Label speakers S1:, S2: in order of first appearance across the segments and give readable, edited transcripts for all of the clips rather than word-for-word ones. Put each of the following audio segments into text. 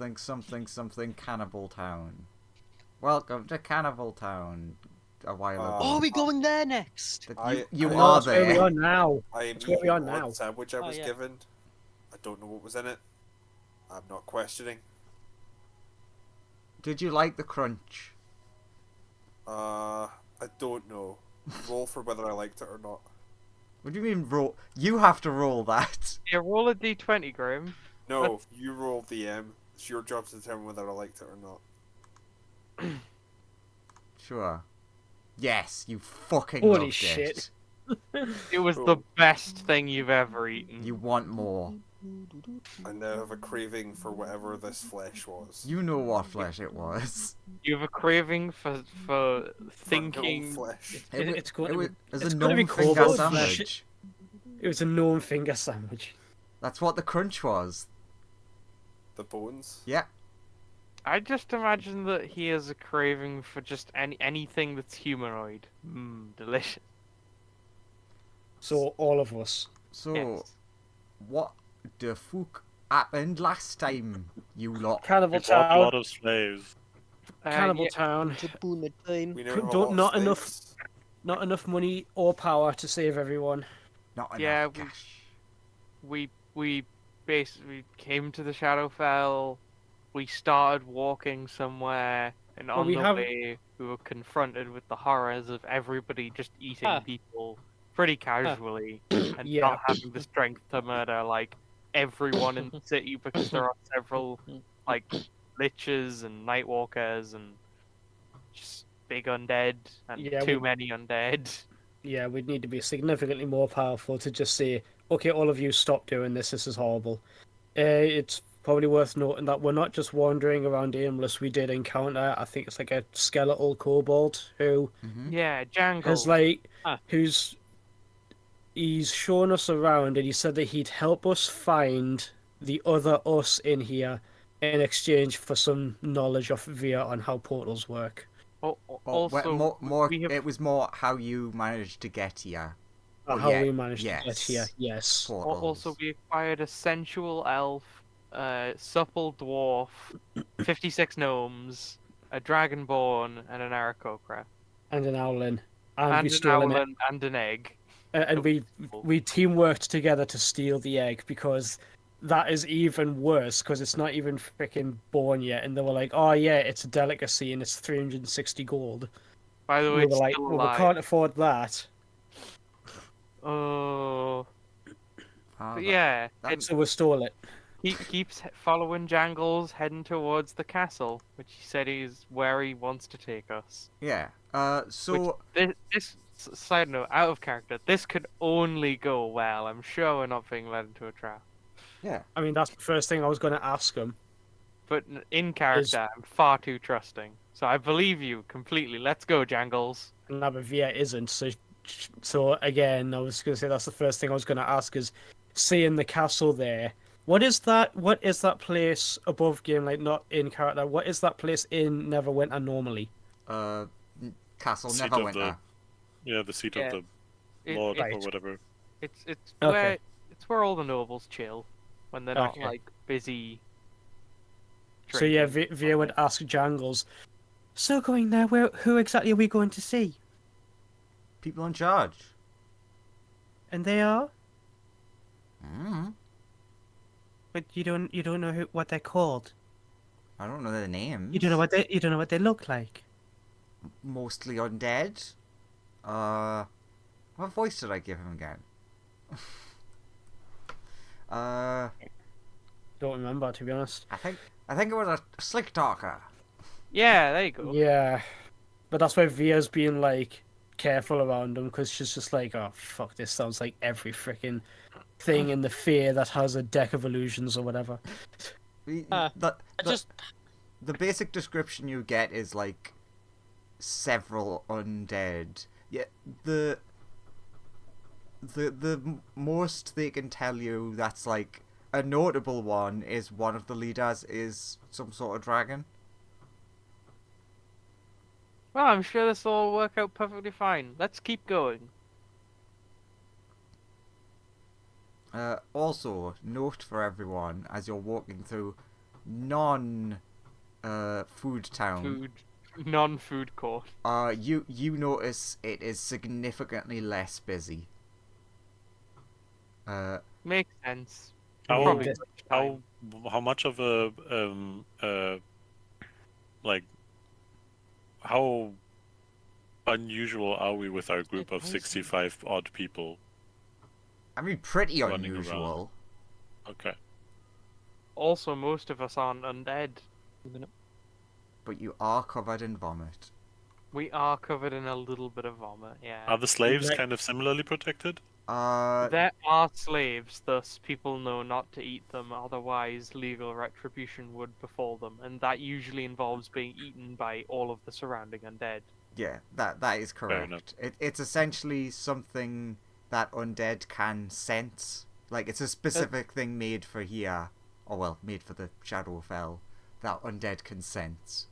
S1: something something something Cannibal Town. Welcome to Cannibal Town. A while ago.
S2: Oh, are we going there next?
S1: You
S3: I-
S1: are
S3: I-
S4: That's where we
S1: there.
S4: are now.
S3: I am
S4: That's where we are
S3: eating
S4: now.
S3: one sandwich I
S2: Oh,
S3: was
S2: yeah.
S3: given. I don't know what was in it. I'm not questioning.
S1: Did you like the crunch?
S3: I don't know. Roll for whether I liked it or not.
S1: What do you mean roll? You have to roll that.
S5: Yeah, roll a d20, Graham.
S3: No, you roll the M. It's your job to determine whether I liked it or not.
S1: Sure. Yes, you fucking
S4: Holy
S1: loved
S4: shit.
S1: it.
S5: It was the best thing you've ever eaten.
S1: You want more.
S3: I now have a craving for whatever this flesh was.
S1: You know what flesh it was.
S5: You have a craving for
S3: Burnt
S5: thinking.
S3: flesh.
S4: It's going
S1: It was
S4: it's
S1: a
S4: gonna be
S1: gnome finger
S4: called
S1: sandwich.
S4: It was a gnome finger sandwich.
S1: That's what the crunch was.
S3: The bones.
S1: Yeah.
S5: I just imagine that he has a craving for just anything that's humanoid. Delicious.
S4: So all of us.
S1: So,
S5: Yes.
S1: what the fuck happened last time, you lot?
S4: Cannibal
S6: We bought a
S4: Town.
S6: lot of slaves.
S4: Cannibal
S5: Yeah,
S4: Town.
S2: It's a boon of time.
S3: We now have a
S4: Don't-
S3: lot
S4: not
S3: of
S4: enough-
S3: slaves.
S4: Not enough money or power to save everyone.
S1: Not enough
S5: Yeah,
S1: cash.
S5: we basically came to the Shadowfell. We started walking somewhere, and
S4: Well,
S5: on
S4: we
S5: the
S4: have-
S5: way, we were confronted with the horrors of everybody just eating
S2: Ah.
S5: people pretty casually, and
S4: Yeah.
S5: not having the strength to murder like everyone in the city because there are several like liches and nightwalkers and just big undead and
S4: Yeah,
S5: too many undead.
S4: Yeah, we'd need to be significantly more powerful to just say, okay, all of you stop doing this, this is horrible. It's probably worth noting that we're not just wandering around aimless. We did encounter, I think it's like a skeletal kobold who
S5: Yeah, Jangle.
S4: has like,
S2: Ah.
S4: he's shown us around and he said that he'd help us find the other us in here in exchange for some knowledge of Via on how portals work.
S1: Well,
S5: Also,
S1: more,
S5: we have
S1: it was more how you managed to get here.
S4: Or
S1: Oh,
S4: how
S1: yeah,
S4: we managed to get
S1: yes.
S4: here. Yes.
S1: Portals.
S5: Also, we acquired a sensual elf, supple dwarf, 56 gnomes, a dragonborn, and an Aarakocra.
S4: And an owlin. And,
S5: And
S4: we
S5: an
S4: stole an egg.
S5: owlin and an egg.
S4: And we teamworked together to steal the egg because that is even worse because it's not even freaking born yet. And they were like, "Oh yeah, it's a delicacy and it's 360 gold."
S5: By the way,
S4: We
S5: it's
S4: were like,
S5: still
S4: "Well, we
S5: alive.
S4: can't afford that."
S5: Oh,
S1: Ah,
S5: but yeah,
S1: that-
S5: it,
S4: So we stole it.
S5: he keeps following Jangles, heading towards the castle, which he said is where he wants to take us.
S1: yeah. So
S5: This side note, out of character, this could only go well. I'm sure we're not being led into a trap.
S1: yeah.
S4: I mean, that's the first thing I was going to ask him.
S5: But in character, I'm far too trusting. So I believe you completely. Let's go, Jangles.
S4: And Nabavia isn't. So again, I was going to say that's the first thing I was going to ask is seeing the castle there. What is that? What is that place above game? Like not in character. What is that place in Neverwinter normally?
S1: Castle
S6: Seat of
S1: Neverwinter.
S6: The seat
S5: Yeah.
S6: of the
S5: It-
S6: lord
S4: Right.
S6: or whatever.
S5: It's
S4: Okay.
S5: where all the nobles chill when they're not
S4: Okay.
S5: like busy.
S4: So yeah,
S5: drinking.
S4: Via would ask Jangles. So going there, who exactly are we going to see?
S1: People in charge.
S4: And they are,
S1: Mm.
S4: but you don't know what they're called.
S1: I don't know their names.
S4: You don't know what they look like.
S1: Mostly undead. What voice did I give him again?
S4: Don't remember, to be honest.
S1: I think it was a slick talker.
S5: Yeah, there you go.
S4: Yeah, but that's why Via's being like careful around them because she's just like, oh fuck, this sounds like every freaking thing in the Fear that has a deck of illusions or whatever.
S1: The basic description you get is like several undead. Yeah, the most they can tell you that's like a notable one is one of the leaders is some sort of dragon.
S5: Well, I'm sure this will all work out perfectly fine. Let's keep going.
S1: Also, note for everyone as you're walking through, non food town,
S5: Food, non-food court.
S1: you notice it is significantly less busy.
S5: Makes sense.
S6: How
S5: Probably
S6: how how much of a like how unusual are we with our group of 65 odd people?
S1: I mean, pretty
S6: Running
S1: unusual.
S6: Okay.
S5: Also, most of us aren't undead.
S1: But you are covered in vomit.
S5: We are covered in a little bit of vomit, yeah.
S6: Are the slaves
S4: Like-
S6: kind of similarly protected?
S5: There are slaves, thus people know not to eat them, otherwise legal retribution would befall them, and that usually involves being eaten by all of the surrounding undead.
S1: yeah, that is
S6: enough.
S1: correct. It's essentially something that undead can sense. Like, it's a specific thing made for here, or well, made for the Shadowfell, that undead can sense.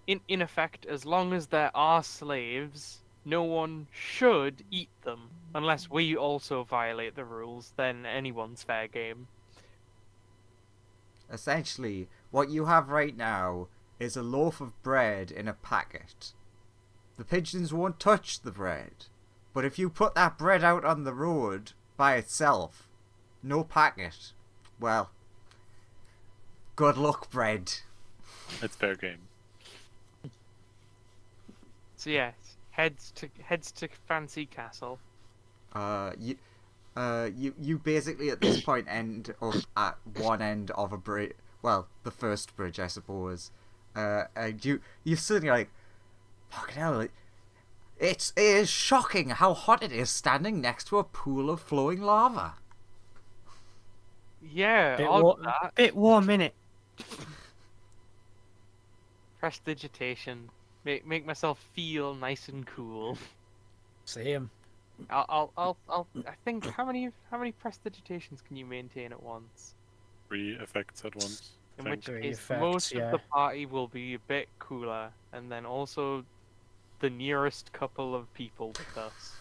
S5: In effect, as long as there are slaves, no one should eat them. Unless we also violate the rules, then anyone's fair game.
S1: Essentially, what you have right now is a loaf of bread in a packet. The pigeons won't touch the bread, but if you put that bread out on the road by itself, no packet, well, good luck, bread.
S6: It's fair game.
S5: So yes, heads to fancy castle.
S1: You basically at this point end up at one end of a bridge. Well, the first bridge, I suppose. And you suddenly like, fucking hell! It is shocking how hot it is standing next to a pool of flowing lava.
S5: Yeah,
S4: Bit,
S5: odd
S4: wa-
S5: that.
S4: bit warm, innit?
S5: Prestidigitation. Make myself feel nice and cool.
S4: Same.
S5: I think how many prestidigitations can you maintain at once?
S6: 3 effects at once.
S5: In
S6: I
S5: which
S6: think.
S4: Three
S5: case,
S4: effects,
S5: most
S4: yeah.
S5: of the party will be a bit cooler, and then also the nearest couple of people with us.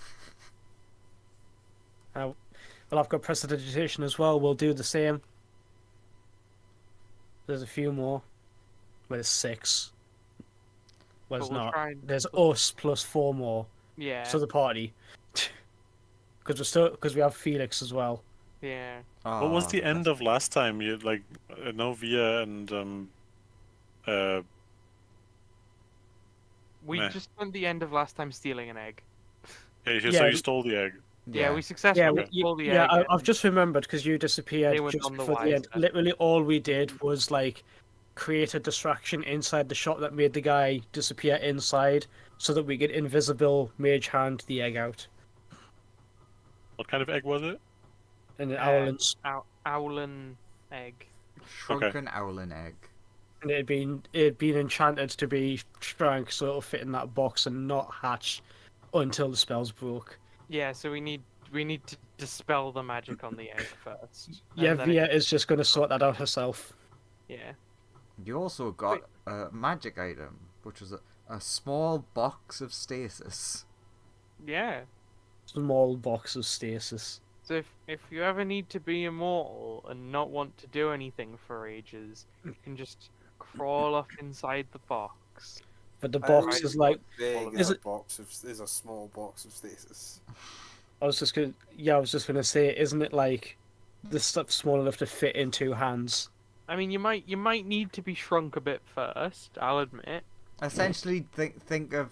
S4: Well, I've got prestidigitation as well. We'll do the same. There's a few more. Well, there's 6. Well,
S5: But
S4: it's
S5: we'll
S4: not.
S5: try and-
S4: There's us plus 4 more.
S5: Yeah,
S4: So the party. Because we have Felix as well.
S5: yeah.
S6: What was the end
S1: that's-
S6: of last time? You like Novia and
S5: We
S6: Meh.
S5: just spent the end of last time stealing an egg.
S6: so
S4: Yeah,
S6: you stole the egg.
S5: Yeah, we
S4: Yeah,
S5: successfully stole the egg.
S4: I've
S5: and
S4: just remembered because you disappeared
S5: They went
S4: just
S5: on the
S4: before the end.
S5: wise.
S4: Literally, all we did was like create a distraction inside the shop that made the guy disappear inside, so that we could invisible mage hand the egg out.
S6: What kind of egg was it?
S4: And the
S5: Uh,
S4: owlins,
S5: Owlin egg.
S1: Shrunken owlin egg.
S4: and it had been enchanted to be shrank so it'll fit in that box and not hatch until the spells broke.
S5: Yeah, so we need to dispel the magic on the egg first.
S4: Yeah,
S5: and then
S4: Via is just going to sort that out herself.
S5: yeah.
S1: You also got a magic item, which was a small box of stasis.
S5: Yeah.
S4: Small box of stasis.
S5: So if you ever need to be immortal and not want to do anything for ages, you can just crawl up inside the box.
S4: But the
S3: I
S4: box
S3: always
S4: is like,
S3: thought big
S4: is
S3: is a
S4: it-
S3: box of is a small box of stasis.
S4: I was just gonna say, isn't it like the stuff small enough to fit in 2 hands?
S5: I mean, you might need to be shrunk a bit first. I'll admit.
S1: Essentially, think of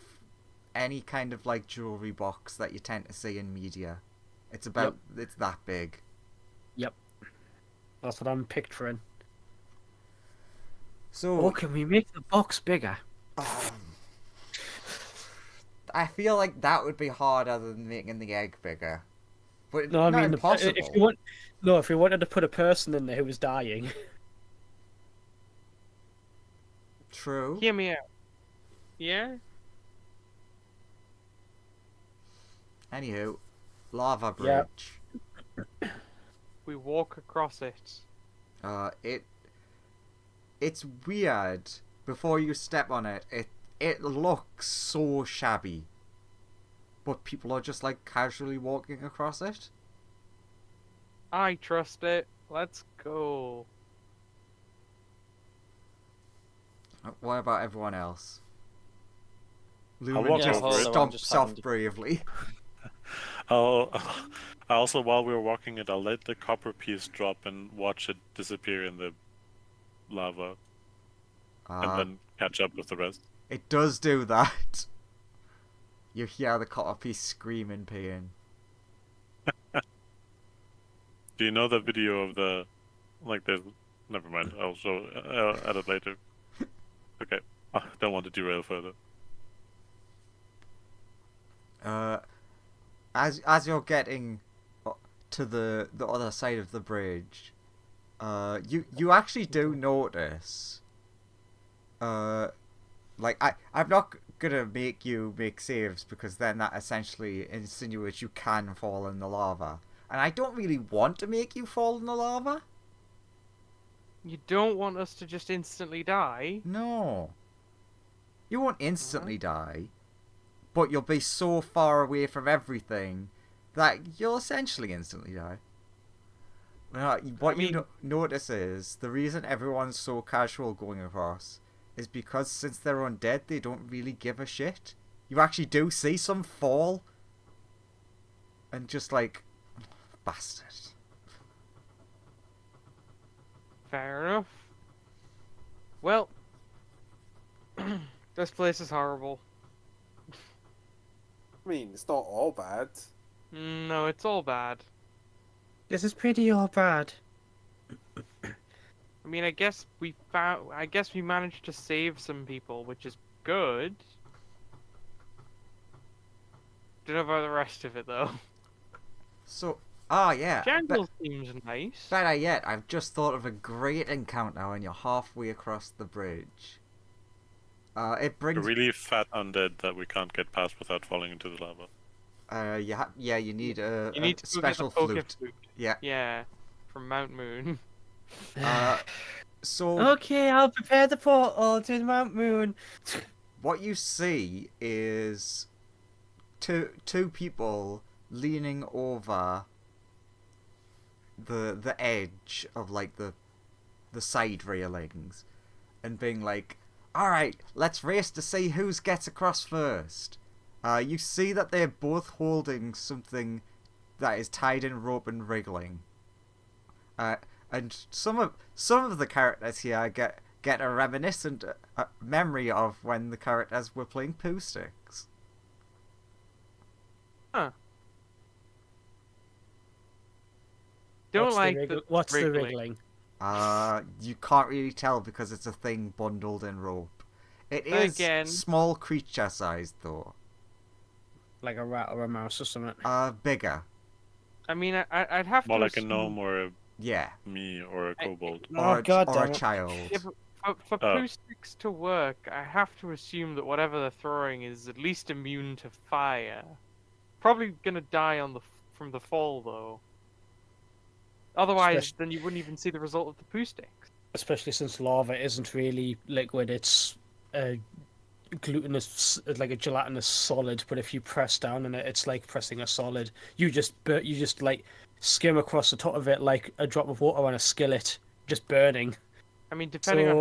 S1: any kind of like jewelry box that you tend to see in media. It's it's that big.
S4: That's what I'm picturing.
S1: So
S4: Oh, can we make the box bigger?
S1: I feel like that would be harder than making the egg bigger. But
S4: No, I
S1: not
S4: mean,
S1: impossible.
S4: if you wanted to put a person in there who was dying,
S1: True.
S5: Hear me out. Yeah.
S1: Anywho, lava
S4: Yeah.
S1: bridge.
S5: We walk across it.
S1: It's weird. Before you step on it, it looks so shabby. But people are just like casually walking across it.
S5: I trust it. Let's go.
S1: What about everyone else?
S6: I'll
S1: Lumen
S6: walk
S1: just
S6: over it.
S1: stomps off bravely.
S6: I'll also, while we're walking it, I'll let the copper piece drop and watch it disappear in the lava, and then catch up with the rest.
S1: It does do that. You hear the copper piece scream in pain.
S6: Do you know the video of the, like, there's, never mind, I'll show, add it later. Okay, I don't want to derail further.
S1: As you're getting to the other side of the bridge, you actually do notice, like I'm not gonna make you make saves because then that essentially insinuates you can fall in the lava, and I don't really want to make you fall in the lava.
S5: You don't want us to just instantly die?
S1: No, you won't instantly die, but you'll be so far away from everything that you'll essentially instantly die. What you notice is the reason everyone's so casual going across is because since they're undead, they don't really give a shit. You actually do see some fall, and just like, bastard.
S5: Fair enough. Well, this place is horrible.
S3: I mean, it's not all bad.
S5: No, it's all bad.
S4: This is pretty all bad.
S5: I mean, I guess we managed to save some people, which is good. Don't know about the rest of it though.
S1: So, yeah.
S5: Jungle seems nice.
S1: Better yet, I've just thought of a great encounter when you're halfway across the bridge. It
S6: A
S1: brings.
S6: really fat undead that we can't get past without falling into the lava.
S1: You need a,
S5: You need
S1: a
S5: to
S1: special
S5: go get the
S1: flute.
S5: flute.
S1: Yeah.
S5: Yeah, from Mount Moon.
S1: So
S4: Okay, I'll prepare the portal to the Mount Moon.
S1: what you see is two people leaning over the edge of like the side railings and being like, all right, let's race to see who gets across first. You see that they're both holding something that is tied in rope and wriggling. And some of the characters here get a reminiscent memory of when the characters were playing Pooh Sticks.
S5: Huh. Don't
S4: What's the
S5: wriggling.
S4: wriggling?
S1: You can't really tell because it's a thing bundled in rope. It is
S5: Again.
S1: small creature sized though.
S4: Like a rat or a mouse or something.
S1: Bigger.
S5: I mean, I'd have
S6: More
S5: to
S6: like a
S5: assume...
S6: gnome or a
S1: Yeah.
S6: me or a kobold.
S1: Or,
S4: God
S1: or
S4: damn
S1: a
S4: it.
S1: child.
S5: Yeah, but for Pooh Sticks to work, I have to assume that whatever they're throwing is at least immune to fire. Probably gonna die from the fall though. Otherwise, then you wouldn't even see the result of the Pooh Sticks.
S4: Especially since lava isn't really liquid, it's glutinous, like a gelatinous solid. But if you press down on it, it's like pressing a solid. You just like skim across the top of it like a drop of water on a skillet, just burning.
S5: I mean, depending on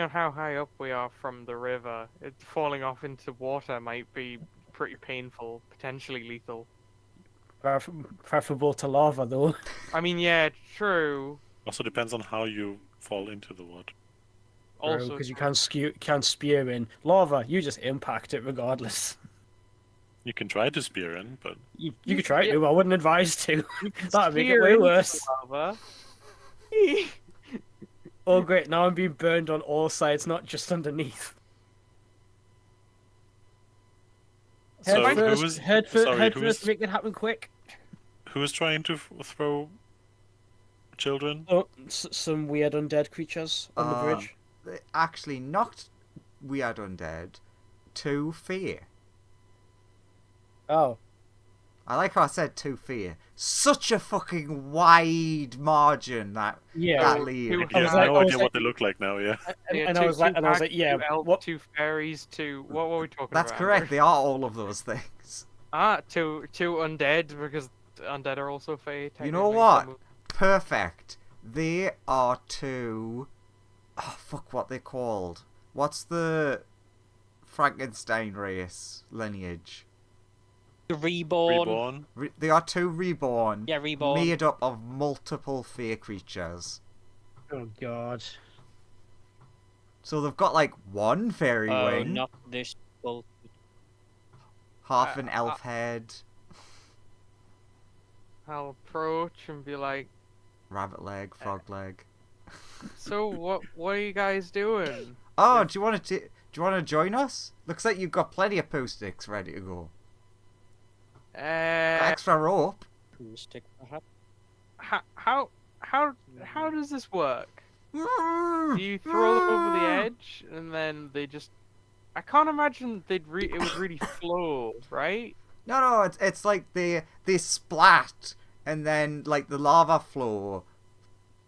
S5: how high up we are from the river, falling off into water might be pretty painful, potentially lethal.
S4: Preferable to lava, though.
S5: I mean, yeah, true.
S6: Also depends on how you fall into the water.
S5: Also,
S4: because you can't spear in lava. You just impact it regardless.
S6: You can try to spear in, but
S4: You could try to. I wouldn't advise to. That'd make it
S5: spear
S4: way
S5: into
S4: worse.
S5: lava.
S4: Oh great! Now I'm being burned on all sides, not just underneath.
S6: so
S4: Head first, make it happen quick.
S6: who was trying to throw children?
S4: Oh, some weird undead creatures on the bridge.
S1: Actually, not weird undead. To fear.
S4: Oh,
S1: I like how I said to fear. Such a fucking wide margin that leaves.
S5: two
S6: You have
S4: like-
S6: no
S4: I was
S6: idea
S4: like-
S6: what they look like now, yeah.
S4: and I was like, yeah,
S5: two elves,
S4: what?
S5: 2 fairies, 2... What were we talking
S1: That's
S5: about?
S1: correct. They are all of those things.
S5: Two undead, because undead are also fae.
S1: You know
S5: technically,
S1: what?
S5: so-
S1: Perfect. They are two Oh, fuck, what they called? What's the Frankenstein race lineage?
S7: The Reborn.
S6: Reborn.
S1: They are two reborn,
S7: Yeah, Reborn.
S1: made up of multiple fae creatures.
S4: Oh god.
S1: So they've got like one fairy
S7: Oh,
S1: wing,
S7: not this bull.
S1: half an elf head,
S5: I'll approach and be like,
S1: rabbit leg, frog leg.
S5: "So what are you guys doing?"
S1: Oh, do you want to join us? Looks like you've got plenty of poo sticks ready to go. Got extra rope.
S7: Stick, perhaps.
S5: How does this work? Do you throw them over the edge and then they just? I can't imagine it would really flow, right?
S1: No, it's like they splat, and then like the lava flow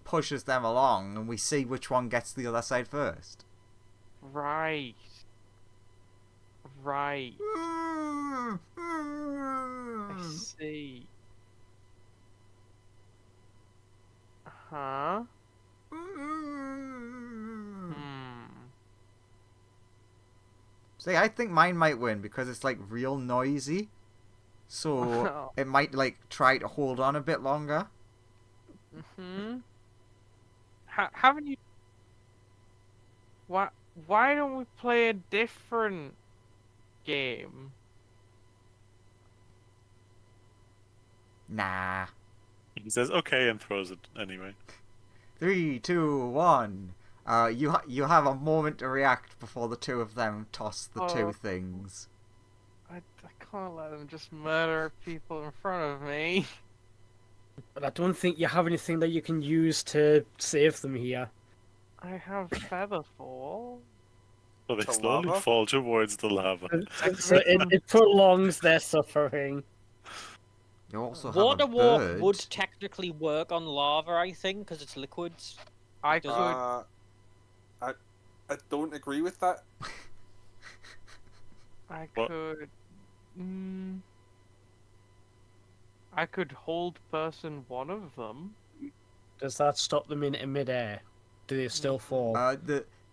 S1: pushes them along, and we see which one gets to the other side first.
S5: Right. I see. Huh?
S1: See, I think mine might win because it's like real noisy, so it might like try to hold on a bit longer.
S5: Haven't you? Why don't we play a different game?
S1: Nah.
S6: He says okay and throws it anyway.
S1: 3, 2, 1. You have a moment to react before the two of them toss the two things.
S5: I can't let them just murder people in front of me.
S4: But I don't think you have anything that you can use to save them here.
S5: I have Featherfall.
S6: So they
S3: To
S6: slowly
S3: lava?
S6: fall towards the lava.
S4: So it prolongs their suffering.
S1: You also have
S7: Water
S1: a
S7: walk
S1: bird.
S7: would technically work on lava, I think, because it's liquids.
S5: I
S7: Does
S5: could.
S3: I don't agree with that.
S5: I
S6: What?
S5: could. I could hold person one of them.
S4: Does that stop them in midair? Do they still fall? Well,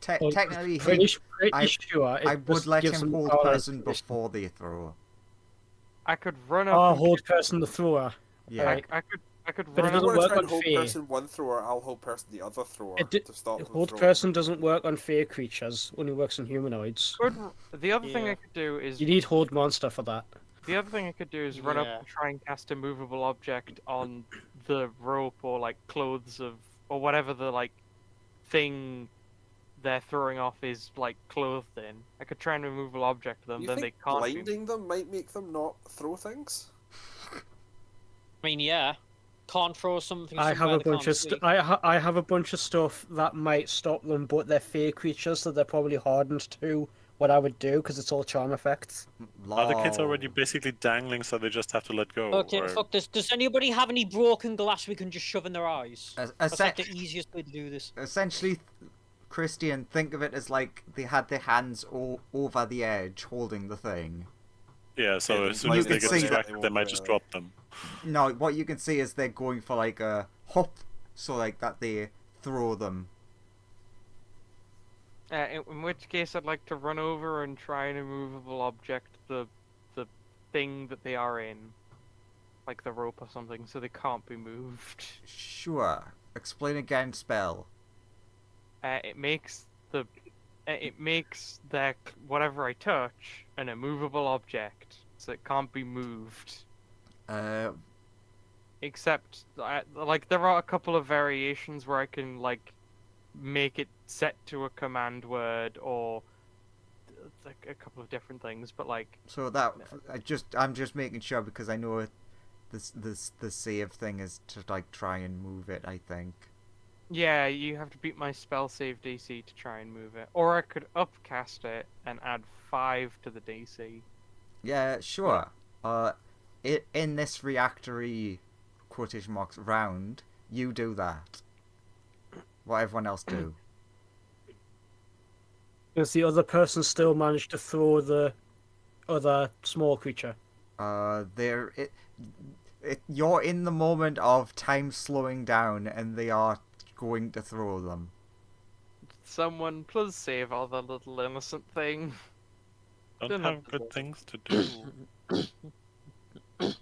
S1: Technically,
S4: pretty
S1: I-
S4: sure.
S1: I would let him hold person
S4: before.
S1: before they throw.
S5: I could run up.
S4: Oh,
S5: and
S4: hold person the thrower.
S1: Yeah.
S4: Right.
S5: I could
S4: But it
S5: run
S3: If you
S5: up.
S4: doesn't
S3: want to
S4: work
S3: try and
S4: on
S3: hold
S4: fear.
S3: person one thrower, I'll hold person the other thrower
S4: It
S3: to stop them
S4: Hold
S3: throwing.
S4: person doesn't work on fair creatures. Only works on humanoids.
S5: The other thing
S7: Yeah.
S5: I could do is
S4: You need hold monster for that.
S5: the other thing I could do is run up
S7: Yeah.
S5: and try and cast a movable object on the rope or like clothes of or whatever the like thing they're throwing off is like clothed in. I could try and movable object them,
S3: You
S5: then
S3: think
S5: they can't. be-
S3: blinding them might make them not throw things?
S7: I mean, yeah. Can't throw something.
S4: I have
S7: somewhere
S4: a
S7: they
S4: bunch
S7: can't
S4: of
S7: see.
S4: I have a bunch of stuff that might stop them, but they're fair creatures, so they're probably hardened to what I would do because it's all charm effects.
S6: Are the kids
S1: Lol.
S6: already basically dangling so they just have to let go?
S7: Okay,
S6: or...
S7: fuck this. Does anybody have any broken glass we can just shove in their eyes? That's like the easiest way to do this.
S1: Essentially, Christian, think of it as like they had their hands over the edge holding the thing.
S6: Yeah, so
S3: Yeah,
S6: as soon
S1: you
S6: as they
S1: can
S6: get
S1: see that
S6: distracted,
S3: they
S6: they
S3: won't
S6: might just
S3: really.
S6: drop them.
S1: No, what you can see is they're going for like a hop, so like that they throw them.
S5: in which case, I'd like to run over and try an immovable object the thing that they are in, like the rope or something, so they can't be moved.
S1: Sure. Explain again, spell.
S5: It makes their whatever I touch an immovable object, so it can't be moved. Except, like, there are a couple of variations where I can like make it set to a command word or like a couple of different things. But like,
S1: So that I'm just making sure because I know the save thing is to like try and move it. I think.
S5: yeah, you have to beat my spell save DC to try and move it, or I could upcast it and add 5 to the DC.
S1: Yeah, sure. In this reactory quotation marks round, you do that. What everyone else do.
S4: Does the other person still manage to throw the other small creature?
S1: You're in the moment of time slowing down, and they are going to throw them.
S5: someone please save all the little innocent thing?
S6: Don't have good things to do.
S7: I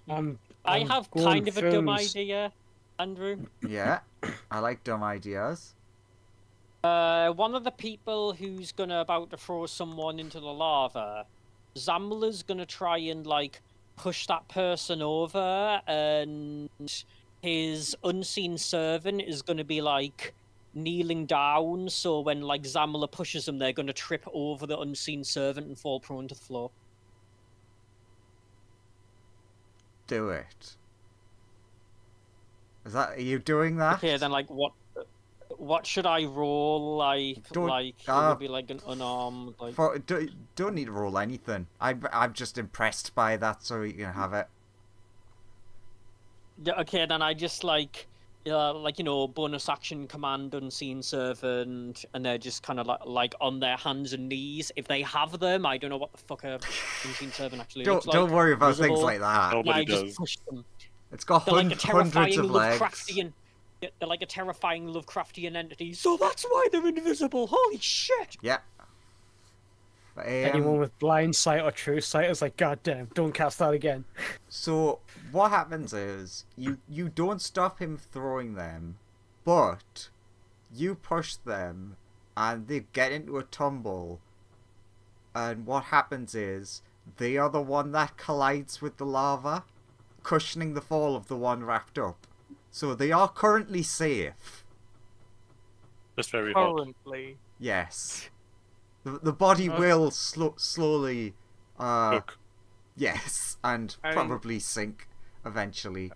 S4: I'm
S7: have
S4: going
S7: kind of a dumb
S4: through
S7: idea, Andrew.
S1: Yeah, I like dumb ideas.
S7: One of the people who's about to throw someone into the lava, Zamla's gonna try and like push that person over, and his unseen servant is gonna be like kneeling down. So when like Zamla pushes them, they're gonna trip over the unseen servant and fall prone to the floor.
S1: Do it. Are you doing that?
S7: Okay, then like what should I roll? Like it would be like an unarmed like.
S1: Don't need to roll anything. I'm just impressed by that, so you can have it.
S7: Yeah, okay, then I just like bonus action command unseen servant, and they're just kind of like on their hands and knees if they have them. I don't know what the fuck a unseen servant actually looks like.
S1: Don't worry about things
S7: Visible.
S1: like that.
S6: Nobody
S7: I just
S6: does.
S7: push them.
S1: It's got
S7: They're like a
S1: hundreds
S7: terrifying
S1: of legs.
S7: Lovecraftian. They're like a terrifying Lovecraftian entity. So that's why they're invisible. Holy shit!
S1: Yeah.
S4: anyone with blind sight or true sight is like, God damn, don't cast that again.
S1: So what happens is you don't stop him throwing them, but you push them and they get into a tumble, and what happens is they are the one that collides with the lava, cushioning the fall of the one wrapped up. So they are currently safe.
S6: Just very hot.
S5: Currently.
S1: Yes. The body will slowly
S6: Cook.
S1: yes, and probably sink eventually.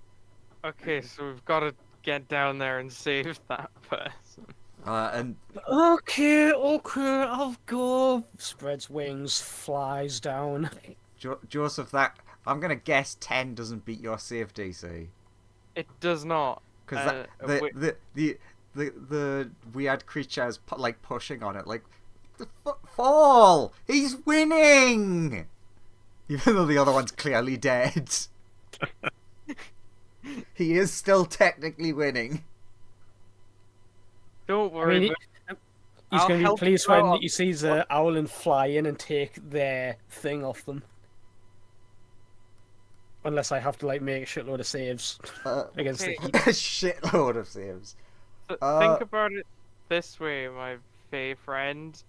S5: Okay, so we've got to get down there and save that person.
S1: And
S4: Okay, I'll go. Spreads wings, flies down.
S1: Joseph, that I'm gonna guess 10 doesn't beat your save DC.
S5: It does not.
S1: Because the weird creature is like pushing on it, like fall. He's winning, even though the other one's clearly dead. He is still technically winning.
S5: Don't worry.
S4: He's
S5: I'll
S4: going to be
S5: help
S4: pleased
S5: you
S4: when
S5: out.
S4: he sees the Owlin fly in and take their thing off them. Unless I have to like make a shitload of saves against the
S5: okay.
S4: heat.
S1: A shitload of saves.
S5: Think about it this way, my Fey friend.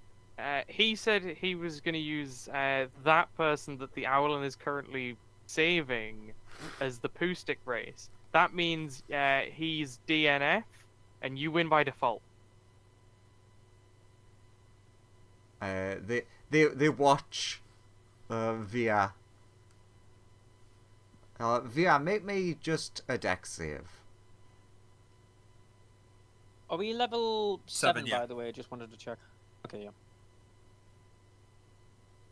S5: He said he was going to use that person that the Owlin is currently saving as the Pustik race. That means he's DNF, and you win by default.
S1: They watch via. Via, make me just a dex save.
S7: Are we level 7
S3: yeah.
S7: by the way? I just wanted to check. Okay, yeah.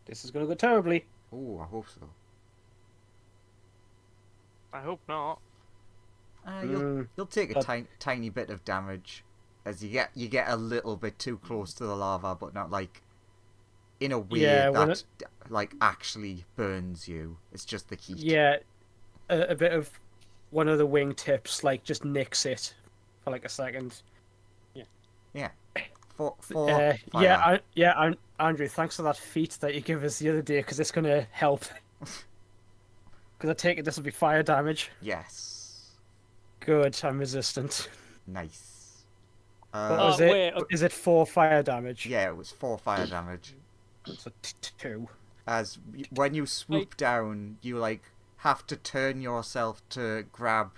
S4: This is going to go terribly.
S1: Oh, I hope so.
S5: I hope not.
S1: You'll take a tiny bit of damage as you get a little bit too close to the lava, but not like in a way that like actually burns you. It's just the heat.
S4: Yeah, a bit of one of the wingtips like just nicks it for like a second.
S1: Yeah. For
S4: Andrew, thanks for that feat that you gave us the other day, because it's going to help. Because I take it this will be fire damage.
S1: Yes.
S4: Good, I'm resistant.
S1: Nice.
S4: Is it 4 fire damage?
S1: Yeah, it was 4 fire damage.
S4: So 2.
S1: As when you swoop down, you like have to turn yourself to grab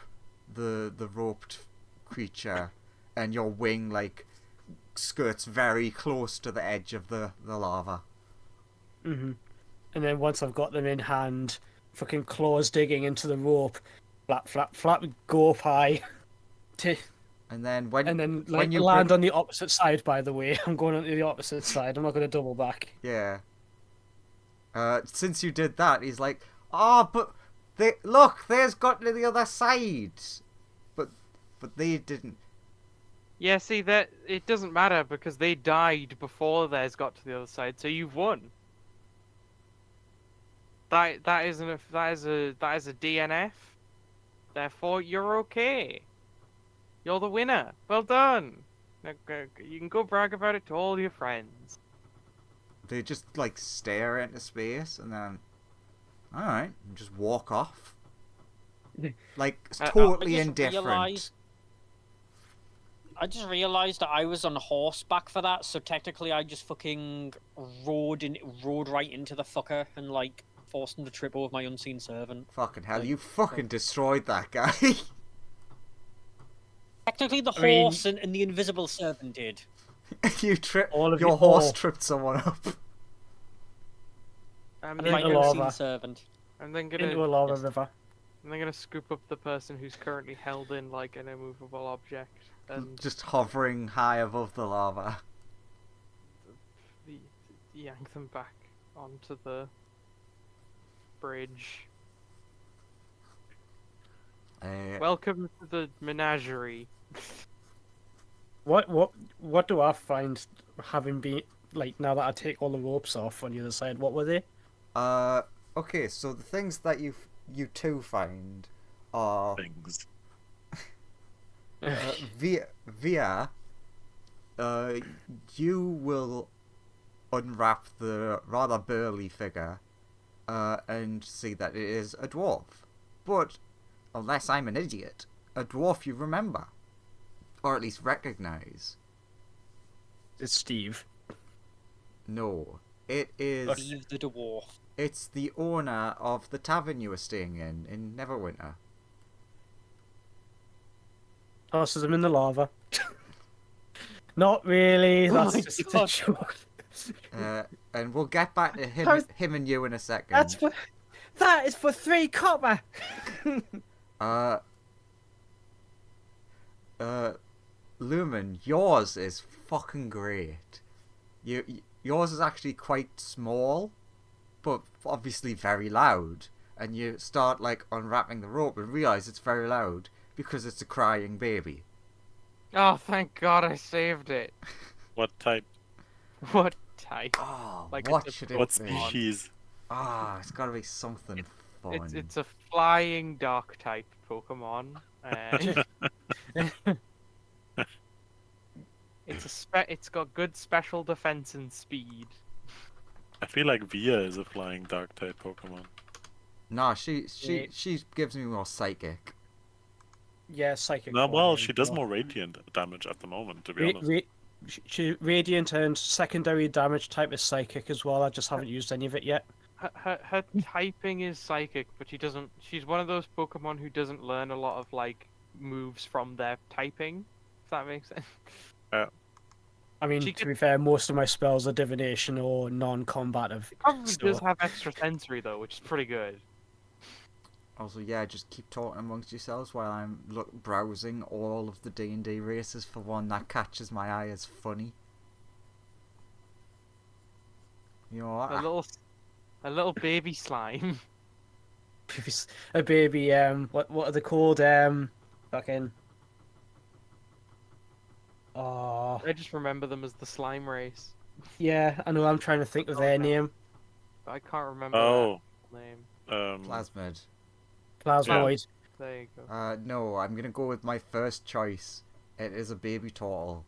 S1: the roped creature, and your wing like skirts very close to the edge of the lava.
S4: And then once I've got them in hand, fucking claws digging into the rope, flap, go up high.
S1: And then when you
S4: land on the opposite side. By the way, I'm going on to the opposite side. I'm not going to double back.
S1: Yeah. Since you did that, he's like, but there's got to the other side, but they didn't.
S5: Yeah, see that it doesn't matter because they died before theirs got to the other side, so you've won. That is a DNF. Therefore, you're okay. You're the winner. Well done. You can go brag about it to all your friends.
S1: They just like stare into space and then, all right, and just walk off. Like it's totally indifferent.
S7: I just realised that I was on horseback for that, so technically I just fucking rode right into the fucker and like forced him to trip over my unseen servant.
S1: Fucking hell, you fucking destroyed that guy.
S7: Technically the horse and the invisible servant did.
S1: You tripped. Your horse tripped someone up.
S5: I'm
S7: And my unseen servant.
S5: I'm then gonna
S4: Into a lava river.
S5: I'm then gonna scoop up the person who's currently held in like an immovable object and
S1: Just hovering high above the lava.
S5: yank them back onto the bridge. Welcome to the menagerie.
S4: What do I find having been like now that I take all the ropes off on the other side? What were they?
S1: Okay, so the things that you two find are
S6: Things.
S1: via you will unwrap the rather burly figure and see that it is a dwarf. But unless I'm an idiot, a dwarf you remember, or at least recognize.
S4: It's Steve.
S1: No, it is.
S7: Steve the dwarf.
S1: It's the owner of the tavern you were staying in Neverwinter.
S4: Oh, so I'm in the lava. Not really.
S7: Oh
S4: That's
S7: my
S4: just
S7: God.
S4: a joke.
S1: And we'll get back to him and you in a second.
S4: That is for 3 copper.
S1: Lumen, yours is fucking great. Yours is actually quite small, but obviously very loud. And you start like unwrapping the rope and realize it's very loud because it's a crying baby.
S5: Oh, thank God I saved it.
S6: What type?
S5: What type?
S1: Oh,
S5: Like
S1: what
S5: it's a
S1: should it
S6: What
S1: be?
S6: species?
S1: Ah, it's gotta be something fun.
S5: It's a flying dark type Pokemon. It's got good special defense and speed.
S6: I feel like Via is a flying dark type Pokemon.
S1: Nah, she gives me more psychic.
S4: Yeah, psychic.
S6: No, well,
S4: warrior.
S6: she does more radiant damage at the moment, to be honest.
S4: She radiant and secondary damage type is psychic as well. I just haven't used any of it yet.
S5: Her typing is psychic, but she doesn't. She's one of those Pokemon who doesn't learn a lot of like moves from their typing. If that makes sense.
S4: I mean,
S5: She
S4: to be fair, most of my spells are divination or non-combative.
S5: Probably
S4: So-
S5: does have extra sensory though, which is pretty good.
S1: Also, yeah, just keep talking amongst yourselves while I'm browsing all of the D&D races for one that catches my eye as funny. You know what?
S5: A little baby slime.
S4: A baby. What are they called? Fucking. Oh,
S5: I just remember them as the slime race.
S4: yeah. I know. I'm trying to think of their name.
S5: But I can't remember
S6: Oh,
S5: that name.
S1: Plasmid.
S4: Plasmoid.
S5: There you go.
S1: No, I'm gonna go with my first choice. It is a baby turtle.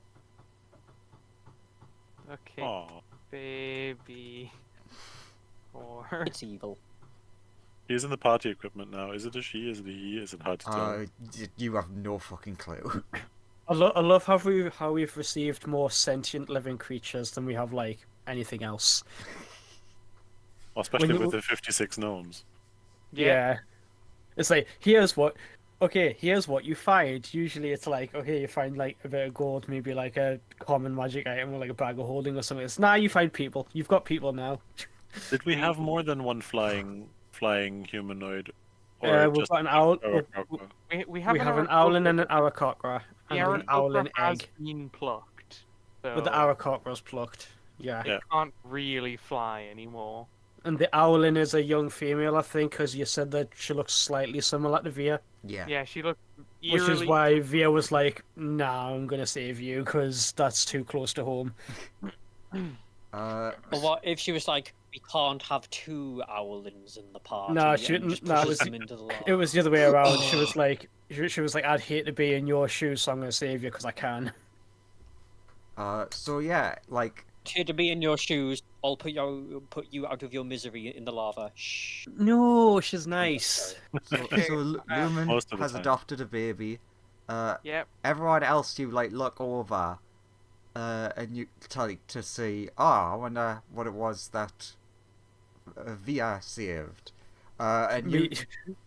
S5: Okay,
S6: aw.
S5: baby. Or
S7: It's evil.
S6: He's in the party equipment now. Is it a she? Is it a he? Is it hard to tell?
S1: You have no fucking clue.
S4: I love how we've received more sentient living creatures than we have like anything else.
S6: Well, especially
S4: when you-
S6: with the 56 gnomes.
S4: Yeah. It's like, here's what you find. Usually it's like, okay, you find like a bit of gold, maybe like a common magic item or like a bag of holding or something. It's you find people. You've got people now.
S6: Did we have more than one flying humanoid?
S4: We've
S6: just
S4: got an owl.
S5: we have
S4: an owlin and an aarakocra. And
S5: The
S4: an owlin
S5: has
S4: egg.
S5: been plucked. So
S4: But the aarakocra's plucked. Yeah.
S5: it can't really fly anymore.
S4: And the owlin is a young female, I think, because you said that she looks slightly similar to Via.
S1: Yeah.
S5: Yeah, she looked
S4: Which is
S5: eerily.
S4: why Via was like, nah, I'm going to save you because that's too close to home.
S7: But what if she was like, we can't have 2 owlins in the party?
S4: No,
S7: and
S4: she-
S7: just
S4: no, it
S7: pushes
S4: was-
S7: them into the lava?
S4: It was the other way around. She was like, I'd hate to be in your shoes, so I'm going to save you because I can.
S1: So yeah, like
S7: Here to be in your shoes, I'll put you out of your misery in the lava. Shh.
S4: No, she's nice.
S1: Lumen
S6: Most of the
S1: has
S6: time.
S1: adopted a baby.
S5: Yep.
S1: Everyone else you like look over, and you to see. Oh, I wonder what it was that Via saved. And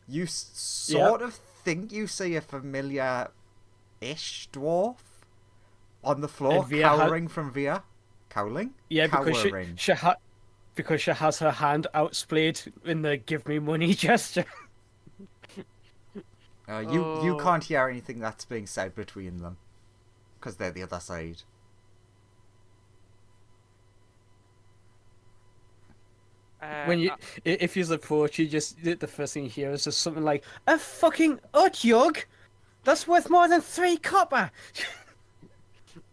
S1: you sort of think you see a familiar-ish dwarf on the floor,
S4: And Via
S1: cowering from Via. Cowling?
S4: Yeah, because
S1: Cowering.
S4: because she has her hand outsplayed in the "give me money" gesture.
S1: You can't hear anything that's being said between them, because they're the other side.
S4: If you approach, the first thing you hear is just something like a fucking utjug. That's worth more than 3 copper.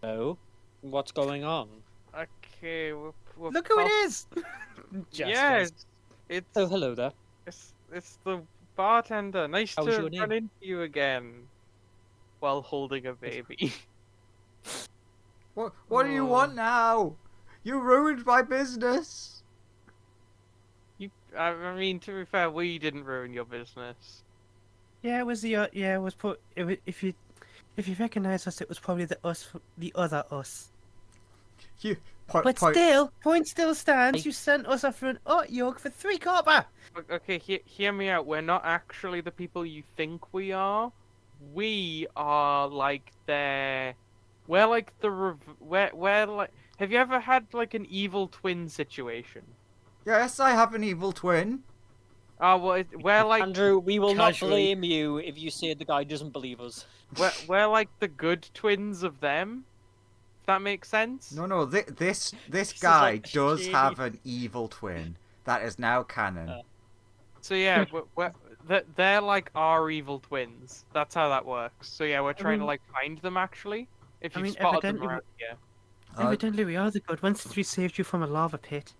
S7: Oh, what's going on?
S5: Okay, we're
S4: Look who it is.
S5: Yes, it's
S7: Oh, hello there.
S5: it's the bartender. Nice
S7: How's
S5: to
S7: your name?
S5: run into you again. While holding a baby.
S1: What do you want now? You ruined my business.
S5: I mean, to be fair, we didn't ruin your business.
S4: Yeah, it was the it was put. If you recognize us, it was probably the other us. But still, point still stands. You sent us off for an utjug for 3 copper.
S5: Okay, hear me out. We're not actually the people you think we are. We are like we're like we're like. Have you ever had like an evil twin situation?
S1: Yes, I have an evil twin.
S5: Oh well, we're like
S7: Andrew, we will not
S4: Casually.
S7: blame you if you say the guy doesn't believe us.
S5: we're like the good twins of them. If that makes sense.
S1: No. This
S7: is
S1: guy
S7: like
S1: does
S7: shady.
S1: have an evil twin. That is now canon.
S5: So yeah, they're like our evil twins. That's how that works. So yeah, we're trying to like find them actually. If you've spotted them
S4: evidently
S5: around here.
S4: Evidently, we are the good ones since we saved you from a lava pit.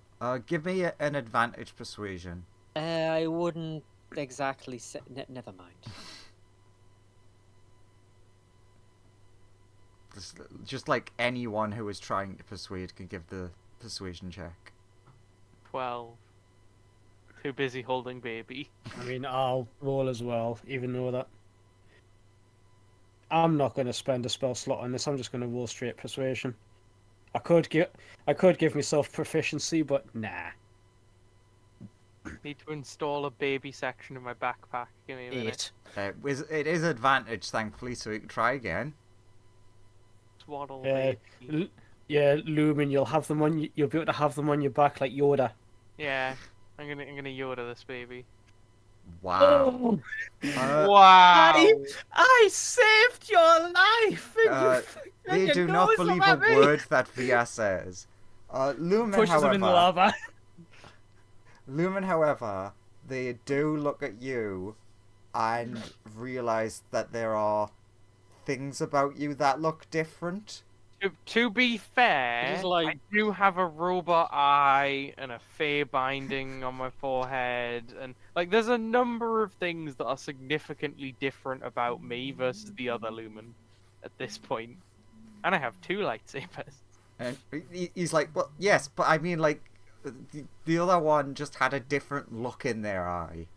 S1: Give me an advantage persuasion.
S7: I wouldn't exactly say. Never mind.
S1: Just like anyone who is trying to persuade can give the persuasion check.
S5: 12. Too busy holding baby.
S4: I mean, I'll roll as well, even though that I'm not going to spend a spell slot on this. I'm just going to roll straight persuasion. I could give myself proficiency, but nah.
S5: Need to install a baby section in my backpack. Give me a minute.
S4: 8.
S1: It is advantage, thankfully, so we can try again.
S5: Swaddle
S4: Yeah,
S5: baby.
S4: yeah, Lumen, you'll be able to have them on your back like Yoda.
S5: Yeah, I'm gonna Yoda this baby.
S1: Wow.
S5: Wow.
S4: I saved your life. And
S1: They do not believe a word that Via says. Lumen,
S4: Pushes him in the lava.
S1: Lumen, however, they do look at you and realize that there are things about you that look different.
S5: To be fair,
S7: It is like-
S5: I do have a robot eye and a fey binding on my forehead, and like there's a number of things that are significantly different about me versus the other Lumen at this point. And I have 2 lightsabers.
S1: And he's like, well, yes, but I mean, like, the other one just had a different look in their eye.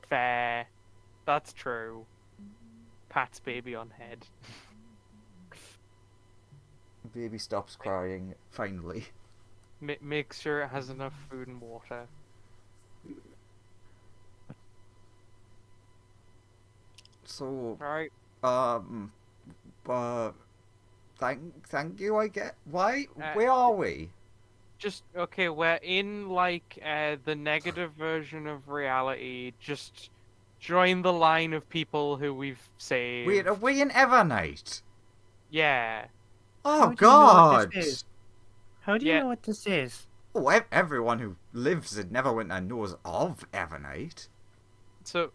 S5: Fair. That's true. Pat's baby on head.
S1: Baby stops crying, finally.
S5: Make sure it has enough food and water.
S1: So,
S5: Alright.
S1: thank you, I get. Why?
S5: Uh,
S1: Where are we?
S5: Just okay, we're in like the negative version of reality. Just join the line of people who we've saved.
S1: Wait, are we in Evernight?
S5: Yeah.
S1: Oh God!
S4: How do you
S5: Yeah.
S4: know what this is?
S1: Oh, everyone who lives in Neverwinter knows of Evernight.
S5: So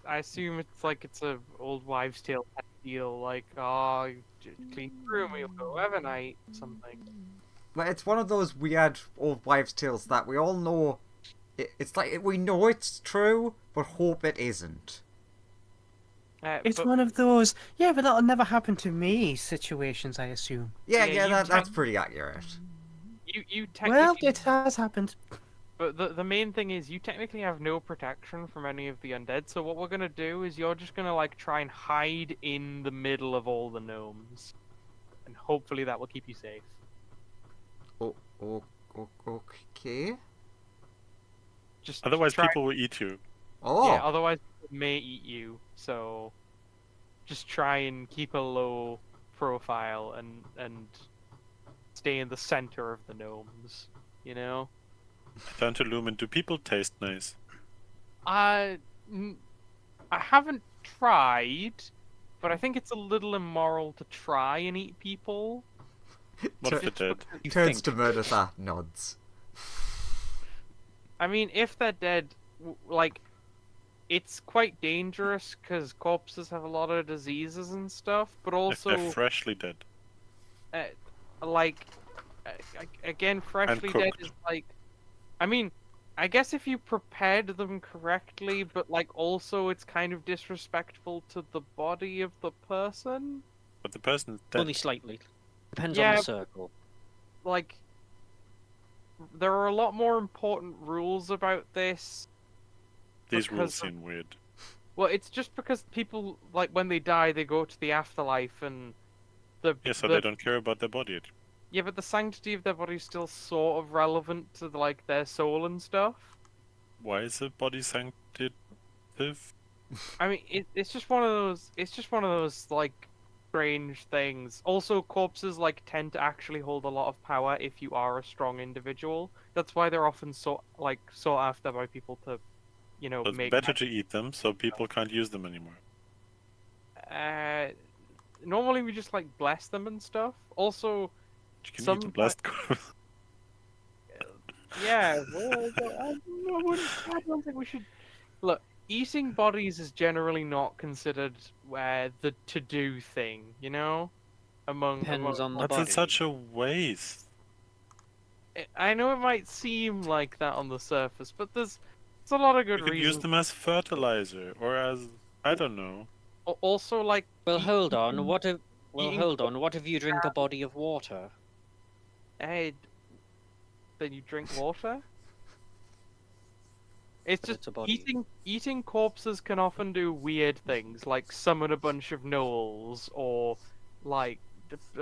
S5: I assume it's a old wives' tale type deal. Like, oh, you clean the room, you'll go Evernight, something.
S1: But it's one of those weird old wives' tales that we all know. It's like we know it's true, but hope it isn't.
S4: It's
S5: but
S4: one of those, yeah, but that'll never happen to me situations, I assume.
S1: Yeah,
S5: Yeah, you
S1: that's pretty accurate.
S5: you
S4: Well,
S5: technically,
S4: it has happened.
S5: but the main thing is you technically have no protection from any of the undead. So what we're gonna do is you're just gonna like try and hide in the middle of all the gnomes, and hopefully that will keep you safe.
S1: Okay.
S5: Just
S6: Otherwise,
S5: try.
S6: people will eat you.
S1: Oh.
S5: Yeah, otherwise people may eat you. So just try and keep a low profile and stay in the center of the gnomes. You know.
S6: I turn to Lumen. Do people taste nice?
S5: I haven't tried, but I think it's a little immoral to try and eat people.
S6: What if it did?
S1: Turns to Murder nods.
S5: I mean, if they're dead, like, it's quite dangerous because corpses have a lot of diseases and stuff, but
S6: If
S5: also,
S6: they're freshly dead.
S5: like, again, freshly dead
S6: cooked.
S5: is like, I mean, I guess if you prepared them correctly, but like also it's kind of disrespectful to the body of the person.
S6: But the person's dead.
S7: Only slightly. Depends
S5: Yeah,
S7: on the circle.
S5: Like, there are a lot more important rules about this.
S6: These rules
S5: because of-
S6: seem weird.
S5: Well, it's just because people, like, when they die, they go to the afterlife, and
S6: Yeah, so they don't care about their body.
S5: Yeah, but the sanctity of their body is still sort of relevant to like their soul and stuff.
S6: Why is the body sanctitive?
S5: I mean, it's just one of those. It's just one of those like strange things. Also, corpses like tend to actually hold a lot of power if you are a strong individual. That's why they're often sought after by people to,
S6: So it's
S5: make.
S6: better to eat them so people can't use them anymore.
S5: Normally we just like bless them and stuff. Also,
S6: You can eat a
S5: Some-
S6: blessed corpse.
S5: yeah, well, I don't think we should. Look, eating bodies is generally not considered the to-do thing,
S7: Depends on the
S6: What's
S7: body.
S6: in such a waste?
S5: I know it might seem like that on the surface, but there's a lot of good
S6: You could use
S5: reasons.
S6: them as fertilizer or as I don't know.
S5: Also, like,
S7: Well, hold on.
S5: eating-
S7: What if? Well,
S5: eating-
S7: hold on. What if you drink a body of water?
S5: then you drink water. It's
S7: But
S5: just
S7: it's a body.
S5: eating corpses can often do weird things, like summon a bunch of gnolls, or like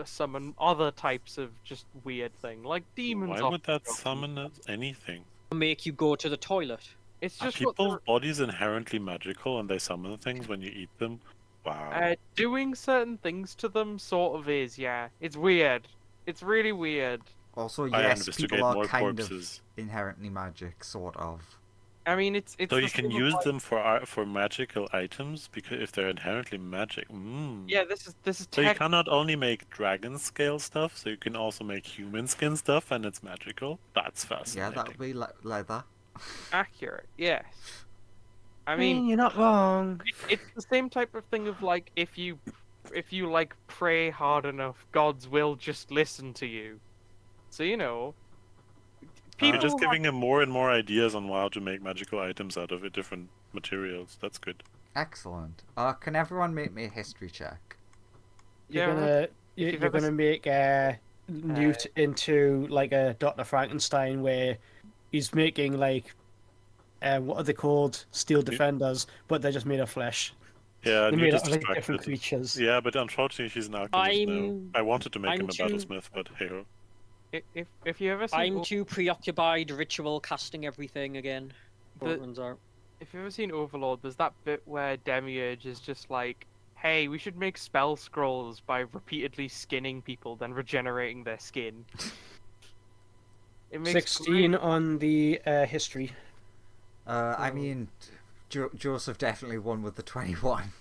S5: summon other types of just weird thing, like demons.
S6: Why
S5: often
S6: would that
S5: do.
S6: summon anything?
S7: Make you go to the toilet.
S5: It's
S6: Are
S5: just what
S6: people's bodies inherently magical and they summon things when you eat them? Wow.
S5: doing certain things to them sort of is. Yeah, it's weird. It's really weird.
S1: Also,
S6: I
S1: yes,
S6: investigate
S1: people are
S6: more
S1: kind
S6: corpses.
S1: of inherently magic, sort of.
S5: I mean, it's
S6: So
S5: the
S6: you can
S5: same
S6: use
S5: like-
S6: them for magical items because if they're inherently magic.
S5: Yeah, this is
S6: So you
S5: tech.
S6: can not only make dragon scale stuff, so you can also make human skin stuff, and it's magical. That's
S1: Yeah,
S6: fascinating.
S1: that would be leather.
S5: Accurate, yes. I
S4: I mean,
S5: mean,
S4: you're not wrong.
S5: it's the same type of thing of like if you like pray hard enough, gods will just listen to you. So
S6: You're
S5: people
S6: just
S5: have-
S6: giving him more and more ideas on how to make magical items out of different materials. That's good.
S1: Excellent. Can everyone make me a history check?
S4: You're
S5: Yeah,
S4: gonna
S5: you've
S4: you're
S5: ever
S4: gonna make Newt into like a Dr. Frankenstein where he's making like what are they called? Steel defenders, but they're just made of flesh.
S6: Yeah,
S4: They're
S6: Newt
S4: made
S6: is
S4: out of like different
S6: distracted.
S4: creatures.
S6: Yeah, but unfortunately she's an alchemist now.
S7: I'm-
S6: I wanted to make him
S7: I'm
S6: a
S7: too-
S6: battlesmith, but hey.
S5: if you ever seen
S7: I'm too preoccupied ritual casting everything again. Before it
S5: The-
S7: runs out.
S5: if you've ever seen Overlord, there's that bit where Demiurge is just like, "Hey, we should make spell scrolls by repeatedly skinning people, then regenerating their skin." It makes
S4: 16
S5: great-
S4: on the history.
S1: I mean, Joseph definitely won with the 21.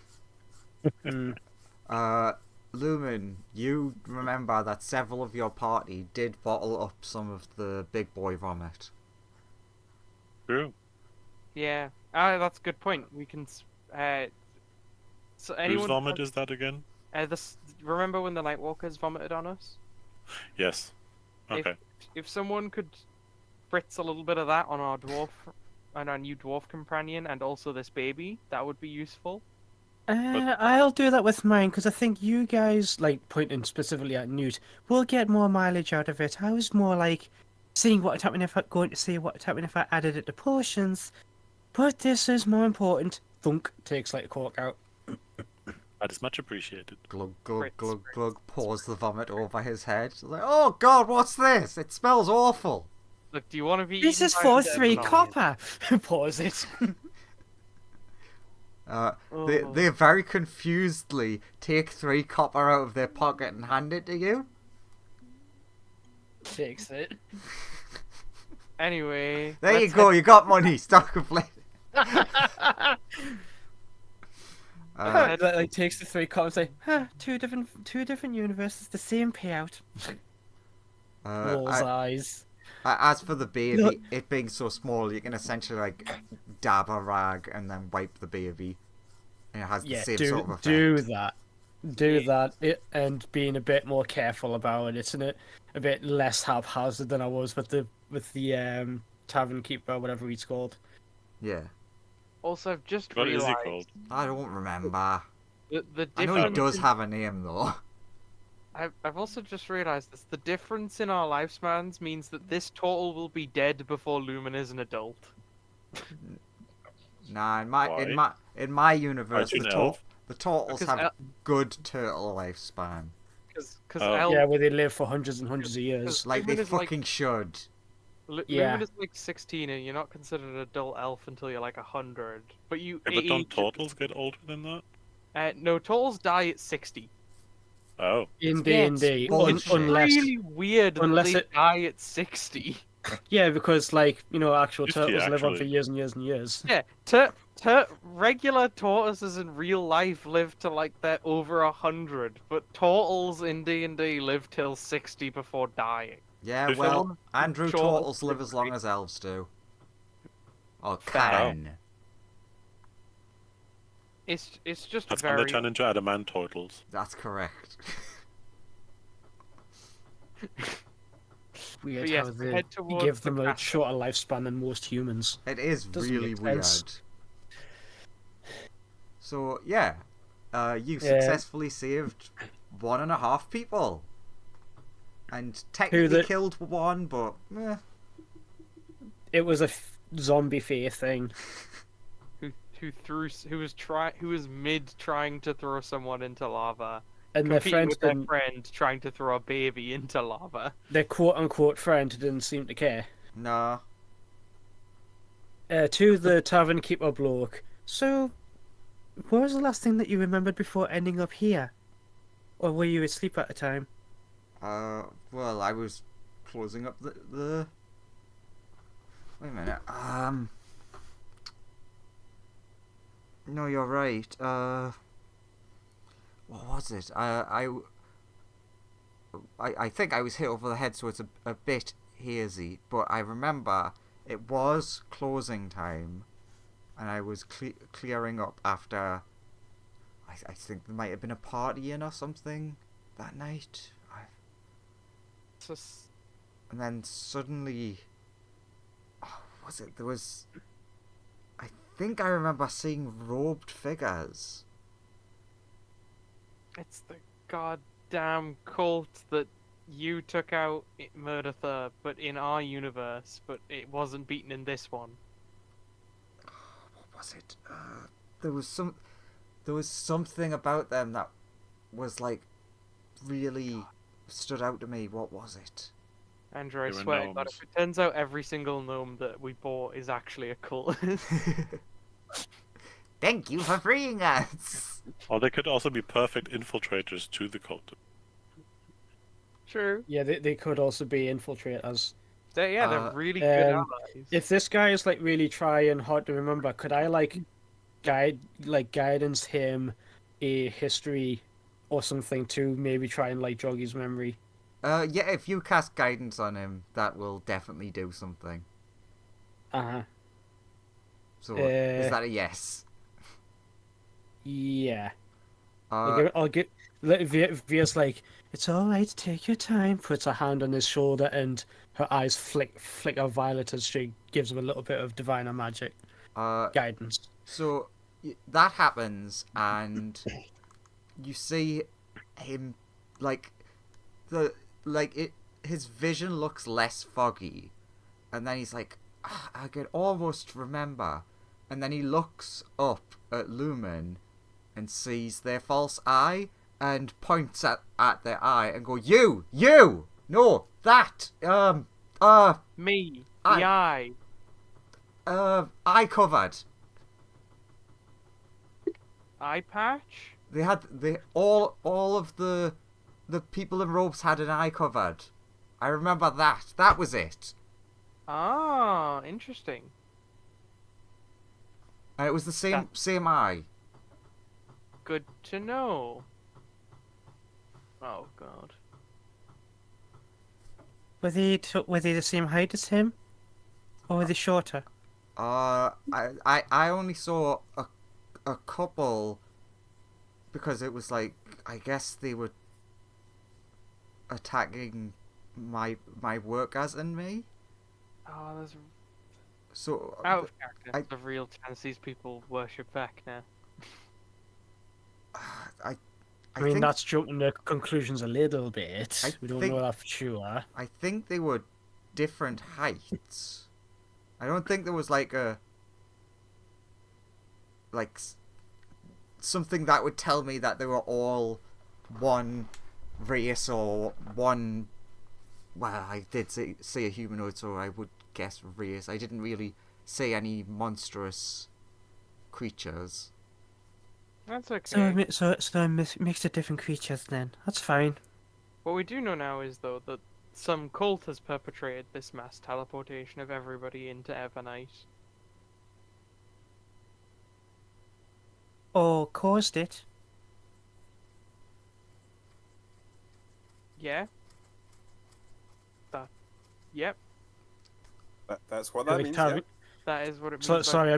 S4: Mm.
S1: Lumen, you remember that several of your party did bottle up some of the big boy vomit.
S6: True.
S5: Yeah. That's a good point. We can. So
S6: Whose
S5: anyone
S6: vomit is that again?
S5: remember when the Nightwalkers vomited on us?
S6: Yes. Okay.
S5: If someone could spritz a little bit of that on our new dwarf companion, and also this baby, that would be useful.
S4: I'll do that with mine because I think you guys, like pointing specifically at Newt, will get more mileage out of it. I was more like seeing what would happen if I going to see what would happen if I added it to potions. But this is more important. Thunk takes like a cork out.
S6: That is much appreciated.
S1: Glug, glug,
S5: Crits,
S1: glug,
S5: crits.
S1: glug, pours the vomit over his head. Like, oh god, what's this? It smells awful.
S5: Look, do you want to be?
S4: This
S5: eaten
S4: is
S5: by
S4: for
S5: the
S4: 3
S5: Demonology?
S4: copper. Pause it.
S1: They very confusedly take 3 copper out of their pocket and hand it to you.
S4: Takes it.
S5: Anyway,
S1: There you
S5: let's
S1: go, you got money. Stop complaining.
S4: Like takes the 3 copper and say, huh, two different universes, the same payout. Rolls eyes.
S1: As for the baby,
S4: Look.
S1: it being so small, you can essentially like dab a rag and then wipe the baby. And it has the
S4: Yeah,
S1: same
S4: do
S1: sort of effect.
S4: do that, and being a bit more careful about it, isn't it? A bit less haphazard than I was with the tavern keeper, whatever he's called.
S1: Yeah.
S5: Also, I've just
S6: What is
S5: realized
S6: he called?
S1: I don't remember.
S5: the
S1: I know he
S5: difference.
S1: does have a name though.
S5: I've also just realized this. The difference in our lifespans means that this turtle will be dead before Lumen is an adult.
S1: Nah, in
S6: Why?
S1: my universe,
S6: Aren't you an elf?
S1: the turtles
S5: Because
S1: have
S5: el-
S1: good turtle lifespan.
S5: Because
S6: Oh.
S4: Yeah, where they live for hundreds and hundreds of years.
S1: Like they
S5: Lumen is like-
S1: fucking should.
S4: Yeah.
S5: Lumen is like 16 and you're not considered an adult elf until you're like 100. But you.
S6: Yeah, but don't turtles get older than that?
S5: No, turtles die at 60.
S6: Oh.
S4: In
S1: Yeah,
S4: D&D,
S1: it's
S4: unless
S5: Really weird
S4: unless
S5: that
S4: it-
S5: they die at 60.
S4: yeah, because like actual
S6: 50
S4: turtles live on for
S6: actually.
S4: years and years and years.
S5: Yeah, regular tortoises in real life live to like they're over 100, but turtles in D&D live till 60 before dying.
S1: Yeah,
S6: If
S1: well,
S5: someone-
S1: Andrew
S5: Sure.
S1: turtles live as long as elves do. Or
S5: Fair.
S1: can.
S5: It's just
S6: That's when
S5: very.
S6: they turn into adamant turtles.
S1: That's correct.
S4: Weird
S5: But yes,
S4: how they
S5: head towards
S4: give
S5: the
S4: them a
S5: castle.
S4: shorter lifespan than most humans.
S1: It is
S4: Doesn't
S1: really
S4: make
S1: weird.
S4: sense.
S1: So yeah, you
S4: Yeah.
S1: successfully saved 1.5 people, and technically killed one, but
S4: It was a zombie fear thing.
S5: Who was mid trying to throw someone into lava,
S4: And their
S5: competing
S4: friend
S5: with their
S4: didn't,
S5: friend trying to throw a baby into lava.
S4: their quote unquote friend didn't seem to care.
S1: no.
S4: To the tavern keeper bloke. So, what was the last thing that you remembered before ending up here? Or were you asleep at the time?
S1: Well, I was closing up the. Wait a minute. No, you're right. What was it? I think I was hit over the head, so it's a bit hazy. But I remember it was closing time, and I was clearing up after. I think there might have been a party in or something that night.
S5: Just-
S1: And then suddenly, oh, was it? There was. I think I remember seeing robed figures.
S5: It's the goddamn cult that you took out at Murdertha, but in our universe, but it wasn't beaten in this one.
S1: What was it? There was something about them that was like really stood out to me. What was it?
S5: Andrew, I
S6: They were
S5: swear to God,
S6: gnomes.
S5: if it turns out every single gnome that we bought is actually a cult.
S1: Thank you for freeing us.
S6: Or they could also be perfect infiltrators to the cult.
S5: True.
S4: Yeah, they could also be infiltrators.
S5: They're really good
S4: um,
S5: allies.
S4: If this guy is like really trying hard to remember, could I guidance him a history or something to maybe try and like jog his memory?
S1: Yeah, if you cast guidance on him, that will definitely do something.
S4: Uh-huh.
S1: So, is that a yes?
S4: Yeah.
S1: Uh,
S4: I'll get Via's like, it's alright, take your time, puts her hand on his shoulder and her eyes flicker violet as she gives him a little bit of diviner magic guidance.
S1: So, that happens, and you see him like his vision looks less foggy, and then he's like, I could almost remember, and then he looks up at Lumen and sees their false eye and points at their eye and go, you no, that
S5: Me, the eye.
S1: eye covered.
S5: Eye patch?
S1: All of the people in robes had an eye covered. I remember that. That was it.
S5: Ah, interesting.
S1: And it was the same eye.
S5: Good to know. Oh god.
S8: Were they the same height as him, or were they shorter?
S1: I only saw a couple, because it was like, I guess they were attacking my workers and me.
S5: Oh, there's
S1: So
S5: out of character. There's a real chance these people worship Vecna.
S1: I
S4: mean,
S1: think,
S4: that's jumping to conclusions a little bit. We don't
S1: think-
S4: know that for sure.
S1: I think they were different heights. I don't think there was like something that would tell me that they were all one race or one. Well, I did say a humanoid, so I would guess race. I didn't really say any monstrous creatures.
S5: That's okay.
S8: So a mix of different creatures then. That's fine.
S5: What we do know now is, though, that some cult has perpetrated this mass teleportation of everybody into Evernight.
S8: Or caused it.
S5: Yeah? Yep,
S3: That's what that means. Yeah.
S5: that is what it means.
S4: Sorry,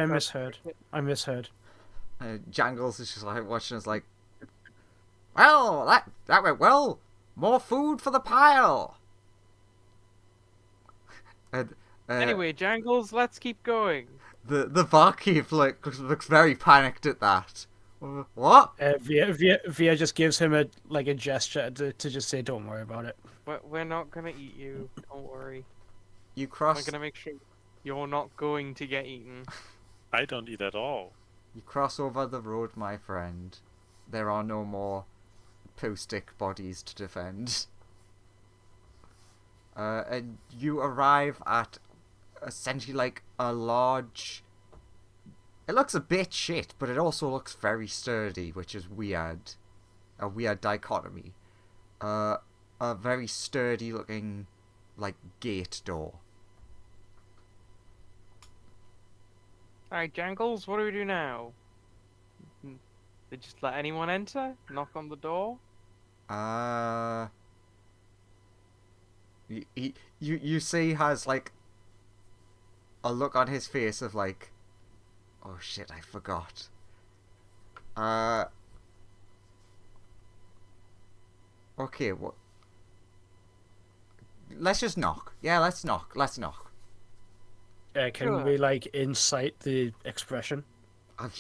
S4: I misheard. I misheard.
S1: Jangles is just like watching us like, well, that went well. More food for the pile. And
S5: Anyway, Jangles, let's keep going.
S1: the barkeep looks very panicked at that. What?
S4: Via just gives him a gesture to just say, "Don't worry about it."
S5: We're not gonna eat you. Don't worry.
S1: You
S5: We're
S1: cross
S5: gonna make sure you're not going to get eaten.
S6: I don't eat at all.
S1: you cross over the road, my friend. There are no more poo-stick bodies to defend. And you arrive at essentially like a large. It looks a bit shit, but it also looks very sturdy, which is weird. A weird dichotomy. A very sturdy looking, like, gate door.
S5: Alright, Jangles, what do we do now? They just let anyone enter? Knock on the door?
S1: You see he has, like, a look on his face of, like, oh shit, I forgot. Okay, what? Let's just knock. Yeah, let's knock.
S4: Can
S5: Sure.
S4: we incite the expression?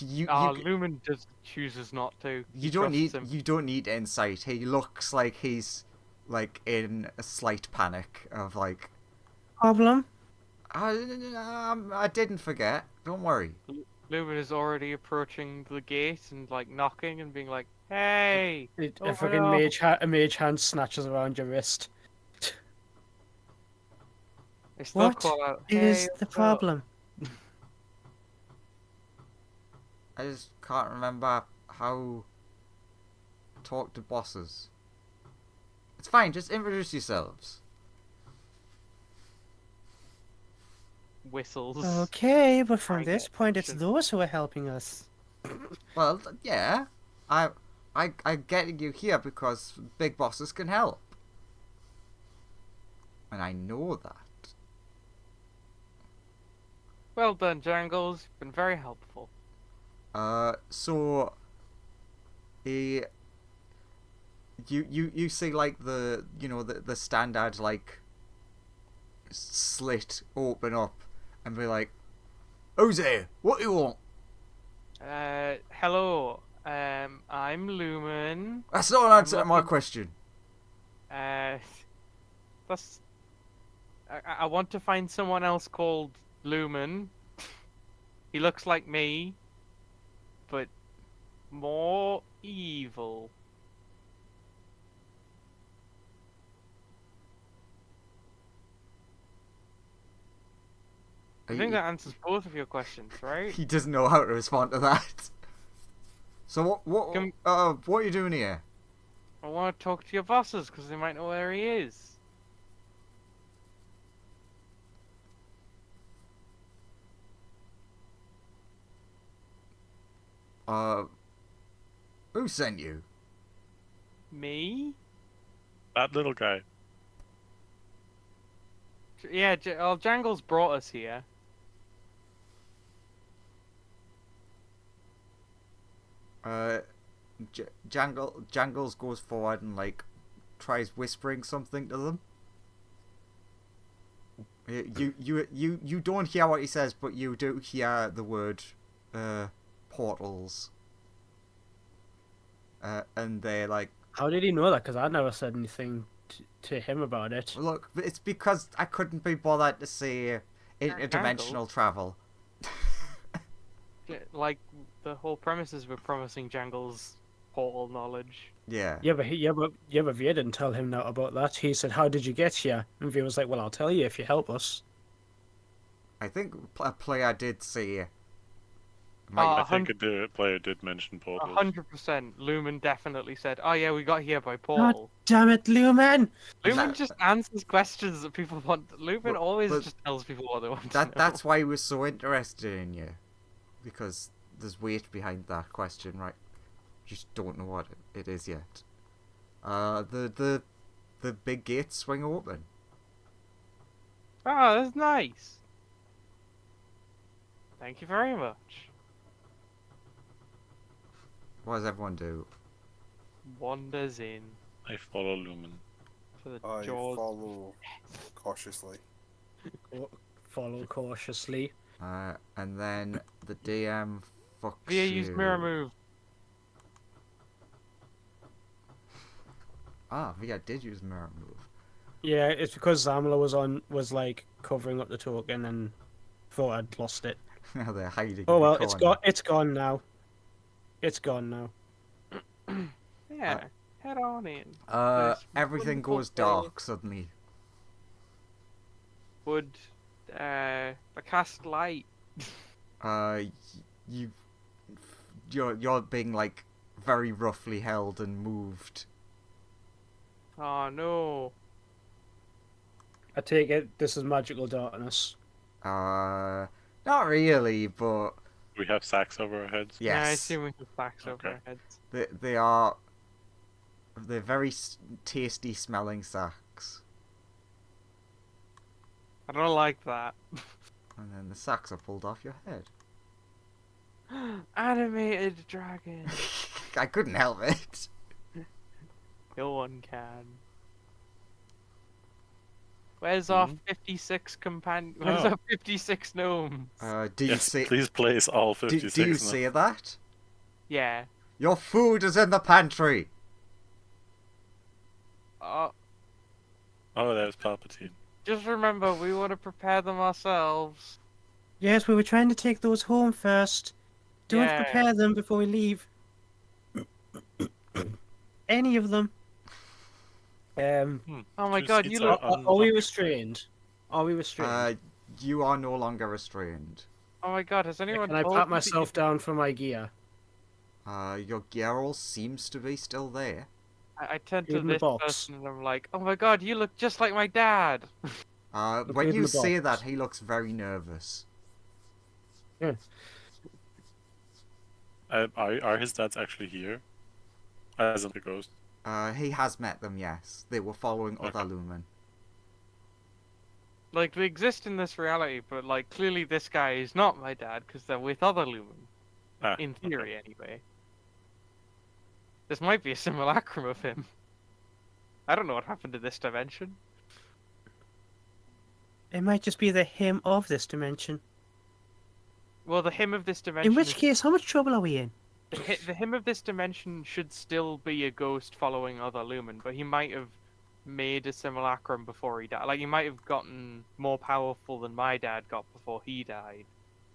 S5: Lumen just chooses not to.
S1: You
S5: He
S1: don't
S5: trusts
S1: need
S5: him.
S1: you don't need insight. He looks like he's like in a slight panic of like
S8: Problem?
S1: I didn't forget. Don't worry.
S5: Lumen is already approaching the gate and knocking and being like, "Hey!"
S4: A
S5: Open
S4: fucking
S5: up.
S4: mage hand snatches around your wrist.
S5: They still
S8: What
S5: call out,
S8: is
S5: "Hey,
S8: the
S5: open up."
S8: problem?
S1: I just can't remember how to talk to bosses. It's fine. Just introduce yourselves.
S5: Whistles.
S8: Okay, but from
S5: I
S8: this
S5: get
S8: point, it's
S5: shit.
S8: those who are helping us.
S1: Well, yeah. I'm getting you here because big bosses can help, and I know that.
S5: Well done, Jangles. You've been very helpful.
S1: So you see like the standard like slit open up and be like, "Who's there? What do you want?"
S5: Hello. I'm Lumen.
S1: That's not an answer to my
S5: looking-
S1: question.
S5: That's. I want to find someone else called Lumen. He looks like me, but more evil. I think that answers both of your questions, right?
S1: He doesn't know how to respond to that. So what are you doing here?
S5: I want to talk to your bosses because they might know where he is.
S1: Who sent you?
S5: Me?
S6: That little guy.
S5: Yeah, Jangles brought us here.
S1: Jangles goes forward and like tries whispering something to them. You don't hear what he says, but you do hear the word portals. And they're like,
S4: How did he know that? Because I never said anything to him about it.
S1: look, it's because I couldn't be bothered to say interdimensional travel.
S5: Like, the whole premise is we're promising Jangles portal knowledge.
S1: Yeah.
S4: Yeah, but Via didn't tell him that about that. He said, "How did you get here?" And Via was like, "Well, I'll tell you if you help us."
S1: I think a player did say.
S6: I think the player did mention portals.
S5: 100%. Lumen definitely said, "Oh yeah, we got here by portal."
S4: Damn it, Lumen!
S5: Lumen just answers questions that people want. Lumen always
S1: but
S5: just tells people what they want to know.
S1: That's why we're so interested in you, because there's weight behind that question, right? Just don't know what it is yet. The big gates swing open.
S5: Oh, that's nice. Thank you very much.
S1: What does everyone do?
S5: Wanders in
S6: I follow Lumen.
S5: to the
S3: I
S5: jaws.
S3: follow cautiously.
S4: Follow cautiously.
S1: And then the DM fucks
S5: Via
S1: you.
S5: use mirror move.
S1: Via did use mirror move.
S4: Yeah, it's because Zamla was like covering up the token and thought I'd lost it.
S1: Now they're hiding.
S4: Oh
S1: in
S4: well,
S1: the
S4: it's
S1: corner.
S4: gone. It's gone now. It's gone now.
S5: Yeah, head on in.
S1: Everything
S5: wonderful
S1: goes
S5: day.
S1: dark suddenly.
S5: Would I cast light?
S1: You're being like very roughly held and moved.
S5: Oh no.
S4: I take it this is magical darkness.
S1: Not really, but
S6: We have sacks over our heads.
S5: Yeah, I
S1: yes,
S5: assume we have facts over
S6: Okay.
S5: our heads.
S1: they're very tasty smelling sacks,
S5: I don't like that.
S1: and then the sacks are pulled off your head.
S5: Animated dragon.
S1: I couldn't help it.
S5: No one can. Where's our 56 companion? Where's
S6: Oh.
S5: our 56 gnomes?
S1: Do you
S6: Yes,
S1: see?
S6: please place all
S1: Do
S6: 56
S1: you
S6: now.
S1: see that?
S5: Yeah.
S1: Your food is in the pantry.
S5: Oh,
S6: Oh, there's Palpatine.
S5: just remember, we want to prepare them ourselves.
S8: Yes, we were trying to take those home first. Don't
S5: Yeah.
S8: prepare them before we leave. Any of them.
S5: Oh my
S6: Two
S5: god,
S6: seats
S5: you look.
S6: are
S4: Are we
S6: unoccupied.
S4: restrained? Are we restrained?
S1: You are no longer restrained.
S5: Oh my god, has anyone
S4: Can I
S5: told
S4: pat
S5: you that
S4: myself down for my gear?
S1: Your gear all seems to be still there.
S5: I turn to
S4: Give him the
S5: this
S4: box.
S5: person and I'm like, oh my god, you look just like my dad.
S1: When
S4: Give him
S1: you
S4: the
S1: say
S4: box.
S1: that, he looks very nervous.
S6: Are his dads actually here? As in the ghost.
S1: He has met them, yes. They were following
S6: Okay.
S1: other Lumen.
S5: Like, they exist in this reality, but like, clearly this guy is not my dad because they're with other Lumen.
S6: Ah,
S5: In
S6: okay.
S5: theory, anyway. This might be a simulacrum of him. I don't know what happened to this dimension.
S8: It might just be the him of this dimension.
S5: Well, the him of this dimension.
S8: In which case, how much trouble are we in?
S5: The him of this dimension should still be a ghost following other Lumen, but he might have made a simulacrum before he died. Like, he might have gotten more powerful than my dad got before he died.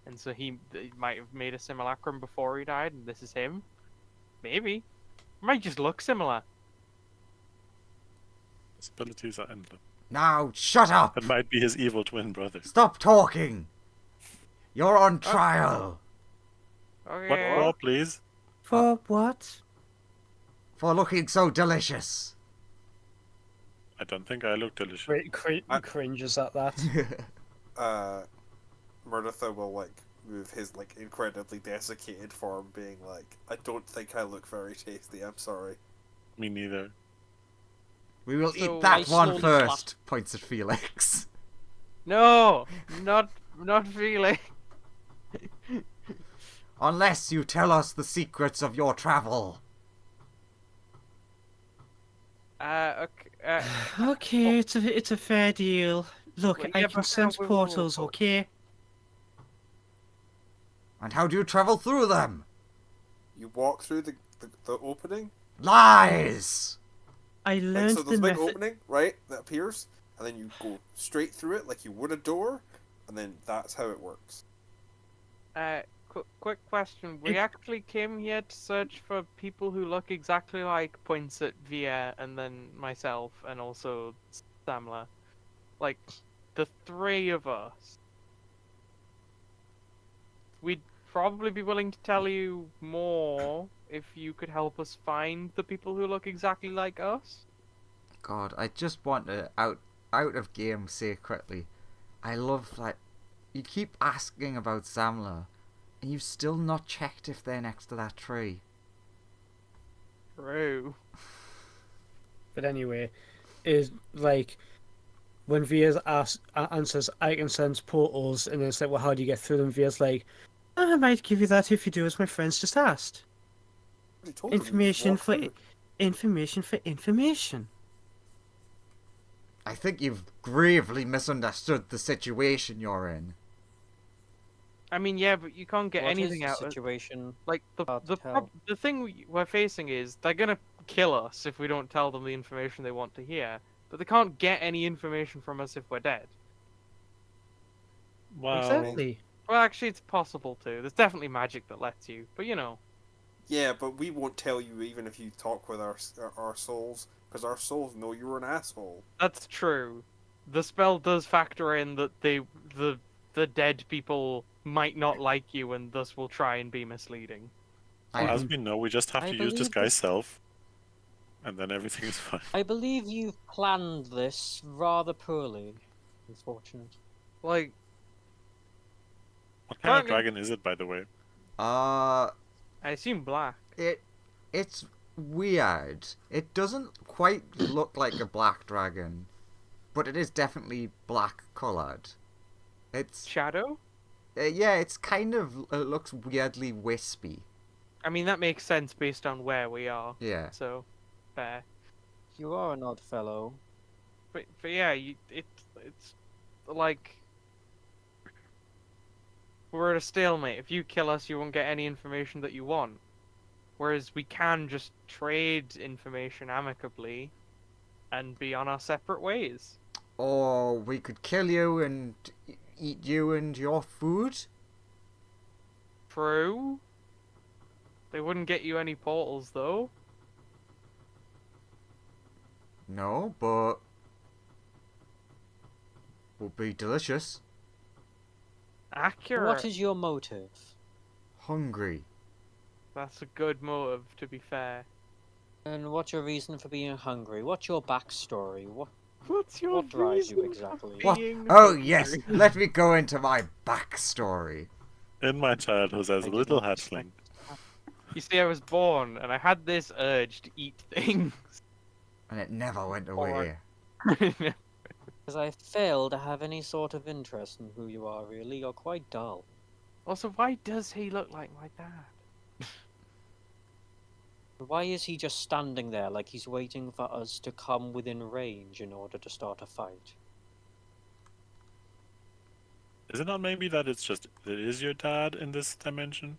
S5: And so he might have made a simulacrum before he died, and this is him? Maybe. Might just look similar.
S6: Possibilities are endless.
S1: Now, shut up!
S6: That might be his evil twin brother.
S1: Stop talking! You're on trial!
S5: Okay.
S6: What more, please?
S8: For what?
S1: For looking so delicious.
S6: I don't think I look delicious.
S4: Cringes at that.
S3: Murdertha will like move his like incredibly desiccated form, being like, "I don't think I look very tasty. I'm sorry."
S6: Me neither.
S1: We will
S5: So
S1: eat that
S7: I
S1: one
S7: slowly
S1: first, points at Felix.
S5: No! Not Felix.
S1: Unless you tell us the secrets of your travel.
S5: Okay.
S8: Okay, it's a fair deal. Look,
S5: Well,
S8: I
S5: yeah,
S8: can
S5: but
S8: sense
S5: whoa.
S8: portals, okay?
S1: And how do you travel through them?
S3: You walk through the opening.
S1: Lies!
S8: I
S3: Like,
S8: learned
S3: so
S8: the
S3: there's a big
S8: method.
S3: opening, right, that appears, and then you go straight through it like you would a door, and then that's how it works.
S5: Quick question. We actually came here to search for people who look exactly like, points at Via and then myself and also Samla. Like, the three of us. We'd probably be willing to tell you more if you could help us find the people who look exactly like us.
S1: God, I just want to out of game say quickly. I love like you keep asking about Samla, and you've still not checked if they're next to that tree.
S5: True.
S4: But anyway, is like when Via's answers, I can sense portals, and then it's like, well, how do you get through them? Via's like, I might give you that if you do as my friends just asked.
S3: I already told them you
S8: Information
S3: walk
S8: for
S3: through.
S8: information for information.
S1: I think you've gravely misunderstood the situation you're in.
S5: I mean, yeah, but you can't get
S7: What is
S5: anything
S7: the
S5: out of
S7: situation?
S5: like
S7: Hard to tell.
S5: the thing we're facing is they're gonna kill us if we don't tell them the information they want to hear. But they can't get any information from us if we're dead.
S6: Wow.
S8: Exactly.
S5: Well, actually, it's possible to. There's definitely magic that lets you, but you know.
S3: Yeah, but we won't tell you even if you talk with our souls, because our souls know you're an asshole.
S5: That's true. The spell does factor in that the dead people might not like you and thus will try and be misleading.
S6: Well, as we know, we just have
S7: I
S6: to use this
S7: believe
S6: guy's self, and then everything is fine.
S7: I believe you've planned this rather poorly. Unfortunate.
S5: Like,
S6: What kind of
S5: Apparently-
S6: dragon is it, by the way?
S5: I assume black.
S1: It's weird. It doesn't quite look like a black dragon, but it is definitely black coloured. It's
S5: Shadow?
S1: yeah, it's kind of it looks weirdly wispy.
S5: I mean, that makes sense based on where we are.
S1: Yeah.
S5: So, fair.
S7: You are an odd fellow.
S5: But yeah, it's like we're at a stalemate. If you kill us, you won't get any information that you want. Whereas we can just trade information amicably and be on our separate ways.
S1: Or we could kill you and eat you and your food.
S5: True. They wouldn't get you any portals though.
S1: No, but would be delicious.
S5: Accurate.
S7: What is your motive?
S1: Hungry.
S5: That's a good motive, to be fair.
S7: And what's your reason for being hungry? What's your backstory?
S5: What's your
S7: What drives you
S5: reason for
S7: exactly?
S1: What?
S5: being
S1: Oh
S5: hungry?
S1: yes, let me go into my backstory.
S6: In my childhood, as a
S7: I
S6: little
S7: did not
S6: hatchling,
S5: You see, I was born and I had this urge to eat things.
S1: And it never went away.
S7: Because I fail to have any sort of interest in who you are, really. You're quite dull.
S5: Also, why does he look like my dad?
S7: Why is he just standing there like he's waiting for us to come within range in order to start a fight?
S6: Is it not maybe that it is your dad in this dimension?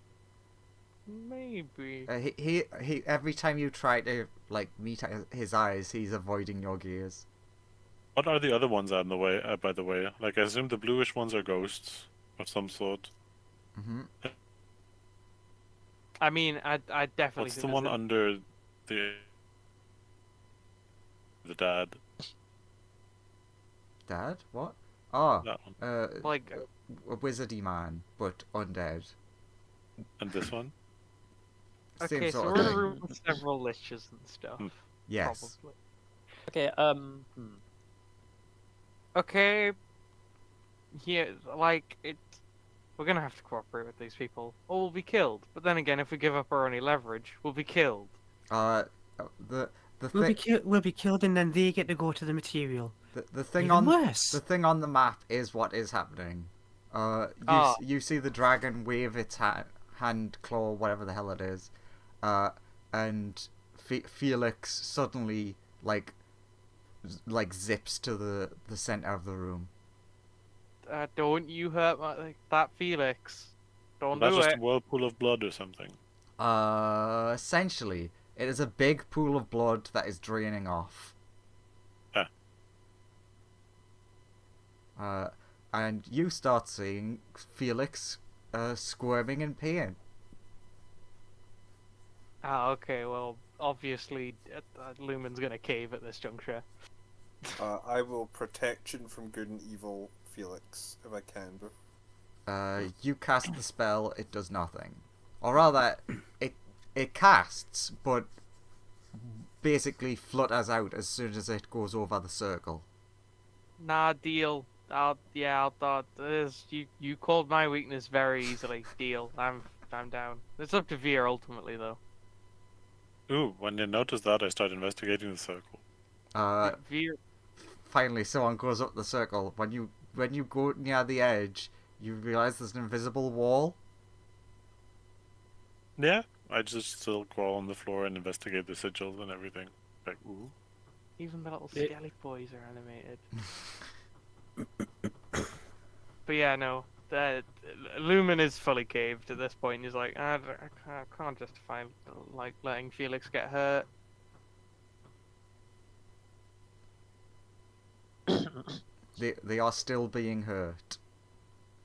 S5: Maybe.
S1: He every time you try to like meet his eyes, he's avoiding your gaze.
S6: What are the other ones on the way? By the way, like I assume the bluish ones are ghosts of some sort.
S1: Mm-hmm.
S5: I mean, I definitely.
S6: What's
S5: think
S6: the
S5: there's
S6: one
S5: a-
S6: under the dad?
S1: Dad? What? Oh,
S6: That one.
S5: like
S1: a wizardy man, but undead.
S6: And this one?
S1: Same
S5: okay, so
S1: sort
S5: we're
S1: of
S5: in a
S1: thing.
S5: room with several liches and stuff.
S1: Yes.
S5: Probably.
S7: Okay,
S5: Okay. Yeah, like it. We're gonna have to cooperate with these people, or we'll be killed. But then again, if we give up our only leverage, we'll be killed.
S1: The
S8: We'll be killed, and then they get to go to the material.
S1: the thing
S8: Even
S1: on
S8: worse.
S1: the thing on the map is what is happening. You see the dragon wave its hand, claw, whatever the hell it is, and Felix suddenly like zips to the center of the room.
S5: Don't you hurt that Felix? Don't
S6: That's
S5: do
S6: just
S5: it.
S6: a whirlpool of blood or something.
S1: Essentially, it is a big pool of blood that is draining off. And you start seeing Felix squirming in pain.
S5: Ah, okay. Well, obviously, Lumen's gonna cave at this juncture.
S3: I will protection from good and evil Felix if I can.
S1: You cast the spell, it does nothing. Or rather, it casts, but basically flutters out as soon as it goes over the circle.
S5: Nah, deal. I'll thought this. You called my weakness very easily. Deal. I'm down. It's up to Veer ultimately, though.
S6: Ooh, when you notice that, I start investigating the circle.
S5: Veer.
S1: Finally, someone goes up the circle. When you go near the edge, you realize there's an invisible wall.
S6: Yeah, I just still crawl on the floor and investigate the sigils and everything. Like, ooh.
S5: Even the little skelly boys are animated. But yeah, no. Lumen is fully caved at this point. He's like, I can't justify like letting Felix get hurt.
S1: They are still being hurt.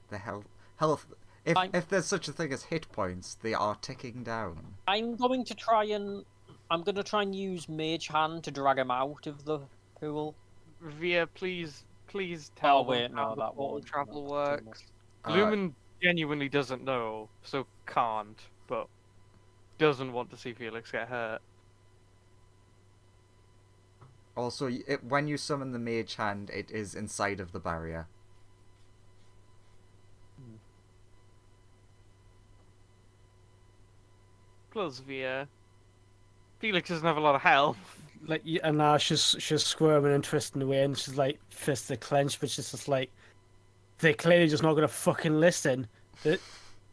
S1: The health. If there's such a thing as hit points, they are ticking down.
S7: I'm going to try and use Mage Hand to drag him out of the pool.
S5: Veer, please tell
S7: Oh wait,
S5: them how
S7: no,
S5: the
S7: that
S5: portal
S7: won't.
S5: travel
S7: That's too
S5: works.
S7: much.
S5: Lumen genuinely doesn't know, so can't, but doesn't want to see Felix get hurt.
S1: Also, when you summon the mage hand, it is inside of the barrier.
S5: Plus, Veer, Felix doesn't have a lot of health.
S4: Like, and now she's squirming and twisting away, and she's like fists are clenched, but she's just like, they're clearly just not gonna fucking listen. This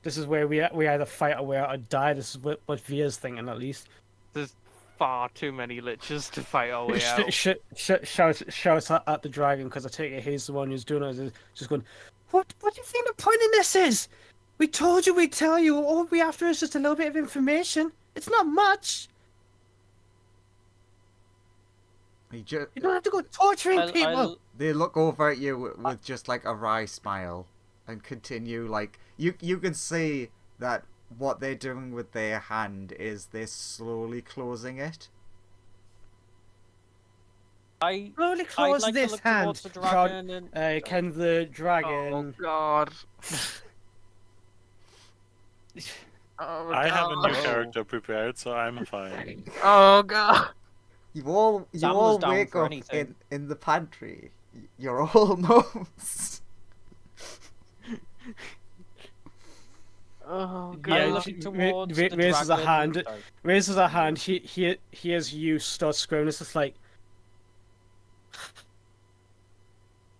S4: is where we either fight our way out or die. This is what Via's thinking, at least.
S5: There's far too many liches to fight our way out.
S4: Shouts at the dragon, because I take it he's the one who's doing it. Just going, what do you think the point in this is? We told you we'd tell you. All we after is just a little bit of information. It's not much. You don't have to go torturing people.
S1: They look over at you with just like a wry smile and continue. Like you can see that what they're doing with their hand is they're slowly closing it.
S4: Slowly close
S7: like
S4: this hand.
S7: The dragon and...
S4: Can the dragon?
S5: Oh God.
S6: I have a new character prepared, so I'm fine.
S5: Oh God.
S1: You all
S7: down
S1: wake
S7: for
S1: up
S7: anything.
S1: in the pantry. You're all gnomes.
S5: Oh God.
S4: Yeah,
S7: look
S4: she
S7: towards the
S4: raises a
S7: dragon.
S4: hand. Raises a hand. He hears you start screaming. It's just like,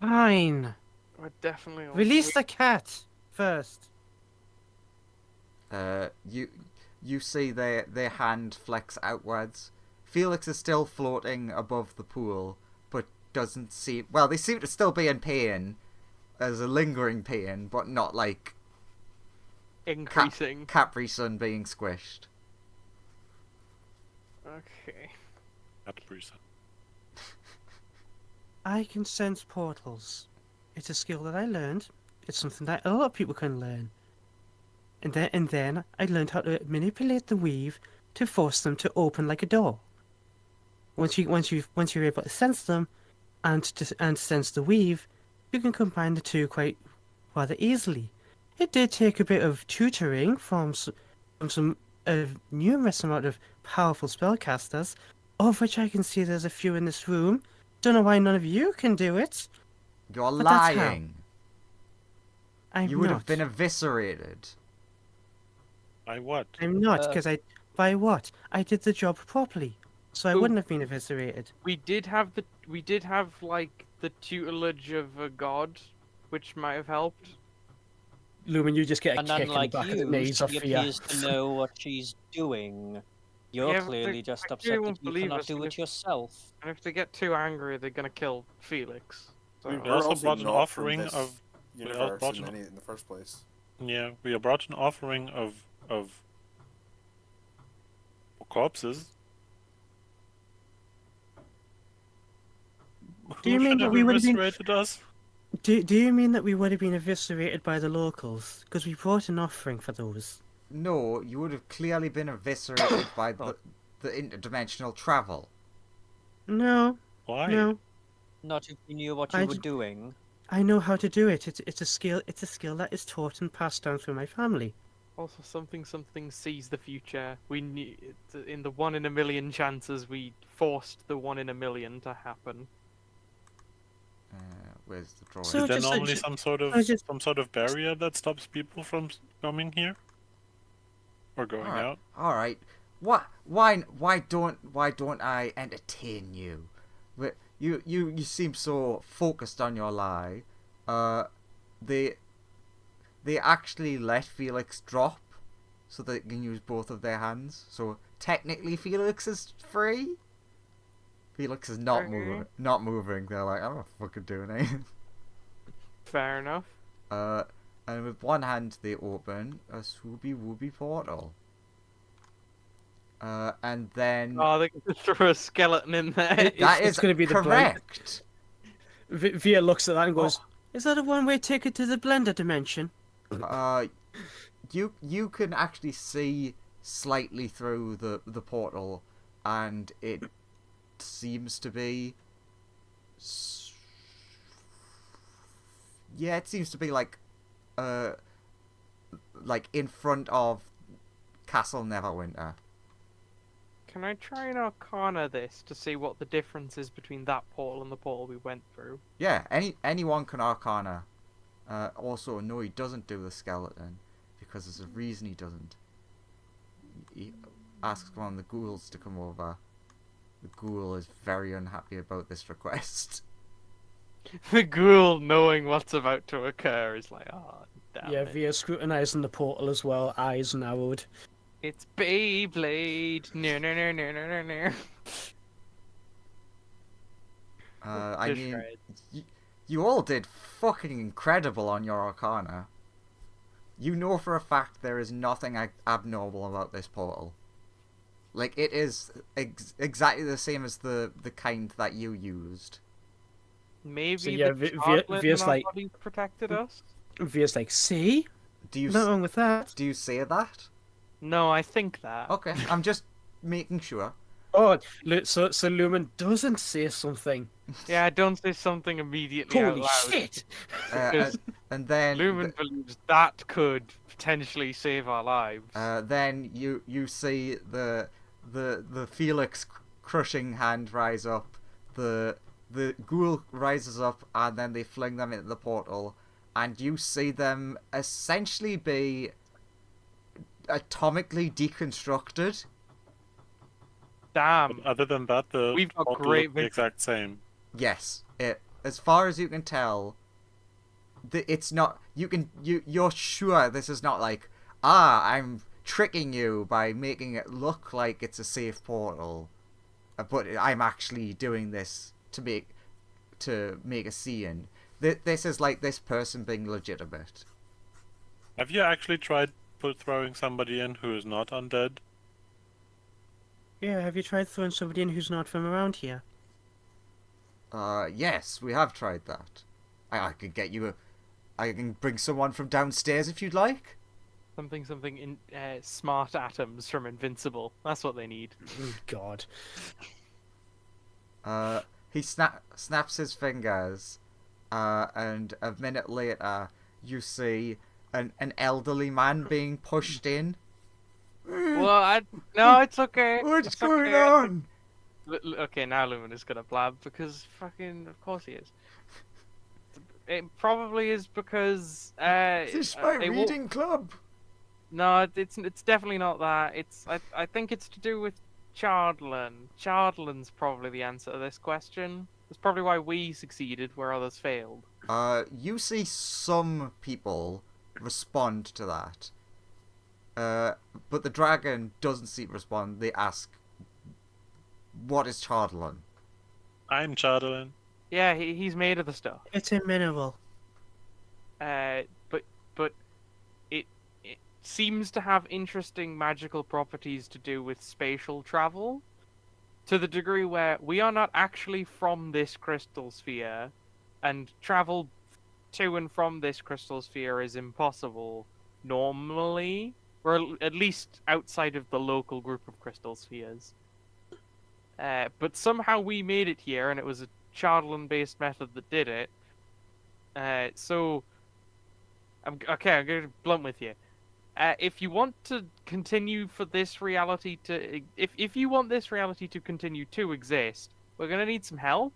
S4: fine.
S5: We're definitely all
S8: Release the cat first.
S1: You see their hand flex outwards. Felix is still floating above the pool, but doesn't seem... Well, they seem to still be in pain. as a lingering pain, but not like
S5: Increasing.
S1: Capri Sun being squished.
S5: Okay.
S6: Capri Sun.
S8: I can sense portals. It's a skill that I learned. It's something that a lot of people can learn. And then I learned how to manipulate the weave to force them to open like a door. Once you're able to sense them, and sense the weave, you can combine the two quite rather easily. It did take a bit of tutoring from some numerous amount of powerful spellcasters, of which I can see there's a few in this room. Don't know why none of you can do it.
S1: You're
S8: But that's how.
S1: lying.
S8: I'm
S1: You would
S8: not.
S1: have been eviscerated.
S6: By what?
S8: I'm not, because by what? I did the job properly, so I
S5: Ooh.
S8: wouldn't have been eviscerated.
S5: We did have like the tutelage of a god, which might have helped.
S4: Lumen, you just get a
S7: And
S4: kick in
S7: unlike
S4: the back of the
S7: you,
S4: knees off
S7: she
S4: fear.
S7: appears to know what she's doing. You're
S5: Yeah, but
S7: clearly just
S5: I
S7: upset
S5: really
S7: that
S5: won't
S7: you
S5: believe
S7: cannot
S5: us
S7: do it
S5: if-
S7: yourself.
S5: And if they get too angry, they're gonna kill Felix. So...
S3: We
S6: We
S3: were
S6: also
S3: also
S6: brought an
S3: not
S6: offering
S3: from this
S6: of-
S3: universe
S6: brought
S3: in,
S6: an-
S3: in the first place.
S6: Yeah, we brought an offering of corpses.
S8: Do you
S6: Who
S8: mean
S6: should
S8: that
S6: have
S8: we would have been-
S6: eviscerated us?
S8: Do you mean that we would have been eviscerated by the locals? Because we brought an offering for those.
S1: No, you would have clearly been eviscerated by the interdimensional travel.
S8: No,
S6: Why?
S8: no.
S7: Not if you knew what you
S8: I
S7: were
S8: d-
S7: doing.
S8: I know how to do it. It's a skill. It's a skill that is taught and passed down through my family.
S5: Also, something sees the future. We knew in the 1 in a million chances we forced the 1 in a million to happen.
S1: Where's the drawing?
S8: So
S6: Is there
S8: just-
S6: normally
S8: ju-
S6: some sort of barrier that stops people from coming here or going
S1: Alright.
S6: out?
S1: All right. Why don't I entertain you? You seem so focused on your lie. They actually let Felix drop so they can use both of their hands. So technically, Felix is free. Felix is not
S5: Okay.
S1: moving. They're like, I'm not fucking doing it.
S5: Fair enough.
S1: And with one hand they open a swoopy whoopy portal. And then
S5: Oh, they can just throw a skeleton in there.
S1: that
S4: it's
S1: is
S4: gonna be the
S1: correct.
S4: Via looks at that and goes,
S8: Is that a one-way ticket to the Blender dimension?
S1: You can actually see slightly through the portal, and it seems to be. Yeah, it seems to be like in front of Castle Neverwinter.
S5: Can I try and arcana this to see what the difference is between that portal and the portal we went through?
S1: Yeah, anyone can arcana. Also, no, he doesn't do the skeleton because there's a reason he doesn't. He asks one of the ghouls to come over. The ghoul is very unhappy about this request.
S5: The ghoul, knowing what's about to occur, is like, oh, damn
S4: yeah,
S5: it.
S4: Via scrutinizing the portal as well, eyes narrowed.
S5: It's Beyblade. No.
S1: I
S5: Just
S1: mean,
S5: right.
S1: you all did fucking incredible on your arcana. You know for a fact there is nothing abnormal about this portal. Like, it is exactly the same as the kind that you used.
S5: Maybe
S4: So, yeah,
S5: the
S4: Via's
S5: chocolate in our
S4: like-
S5: bodies protected us?
S8: Via's like, see?
S1: Do you
S8: Nothing wrong with that.
S1: do you say that?
S5: No, I think that.
S1: Okay, I'm just making sure.
S4: Oh, so Lumen doesn't say something.
S5: Yeah, I don't say something immediately out
S4: Holy
S5: loud.
S4: shit!
S5: Because
S1: And then
S5: Lumen believes that could potentially save our lives.
S1: then you see the Felix crushing hand rise up. The ghoul rises up, and then they fling them into the portal, and you see them essentially be atomically deconstructed.
S5: Damn.
S6: Other than that, the
S5: We've got
S6: portal
S5: great
S6: looked the exact same.
S1: Yes, as far as you can tell, it's not. You're sure this is not like, I'm tricking you by making it look like it's a safe portal, but I'm actually doing this to make a scene. this is like this person being legitimate.
S6: Have you actually tried throwing somebody in who is not undead?
S8: Yeah, have you tried throwing somebody in who's not from around here?
S1: Yes, we have tried that. I could get you I can bring someone from downstairs if you'd like.
S5: Something in smart atoms from Invincible. That's what they need.
S4: Oh, God.
S1: He snaps his fingers, and a minute later, you see an elderly man being pushed in.
S5: Well, no, it's okay.
S1: What's
S5: It's
S1: going
S5: okay.
S1: on?
S5: Okay, now Lumen is gonna blab because fucking, of course he is. It probably is because
S1: Is this my
S5: it won't-
S1: reading club?
S5: No, it's definitely not that. I think it's to do with Chardlin. Chardlin's probably the answer to this question. That's probably why we succeeded where others failed.
S1: You see some people respond to that. But the dragon doesn't seem to respond. They ask, "What is Chardlin?"
S6: I'm Chardlin.
S5: Yeah, he's made of the stuff.
S8: It's a mineral.
S5: But it seems to have interesting magical properties to do with spatial travel, to the degree where we are not actually from this crystal sphere, and travel to and from this crystal sphere is impossible normally, or at least outside of the local group of crystal spheres. But somehow we made it here, and it was a Chardlin-based method that did it. So, I'm going to be blunt with you. If you want to continue for this reality to, if you want this reality to continue to exist, we're gonna need some help.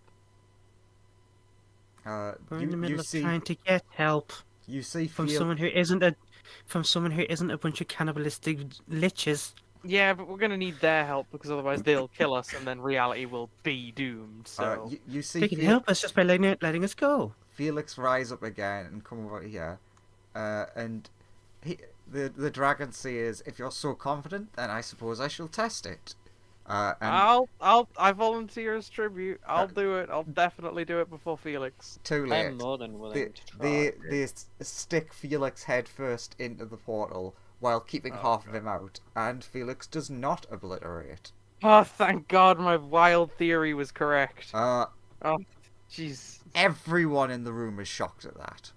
S8: We're in the middle
S1: you
S8: of
S1: see,
S8: trying to get help
S1: you see
S8: from
S1: Fel-
S8: someone who isn't a bunch of cannibalistic liches.
S5: Yeah, but we're gonna need their help because otherwise they'll kill us, and then reality will be doomed. So
S1: you see
S8: They can help us just by letting us go.
S1: Felix rise up again and come over here, and the dragon says, "If you're so confident, then I suppose I shall test it." And
S5: I volunteer as tribute. I'll do it. I'll definitely do it before Felix.
S1: too late.
S7: I'm more than willing to try.
S1: They stick Felix head first into the portal while keeping half of him out, and Felix does not obliterate.
S5: Oh, thank God, my wild theory was correct. Oh, jeez.
S1: Everyone in the room is shocked at that.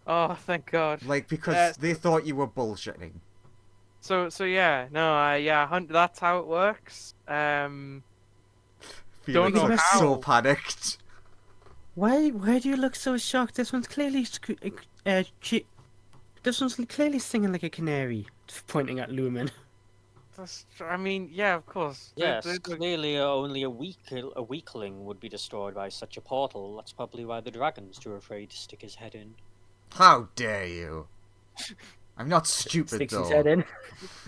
S5: Oh, thank God.
S1: Like, because they thought you were bullshitting.
S5: So yeah, no, yeah, that's how it works.
S1: Felix
S5: Don't know
S1: looks
S5: how.
S1: so panicked.
S8: Why do you look so shocked? This one's clearly this one's clearly singing like a canary.
S4: Pointing at Lumen.
S5: I mean, yeah, of course.
S7: Yes, clearly only a weakling would be destroyed by such a portal. That's probably why the dragon's too afraid to stick his head in.
S1: How dare you? I'm not stupid,
S4: Sticks
S1: though.
S4: his head in.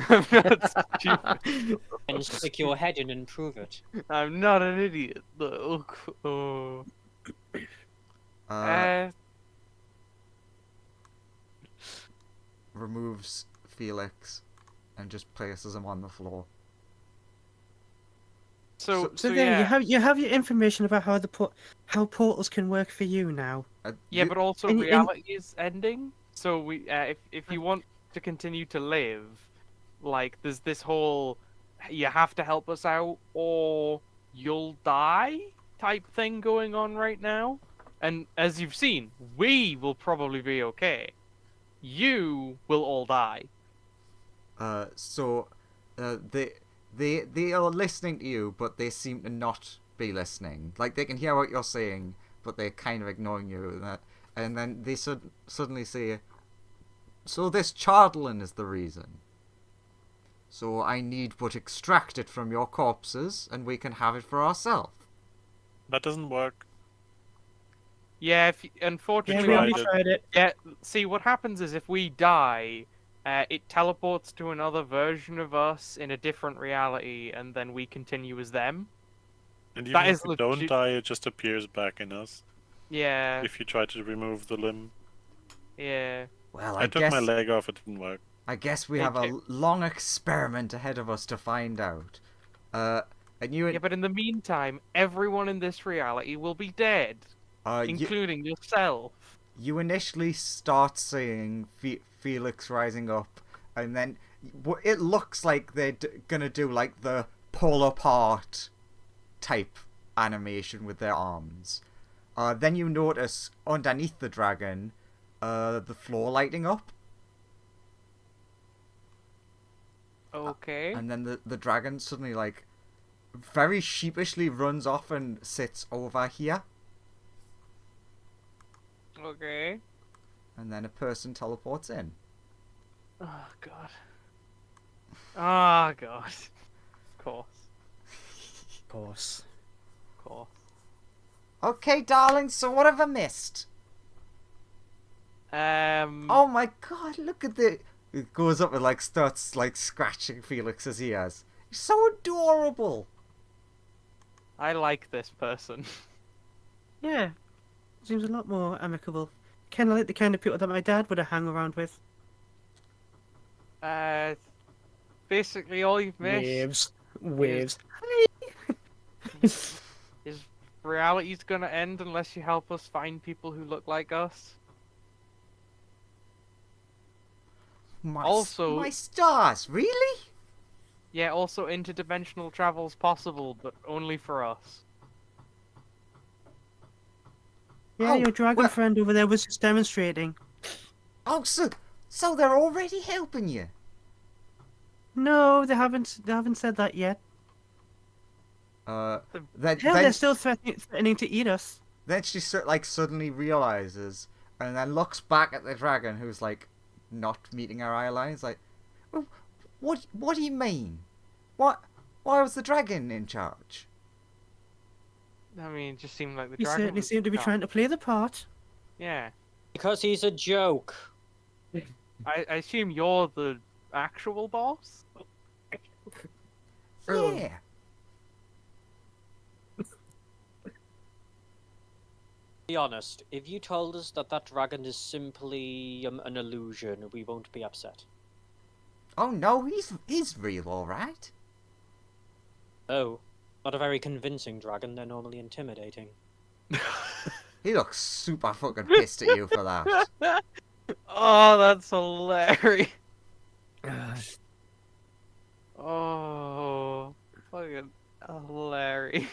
S5: I'm not stupid.
S7: And stick your head in and prove it.
S5: I'm not an idiot, though. Oh.
S1: Removes Felix and just places him on the floor.
S5: So
S8: there
S5: yeah.
S8: you have your information about how portals can work for you now.
S5: Yeah, but also
S8: and-
S5: reality is ending. So we, if you want to continue to live, like there's this whole, you have to help us out or you'll die type thing going on right now. And as you've seen, we will probably be okay. You will all die.
S1: They are listening to you, but they seem to not be listening. Like, they can hear what you're saying, but they're kind of ignoring you. And then they suddenly say, "So this Chardlin is the reason. So I need but extract it from your corpses, and we can have it for ourselves."
S6: That doesn't work.
S5: Yeah,
S8: Yeah,
S5: unfortunately,
S8: we already
S6: tried it.
S8: tried it.
S5: yeah. See, what happens is if we die, it teleports to another version of us in a different reality, and then we continue as them.
S6: And even
S5: That
S6: if
S5: is
S6: we don't
S5: legit-
S6: die, it just appears back in us.
S5: Yeah,
S6: If you try to remove the limb.
S5: yeah.
S1: Well,
S6: I took my leg off, it didn't work.
S1: I guess we have a long experiment ahead of us to find out. And you...
S5: Yeah, but in the meantime, everyone in this reality will be dead.
S1: You,
S5: including yourself.
S1: you initially start seeing Felix rising up, and then it looks like they're gonna do like the pull apart type animation with their arms. Then you notice underneath the dragon, the floor lighting up.
S5: Okay.
S1: And then the dragon suddenly, like, very sheepishly runs off and sits over here.
S5: Okay.
S1: And then a person teleports in.
S5: Oh god. Oh god. Of course.
S4: Of course.
S5: Of course.
S1: Okay, darling, so what have I missed? Oh my god, look at the... It goes up and, like, starts, like, scratching Felix's ears. He's so adorable.
S5: I like this person.
S8: Yeah, seems a lot more amicable. Kind of like the kind of people that my dad would have hung around with.
S5: Basically all you've missed
S4: Waves.
S5: is reality's gonna end unless you help us find people who look like us. Also-
S1: My stars, really?
S5: Yeah, also interdimensional travel's possible, but only for us.
S8: Yeah,
S1: Oh,
S8: your dragon
S1: well-
S8: friend over there was just demonstrating.
S1: Oh, so they're already helping you?
S8: No, they haven't said that yet.
S1: Then,
S8: Hell,
S1: then,
S8: they're still threatening to eat us.
S1: then she like suddenly realizes and then looks back at the dragon, who's like not meeting her eye lines. Like, well, what do you mean? Why was the dragon in charge?
S5: I mean, it just seemed like the
S8: He
S5: dragon
S8: certainly
S5: was
S8: seemed to be
S5: in
S8: trying to play the part.
S5: Yeah.
S7: Because he's a joke.
S5: I assume you're the actual boss?
S1: Yeah.
S7: Be honest, if you told us that that dragon is simply an illusion, we won't be upset.
S1: Oh no, he's real, all right.
S7: Oh, not a very convincing dragon, they're normally intimidating.
S1: He looks super fucking pissed at you for that.
S5: Oh, that's hilarious. Oh, fucking hilarious.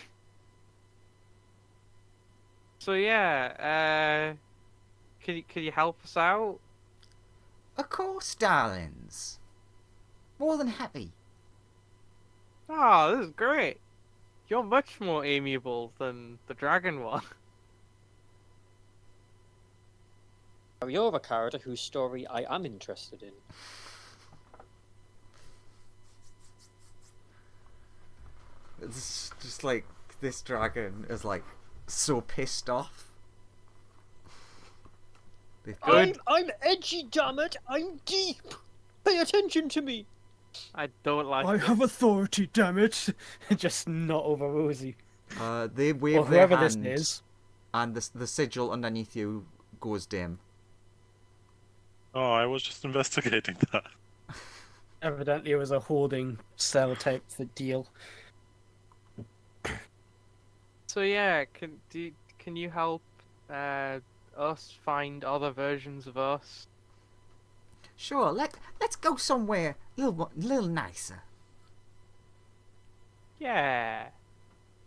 S5: So yeah, can you help us out?
S1: Of course, darlings. More than happy.
S5: Oh, this is great. You're much more amiable than the dragon one.
S7: Now, you're a character whose story I am interested in.
S1: It's just like this dragon is like so pissed off.
S7: I'm edgy, damn it! I'm deep! Pay attention to me!
S5: I don't like
S4: I
S5: this.
S4: have authority, damn it! Just not over Rosie.
S1: They wave
S4: Or
S1: their
S4: whoever this
S1: hand,
S4: is.
S1: and the sigil underneath you goes dim.
S6: Oh, I was just investigating that.
S4: Evidently, it was a holding cell type deal.
S5: So yeah, can you help us find other versions of us?
S1: Sure, let's go somewhere little nicer.
S5: Yeah,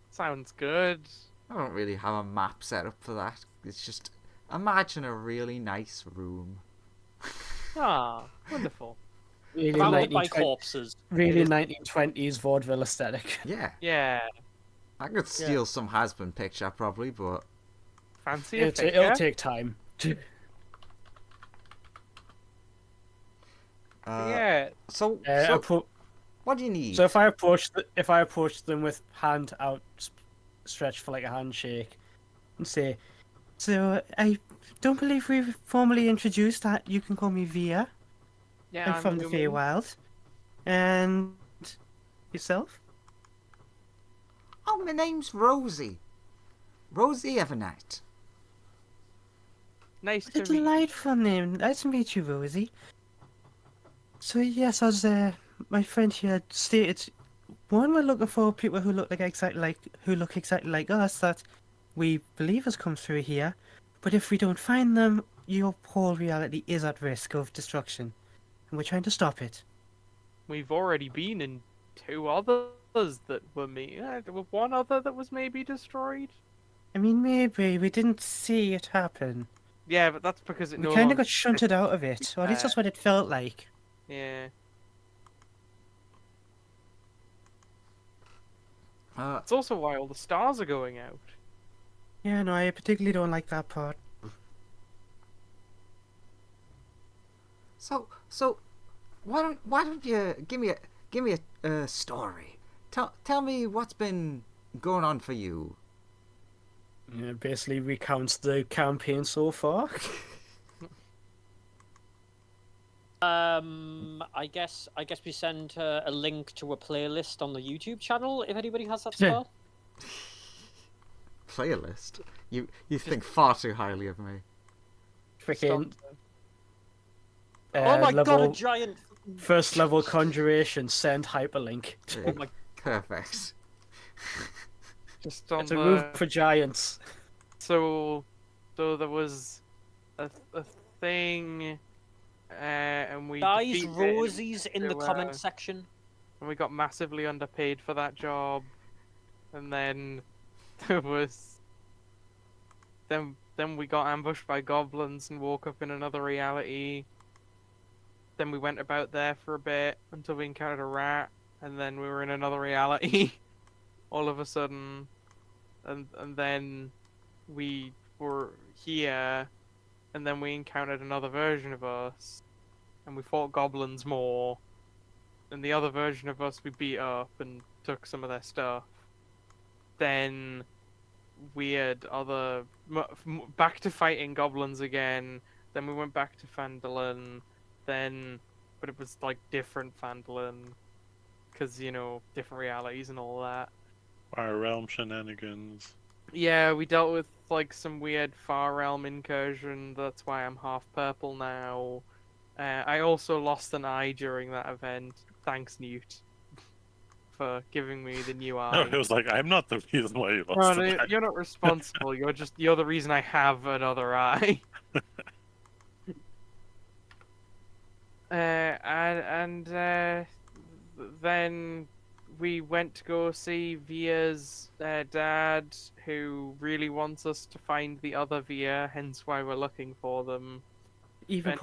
S5: sounds good.
S1: I don't really have a map set up for that. It's just imagine a really nice room.
S5: Ah, wonderful.
S4: Really
S7: Surrounded by
S4: 1920
S7: corpses.
S4: really 1920s vaudeville aesthetic.
S1: Yeah,
S5: Yeah,
S1: I could steal some has-been picture probably, but
S5: fancy a
S4: It'll
S5: figure?
S4: take time.
S5: Yeah,
S1: So, what do you need?
S4: So if I approach them with hand out stretched for like a handshake, and say,
S8: So, I don't believe we've formally introduced that. You can call me Via.
S5: yeah.
S8: I'm from the
S5: human.
S8: Feywild. And yourself?
S1: Oh, my name's Rosie. Rosie Evernight.
S5: Nice
S8: What a
S5: to meet you.
S8: delightful name. Nice to meet you, Rosie. So yes, as my friend here stated, one, we're looking for people who look exactly like us. That we believe has come through here, but if we don't find them, your whole reality is at risk of destruction, and we're trying to stop it.
S5: We've already been in 2 others that were one other that was maybe destroyed.
S8: I mean, maybe we didn't see it happen.
S5: Yeah, but that's because it
S8: We
S5: no
S8: kind of
S5: longer
S8: got shunted out of it, or at least that's what it felt like.
S5: Yeah. It's also why all the stars are going out.
S8: Yeah, no, I particularly don't like that part.
S1: So, why don't you give me a story? Tell me what's been going on for you.
S4: Yeah, basically recounts the campaign so far.
S7: I guess we send a link to a playlist on the YouTube channel if anybody has that spell.
S1: Playlist? You think far too highly of me.
S4: Freaking.
S7: Oh my god, a
S4: level,
S7: giant!
S4: first level conjuration, send hyperlink.
S7: Oh my.
S1: Perfect.
S5: Just on
S4: It's a
S5: the...
S4: move for giants.
S5: So there was a thing, and we
S7: Guys,
S5: defeated
S7: Rosie's in the
S5: to,
S7: comment section.
S5: and we got massively underpaid for that job, and then there was then we got ambushed by goblins and woke up in another reality. Then we went about there for a bit until we encountered a rat, and then we were in another reality all of a sudden, and then we were here, and then we encountered another version of us, and we fought goblins more, and the other version of us we beat up and took some of their stuff. Then we had back to fighting goblins again, then we went back to Phandelver, but it was like different Phandelver, because, you know, different realities and all that.
S6: Fire Realm shenanigans.
S5: Yeah, we dealt with like some weird Far Realm incursion. That's why I'm half purple now. I also lost an eye during that event. Thanks, Newt, for giving me the new
S6: No,
S5: eye.
S6: it was like, I'm not the reason why you lost
S5: No,
S6: an eye.
S5: you're not responsible. You're the reason I have another eye. And then we went to go see Via's dad, who really wants us to find the other Via, hence why we're looking for them.
S8: Even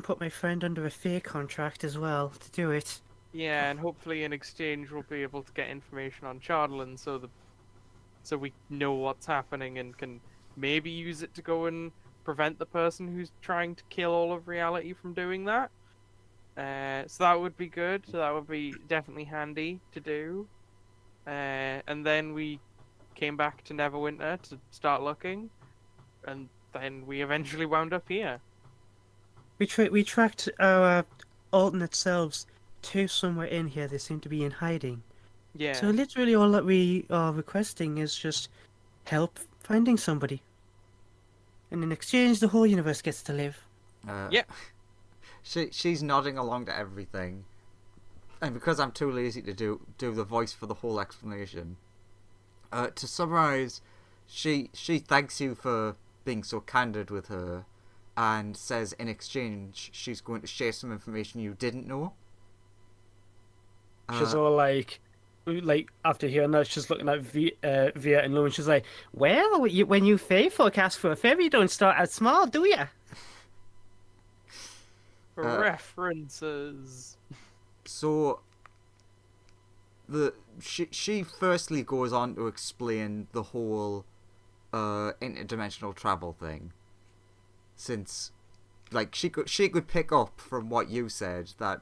S8: put my friend under a fake contract as well to do it.
S5: Yeah, and hopefully in exchange we'll be able to get information on Chardlin, so we know what's happening and can maybe use it to go and prevent the person who's trying to kill all of reality from doing that. So that would be good. So that would be definitely handy to do. And then we came back to Neverwinter to start looking, and then we eventually wound up here.
S8: We tracked our alternate selves to somewhere in here. They seem to be in hiding.
S5: Yeah.
S8: So literally all that we are requesting is just help finding somebody. And in exchange, the whole universe gets to live.
S5: Yeah.
S1: She's nodding along to everything, and because I'm too lazy to do the voice for the whole explanation, to summarize, she thanks you for being so candid with her, and says in exchange she's going to share some information you didn't know.
S4: She's all like after hearing that, she's looking at Via and Lou, and she's like, "Well, when you forecast for a fairy, you don't start out small, do you?"
S5: References.
S1: So she firstly goes on to explain the whole interdimensional travel thing, since like she could pick up from what you said that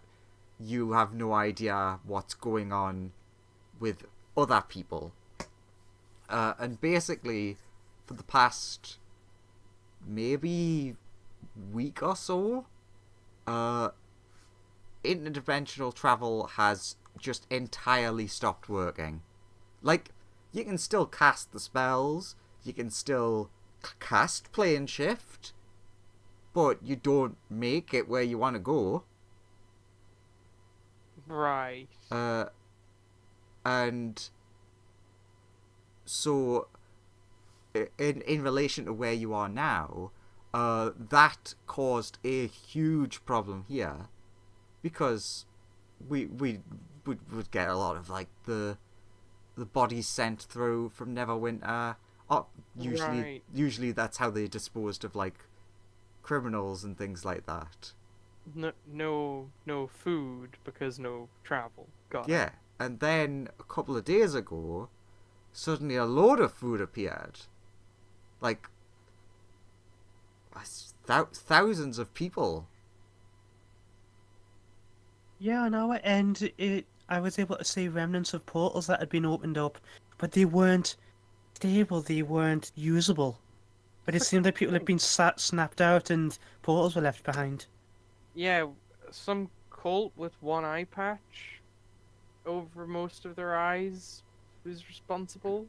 S1: you have no idea what's going on with other people, and basically for the past maybe week or so, interdimensional travel has just entirely stopped working. Like, you can still cast the spells, you can still cast plane shift, but you don't make it where you want to go.
S5: Right.
S1: And so in relation to where you are now, that caused a huge problem here, because we would get a lot of like the bodies sent through from Neverwinter. Usually that's how they disposed of like criminals and things like that.
S5: No food because no travel. Got it.
S1: Yeah, and then a couple of days ago, suddenly a load of food appeared. Like, thousands of people.
S8: Yeah, on our end, I was able to see remnants of portals that had been opened up, but they weren't stable, they weren't usable. But it seemed like people had been snapped out and portals were left behind.
S5: Yeah, some cult with one eye patch over most of their eyes was responsible.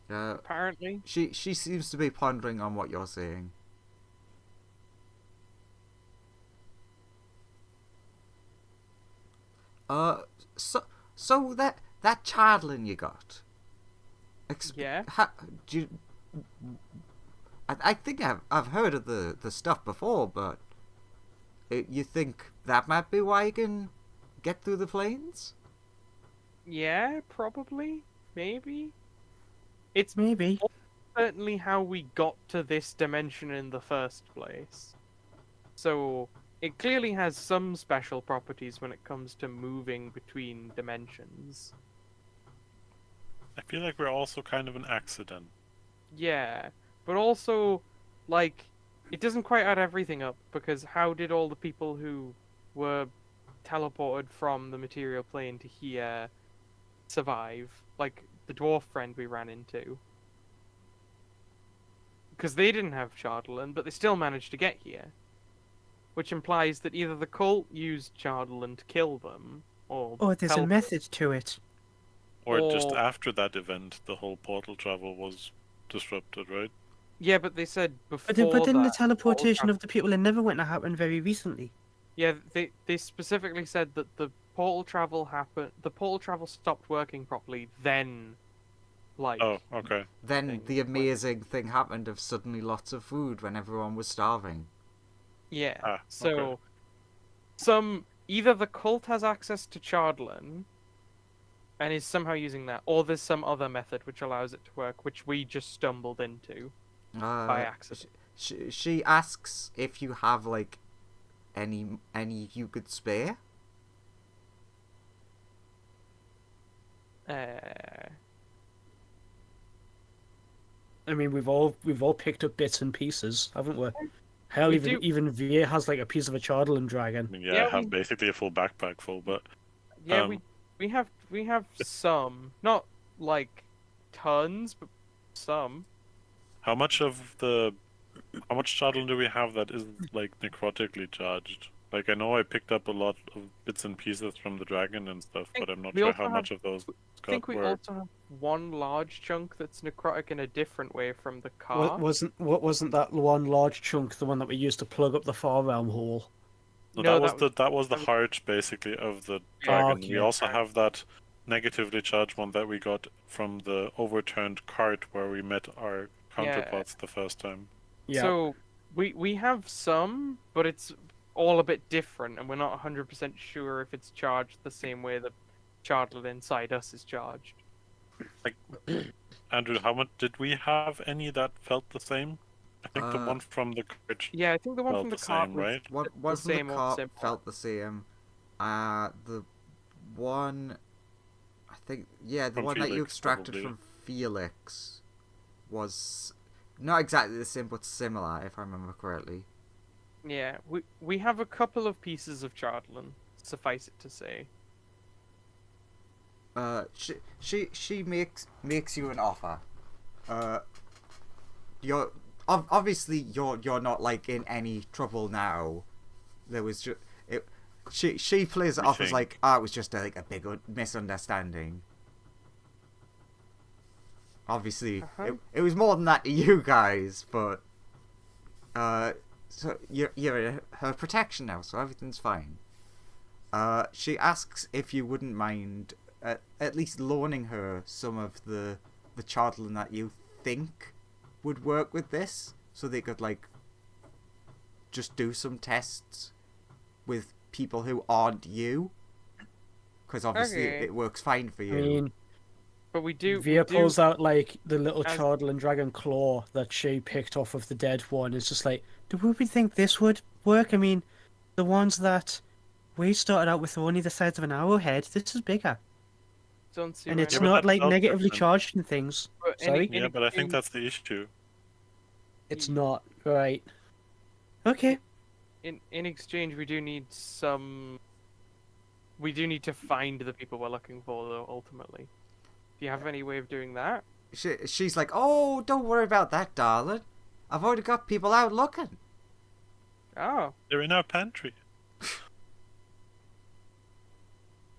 S5: Apparently.
S1: She seems to be pondering on what you're saying. So that chardlin you got.
S5: Yeah.
S1: I think I've heard of the stuff before, but you think that might be why you can get through the plains?
S5: Yeah, probably. Maybe. It's
S8: Maybe.
S5: certainly how we got to this dimension in the first place. So, it clearly has some special properties when it comes to moving between dimensions.
S6: I feel like we're also kind of an accident.
S5: Yeah, but also, like, it doesn't quite add everything up, because how did all the people who were teleported from the material plane to here survive? Like, the dwarf friend we ran into. Because they didn't have Chardalin, but they still managed to get here. Which implies that either the cult used Chardalin to kill them, or...
S8: Oh, there's a method to it.
S6: Or just after that event, the whole portal travel was disrupted, right?
S5: Yeah, but they said before
S8: But didn't the
S5: that,
S8: teleportation of the people in Neverwinter happen very recently?
S5: Yeah, they specifically said that the portal travel happened. The portal travel stopped working properly. Then, like.
S6: Oh, okay.
S1: Then the amazing thing happened of suddenly lots of food when everyone was starving.
S5: Yeah. So, either the cult has access to Chardlin, and is somehow using that, or there's some other method which allows it to work, which we just stumbled into by accident.
S1: She asks if you have like any you could spare.
S4: I mean, we've all picked up bits and pieces, haven't we? Hell,
S5: We
S4: even VA has like a piece of a Chardalin
S6: I
S4: dragon.
S6: mean,
S5: Yeah,
S6: I have basically a full backpack full, but
S5: Yeah, we have some, not like tons, but some.
S6: how much shuttle do we have that isn't like necrotically charged? Like, I know I picked up a lot of bits and pieces from the dragon and stuff, but I'm not
S5: we
S6: sure
S5: also
S6: how much of those
S5: I think we
S6: were.
S5: also have one large chunk that's necrotic in a different way from the car.
S4: Wasn't that one large chunk the one that we used to plug up the Far Realm hole?
S6: No,
S5: No,
S6: that was the heart basically of the dragon. We
S4: okay.
S6: also have that negatively charged one that we got from the overturned cart where we met our counterparts the first time.
S4: Yeah.
S5: So we have some, but it's all a bit different, and we're not 100% sure if it's charged the same way the Chardlin inside us is charged.
S6: Like, Andrew, how much did we have? Any that felt the same? I think the one from the cart.
S5: Yeah, I think the one
S6: felt
S5: from the
S6: the
S5: cart
S6: same,
S5: was
S6: right?
S1: One
S5: the
S1: from
S5: same
S1: the
S5: or
S1: cart
S5: similar.
S1: felt the same. The one, I think, the
S6: From
S1: one that you
S6: Felix,
S1: extracted
S6: probably.
S1: from Felix was not exactly the same, but similar, if I remember correctly.
S5: Yeah, we have a couple of pieces of Chardlin, suffice it to say.
S1: She makes you an offer. You're obviously you're not like in any trouble now. There was just she plays it off as like, it was just like a big misunderstanding. Obviously, it was more than that to you guys, but so you're her protection now, so everything's fine. She asks if you wouldn't mind at least loaning her some of the chardlin that you think would work with this, so they could like just do some tests with people who aren't you, because obviously
S5: Okay.
S1: it works fine for
S4: I
S1: you.
S4: mean,
S5: But we do.
S4: Via
S5: we do
S4: pulls out like the little
S5: as-
S4: Chardlin dragon claw that she picked off of the dead one. It's just like,
S8: Do we think this would work? I mean, the ones that we started out with were only the size of an arrowhead. This is bigger.
S5: don't see
S8: And
S5: why
S8: it's
S6: Yeah, but
S8: not
S6: that's
S8: like
S6: not
S8: negatively
S6: different.
S8: charged and things.
S5: But
S4: Sorry?
S6: Yeah, but I think that's the issue.
S4: it's not right.
S8: Okay.
S5: in exchange, we do need some. We do need to find the people we're looking for, though. Ultimately, do you have any way of doing that?
S1: She's like, oh, don't worry about that, darling. I've already got people out looking.
S5: Oh,
S6: They're in our pantry.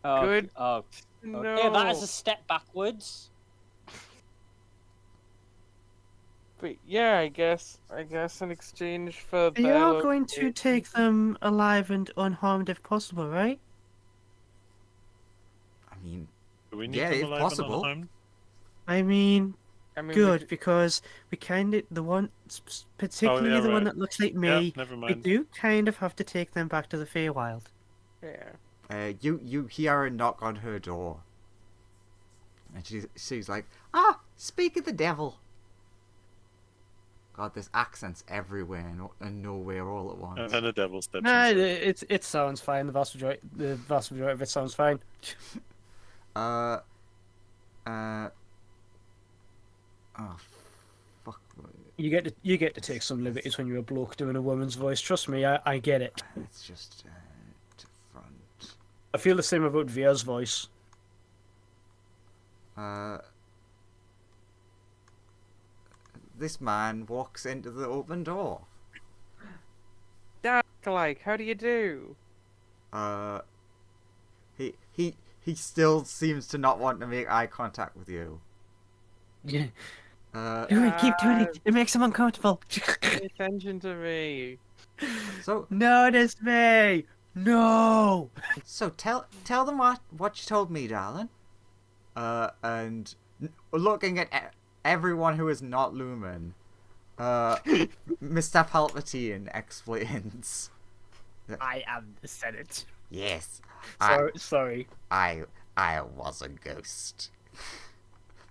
S7: Oh,
S5: Good.
S7: Oh,
S5: no.
S7: okay, that is a step backwards.
S5: But yeah, I guess in exchange for
S8: You
S5: their
S8: are going to
S5: location-
S8: take them alive and unharmed if possible, right?
S1: I mean,
S6: Do we need
S1: Yeah,
S6: them
S1: if
S6: alive
S1: possible.
S6: and unharmed?
S8: I mean,
S5: I mean,
S8: good, because we kind of, particularly the one
S6: right.
S8: that looks like
S6: Yeah,
S8: me,
S6: never
S8: we
S6: mind.
S8: do kind of have to take them back to the Feywild.
S5: Yeah.
S1: you hear a knock on her door, and she's like, speak of the devil. God, there's accents everywhere and nowhere all at once.
S6: And then the devil steps
S4: Nah,
S6: in.
S4: it sounds fine. The vast majority of it sounds fine.
S1: Oh, fuck.
S4: You get to take some liberties when you're a bloke doing a woman's voice. Trust me, I get it.
S1: It's just to front.
S4: I feel the same about Via's voice.
S1: This man walks into the open door.
S5: Like, how do you do?
S1: He still seems to not want to make eye contact with you.
S4: Yeah.
S8: Do it, keep doing it. It makes them uncomfortable.
S5: Pay attention to me.
S1: So
S8: Notice me. No.
S1: So tell them what you told me, darling. And looking at everyone who is not Lumen, Mr. Palpatine explains.
S4: I am the Senate.
S1: Yes,
S4: Sorry.
S1: I was a ghost,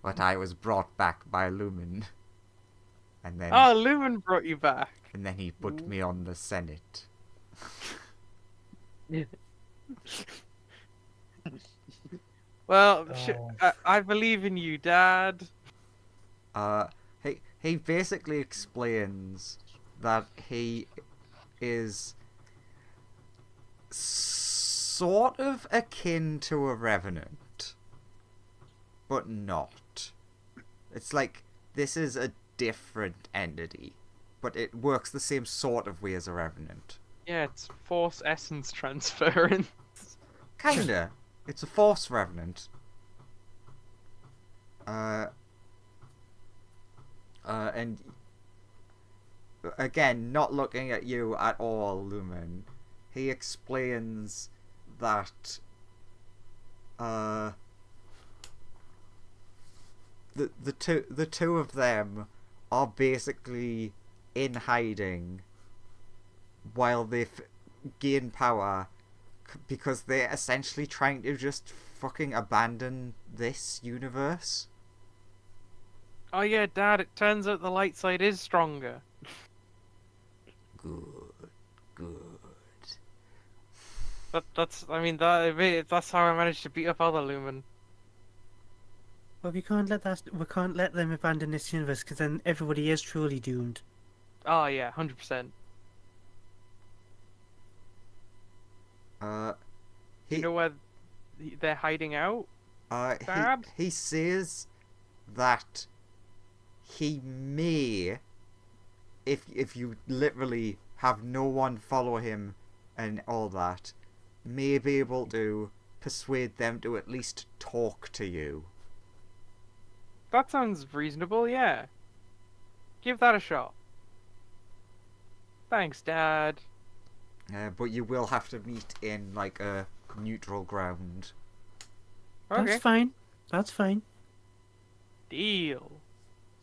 S1: but I was brought back by Lumen, and then
S5: Oh, Lumen brought you back.
S1: and then he put me on the Senate.
S5: Well,
S4: Oh.
S5: I believe in you, Dad.
S1: He basically explains that he is sort of akin to a revenant, but not. It's like this is a different entity, but it works the same sort of way as a revenant.
S5: Yeah, it's force essence transference.
S1: Kinda. It's a force revenant. And again, not looking at you at all, Lumen, he explains that the two of them are basically in hiding while they gain power because they're essentially trying to just fucking abandon this universe.
S5: Oh yeah, Dad, it turns out the light side is stronger.
S1: Good.
S5: That's how I managed to beat up other Lumen.
S8: Well, we can't let them abandon this universe, because then everybody is truly doomed.
S5: Oh yeah, 100%. You know where they're hiding out? Dad?
S1: He says that he may, if you literally have no one follow him and all that, may be able to persuade them to at least talk to you.
S5: That sounds reasonable, yeah. Give that a shot. Thanks, Dad.
S1: But you will have to meet in like a neutral ground.
S5: Okay.
S8: That's fine. That's fine.
S5: Deal.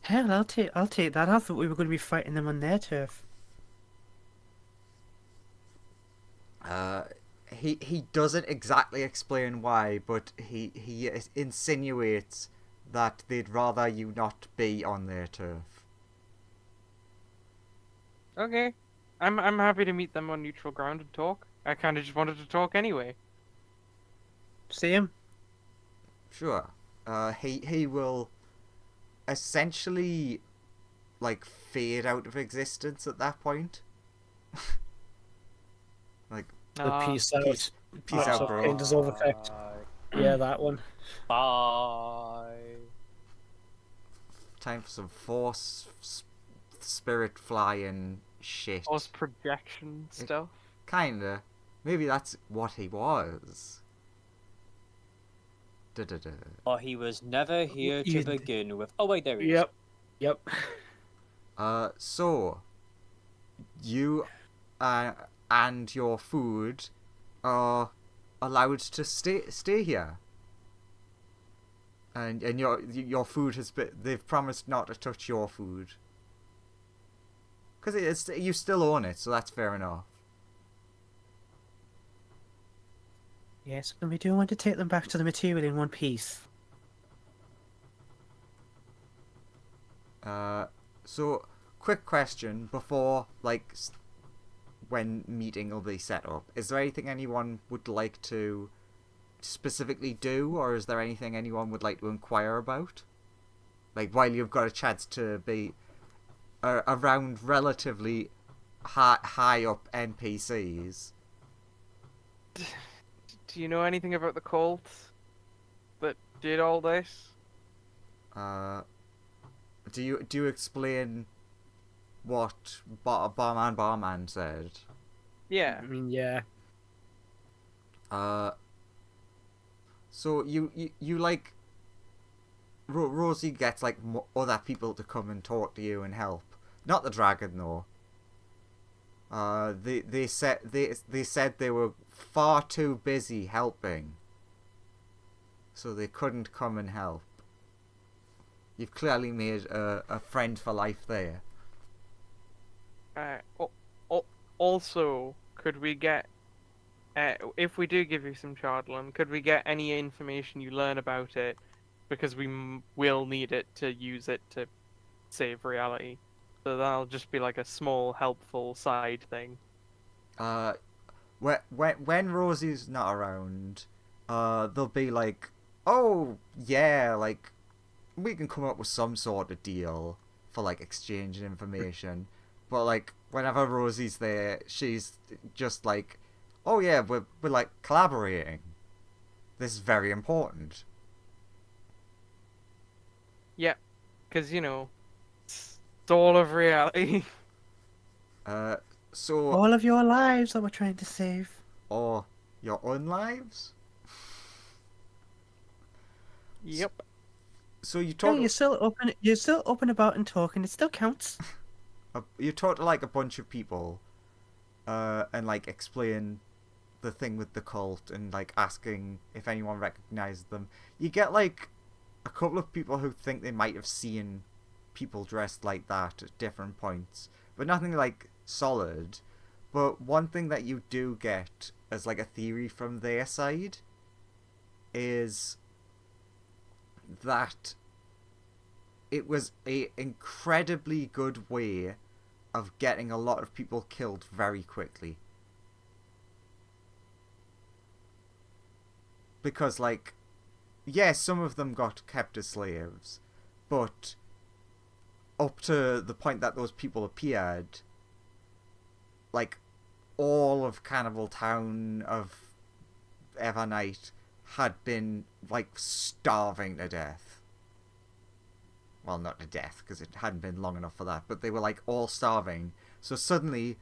S8: Hell, I'll take that. I thought we were going to be fighting them on their turf.
S1: He doesn't exactly explain why, but he insinuates that they'd rather you not be on their turf.
S5: Okay. I'm happy to meet them on neutral ground and talk. I kind of just wanted to talk anyway.
S8: Same.
S1: Sure. He will essentially like fade out of existence at that point. Like
S4: The peace out.
S1: peace out, bro.
S4: In dissolve effect. Yeah, that one.
S7: Bye.
S1: Time for some force spirit flying shit.
S5: Force projection stuff.
S1: Kinda. Maybe that's what he was. Da-da-da.
S7: Or he was never here to
S8: You-
S7: begin with. Oh wait, there he is.
S4: Yep. Yep.
S1: So you and your food are allowed to stay here. And your food has been, they've promised not to touch your food. Because you still own it, so that's fair enough.
S8: Yes, and we do want to take them back to the material in one piece.
S1: So quick question before when meeting will be set up. Is there anything anyone would like to specifically do, or is there anything anyone would like to inquire about? Like while you've got a chance to be around relatively high up NPCs.
S5: Do you know anything about the cult that did all this?
S1: Do you explain what Barman said?
S5: Yeah.
S4: I mean, yeah.
S1: So you like Rosie gets like other people to come and talk to you and help. Not the dragon though. They said they were far too busy helping, so they couldn't come and help. You've clearly made a friend for life there.
S5: Also, could we get, if we do give you some Chardlon, could we get any information you learn about it? Because we will need it to use it to save reality. So that'll just be like a small, helpful side thing.
S1: When Rosie's not around, they'll be like, oh yeah, like we can come up with some sort of deal for like exchanging information. But like whenever Rosie's there, she's just like, oh yeah, we're like collaborating. This is very important.
S5: Yeah, because you know, it's all of reality.
S1: So
S8: All of your lives that we're trying to save.
S1: or your own lives.
S5: Yep.
S1: So you
S8: No,
S1: talk.
S8: you're still open about and talking. It still counts.
S1: You talk to like a bunch of people, and like explain the thing with the cult and like asking if anyone recognizes them. You get like a couple of people who think they might have seen people dressed like that at different points, but nothing like solid. But one thing that you do get as like a theory from their side is that it was a incredibly good way of getting a lot of people killed very quickly. Because, like, yeah, some of them got kept as slaves, but up to the point that those people appeared, like, all of Cannibal Town of Evernight had been, like, starving to death. Well, not to death, because it hadn't been long enough for that, but they were, like, all starving. So suddenly,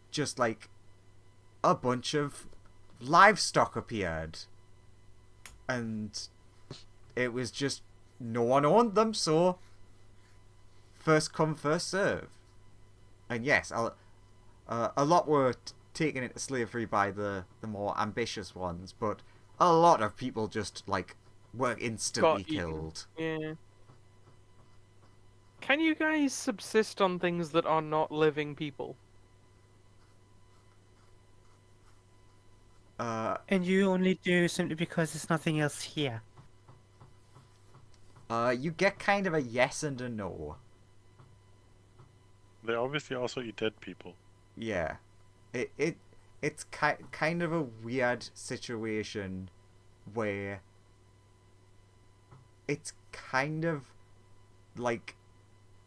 S1: just, like, a bunch of livestock appeared. And it was just, no one owned them, so first come, first serve. And yes, a lot were taken into slavery by the more ambitious ones, but a lot of people just, like, were instantly
S5: got eaten.
S1: killed.
S5: Yeah. Can you guys subsist on things that are not living people?
S8: And you only do simply because there's nothing else here.
S1: You get kind of a yes and a no.
S6: They obviously also eat dead people.
S1: Yeah. It's kind of a weird situation where it's kind of like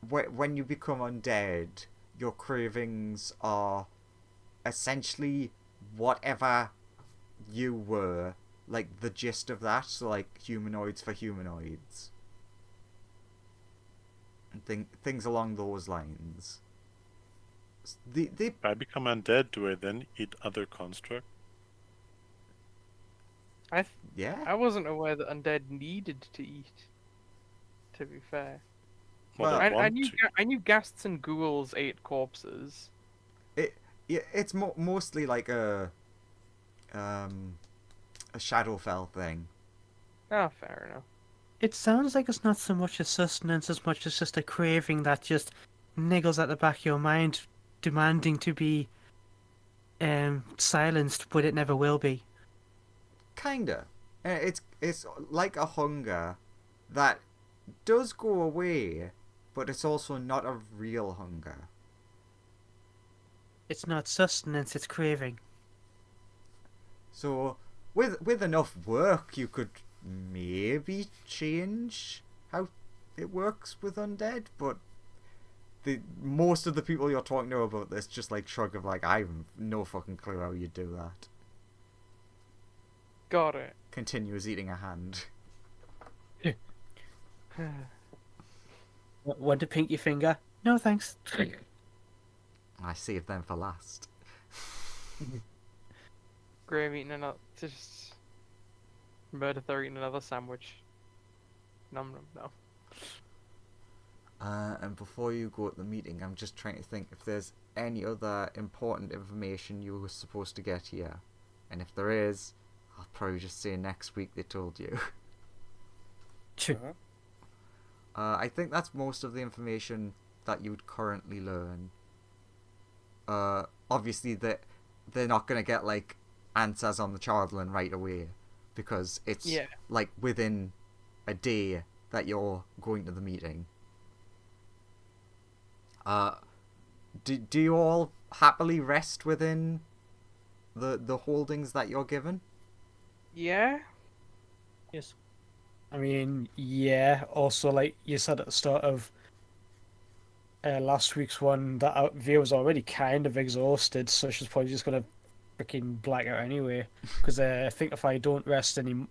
S1: when you become undead, your cravings are essentially whatever you were, like the gist of that, so like humanoids for humanoids. And things along those lines. They
S6: If I become undead, do I then eat other construct?
S1: yeah.
S5: I wasn't aware that undead needed to eat. To be fair,
S6: Well,
S1: Well,
S6: they
S5: I
S6: want
S5: knew
S6: to.
S5: I knew ghasts and ghouls ate corpses.
S1: Yeah, it's mostly like a Shadowfell thing.
S5: Ah, fair enough.
S8: It sounds like it's not so much a sustenance as much as just a craving that just niggles at the back of your mind, demanding to be silenced, but it never will be.
S1: Kinda. It's like a hunger that does go away, but it's also not a real hunger.
S8: It's not sustenance, it's craving.
S1: So with enough work, you could maybe change how it works with undead, but most of the people you're talking to about this just like shrug of like, I have no fucking clue how you do that.
S5: Got it.
S1: Continues eating a hand.
S8: Want a pinky finger? No thanks.
S1: I saved them for last.
S5: Graham eating another. Just. Meredith eating another sandwich. Nom nom no.
S1: And before you go at the meeting, I'm just trying to think if there's any other important information you were supposed to get here. And if there is, I'll probably just say next week they told you.
S3: Uh-huh.
S1: I think that's most of the information that you would currently learn. Obviously, they're not going to get, like, answers on the Chardlin right away. Because it's, like, within a day that you're going to the meeting. Do you all happily rest within the holdings that you're given?
S5: Yeah.
S7: Yes.
S4: I mean, yeah. Also, like you said at the start of last week's one, that Via was already kind of exhausted, so she's probably just gonna freaking black out anyway. Because I think if I don't rest any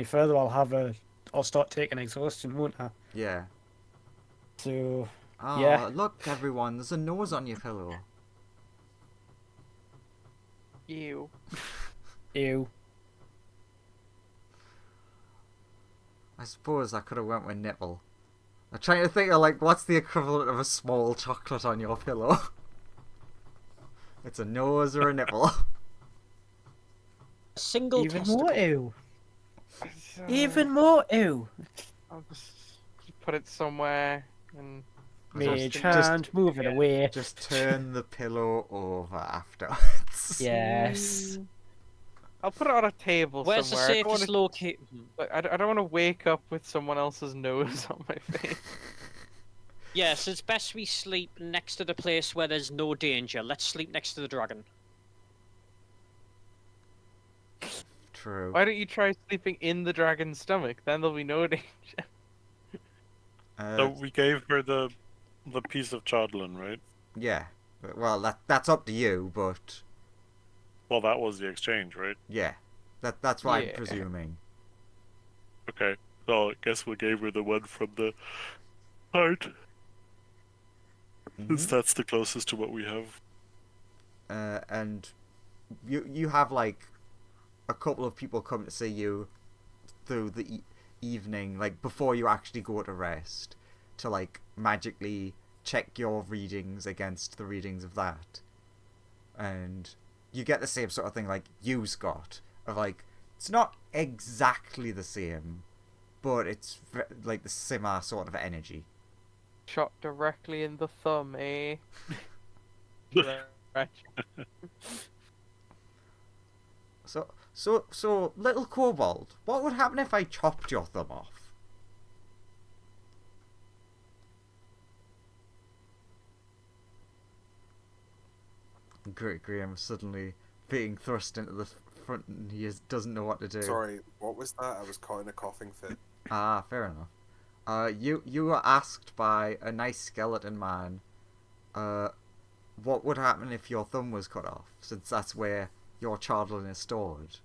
S4: further, I'll start taking exhaustion, won't I?
S1: Yeah.
S4: So
S1: Oh,
S4: yeah.
S1: look, everyone, there's a nose on your pillow.
S5: Ew.
S4: Ew.
S1: I suppose I could have went with nipple. I'm trying to think of, like, what's the equivalent of a small chocolate on your pillow? It's a nose or a nipple.
S7: A single
S8: Even
S7: testicle.
S8: more ew. Even more ew.
S5: I'll just put it somewhere and.
S4: Mage
S1: Just-
S4: hand, move it away.
S1: Just turn the pillow over afterwards.
S4: Yes.
S5: I'll put it on a table
S7: Where's
S5: somewhere.
S7: the
S5: I don't wanna-
S7: safest location?
S5: I don't want to wake up with someone else's nose on my face.
S7: Yes, it's best we sleep next to the place where there's no danger. Let's sleep next to the dragon.
S1: True.
S5: Why don't you try sleeping in the dragon's stomach? Then there'll be no danger.
S6: So we gave her the piece of Chardlin, right?
S1: Yeah. Well, that's up to you, but
S6: Well, that was the exchange, right?
S1: yeah. That's what I'm
S5: Yeah.
S1: presuming.
S6: Okay. So I guess we gave her the one from the heart, since that's the closest to what we have.
S1: And you have, like, a couple of people come to see you through the evening, like, before you actually go to rest, to, like, magically check your readings against the readings of that. And you get the same sort of thing like you's got, of, like, It's not exactly the same, but it's like the similar sort of energy.
S5: Shot directly in the thumb, eh? Right.
S1: So, little kobold, what would happen if I chopped your thumb off? Graham suddenly being thrust into the front and he doesn't know what to do.
S3: Sorry, what was that? I was caught in a coughing fit.
S1: Ah, fair enough. You were asked by a nice skeleton man, what would happen if your thumb was cut off, since that's where your chardlin is stored.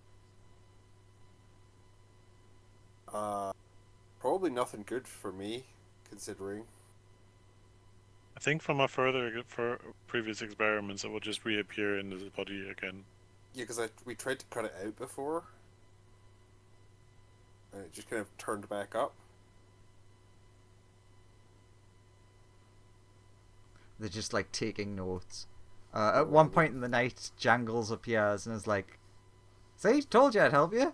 S3: Probably nothing good for me, considering.
S6: I think from for previous experiments, it will just reappear in his body again.
S3: Yeah, because we tried to cut it out before, and it just kind of turned back up.
S1: They're just like taking notes. At one point in the night, Jangles appears and is like, "See, told you I'd help you."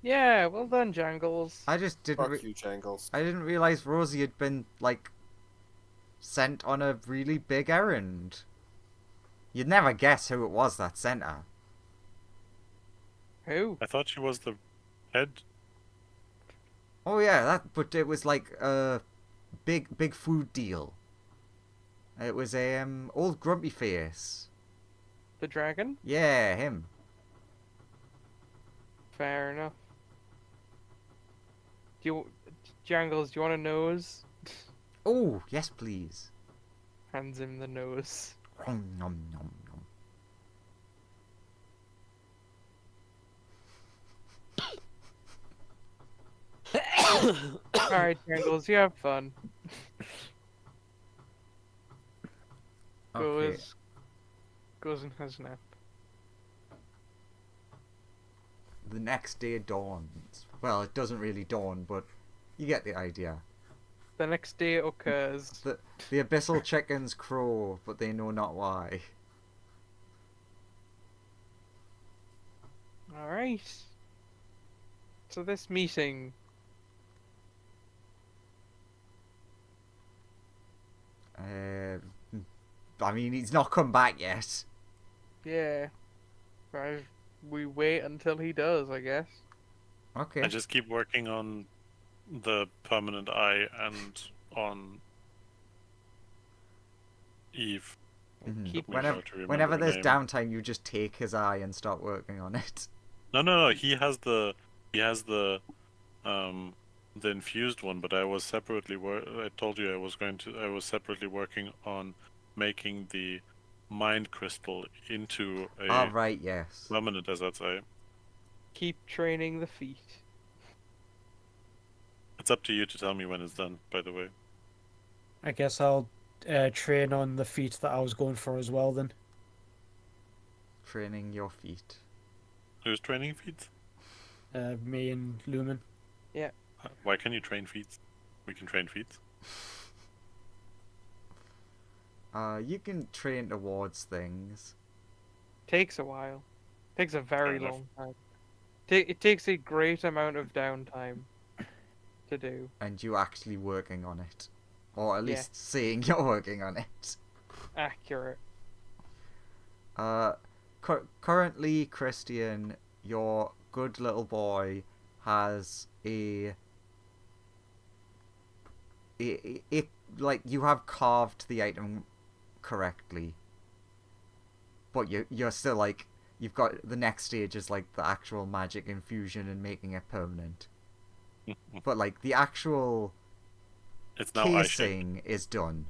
S5: Yeah, well done, Jangles.
S1: I just didn't.
S3: Fuck you, Jangles.
S1: I didn't realize Rosie had been like sent on a really big errand. You'd never guess who it was that sent her.
S5: Who?
S6: I thought she was the head.
S1: Oh yeah, but it was like a big food deal. It was a old grumpy face.
S5: The dragon?
S1: Yeah, him.
S5: Fair enough. Jangles, do you want a nose?
S1: Oh, yes please.
S5: Hands him the nose.
S1: Nom, nom, nom, nom.
S5: Alright, Jangles, you have fun.
S1: Okay.
S5: Goes and has a nap.
S1: The next day dawns. Well, it doesn't really dawn, but you get the idea.
S5: The next day it occurs.
S1: The abyssal chickens crow, but they know not why.
S5: Alright. So this meeting.
S1: I mean, he's not come back yet.
S5: Yeah. Right. We wait until he does, I guess.
S1: Okay.
S6: I just keep working on the permanent eye and on Eve.
S1: Mhm.
S5: Keep-
S1: Whenever
S6: her
S1: there's
S6: name.
S1: downtime, you just take his eye and start working on it.
S6: No. He has the infused one, but I was separately I told you I was separately working on making the mind crystal into a
S1: Oh, right, yes.
S6: permanent, as I'd say.
S5: Keep training the feet.
S6: It's up to you to tell me when it's done, by the way.
S4: I guess I'll train on the feat that I was going for as well then.
S1: Training your feet.
S6: Who's training feet?
S4: Me and Lumen.
S6: Why can you train feet? We can train feet.
S1: You can train towards things.
S5: Takes a while. Takes a very
S6: enough.
S5: long time. It takes a great amount of downtime to do.
S1: And you actually working on it. Or at
S5: Yeah.
S1: least saying you're working on it.
S5: Accurate.
S1: Currently, Christian, your good little boy has like, you have carved the item correctly. But you're still like, you've got the next stage is like the actual magic infusion and making it permanent. But like the actual
S6: It's now eye shaped.
S1: casing is done.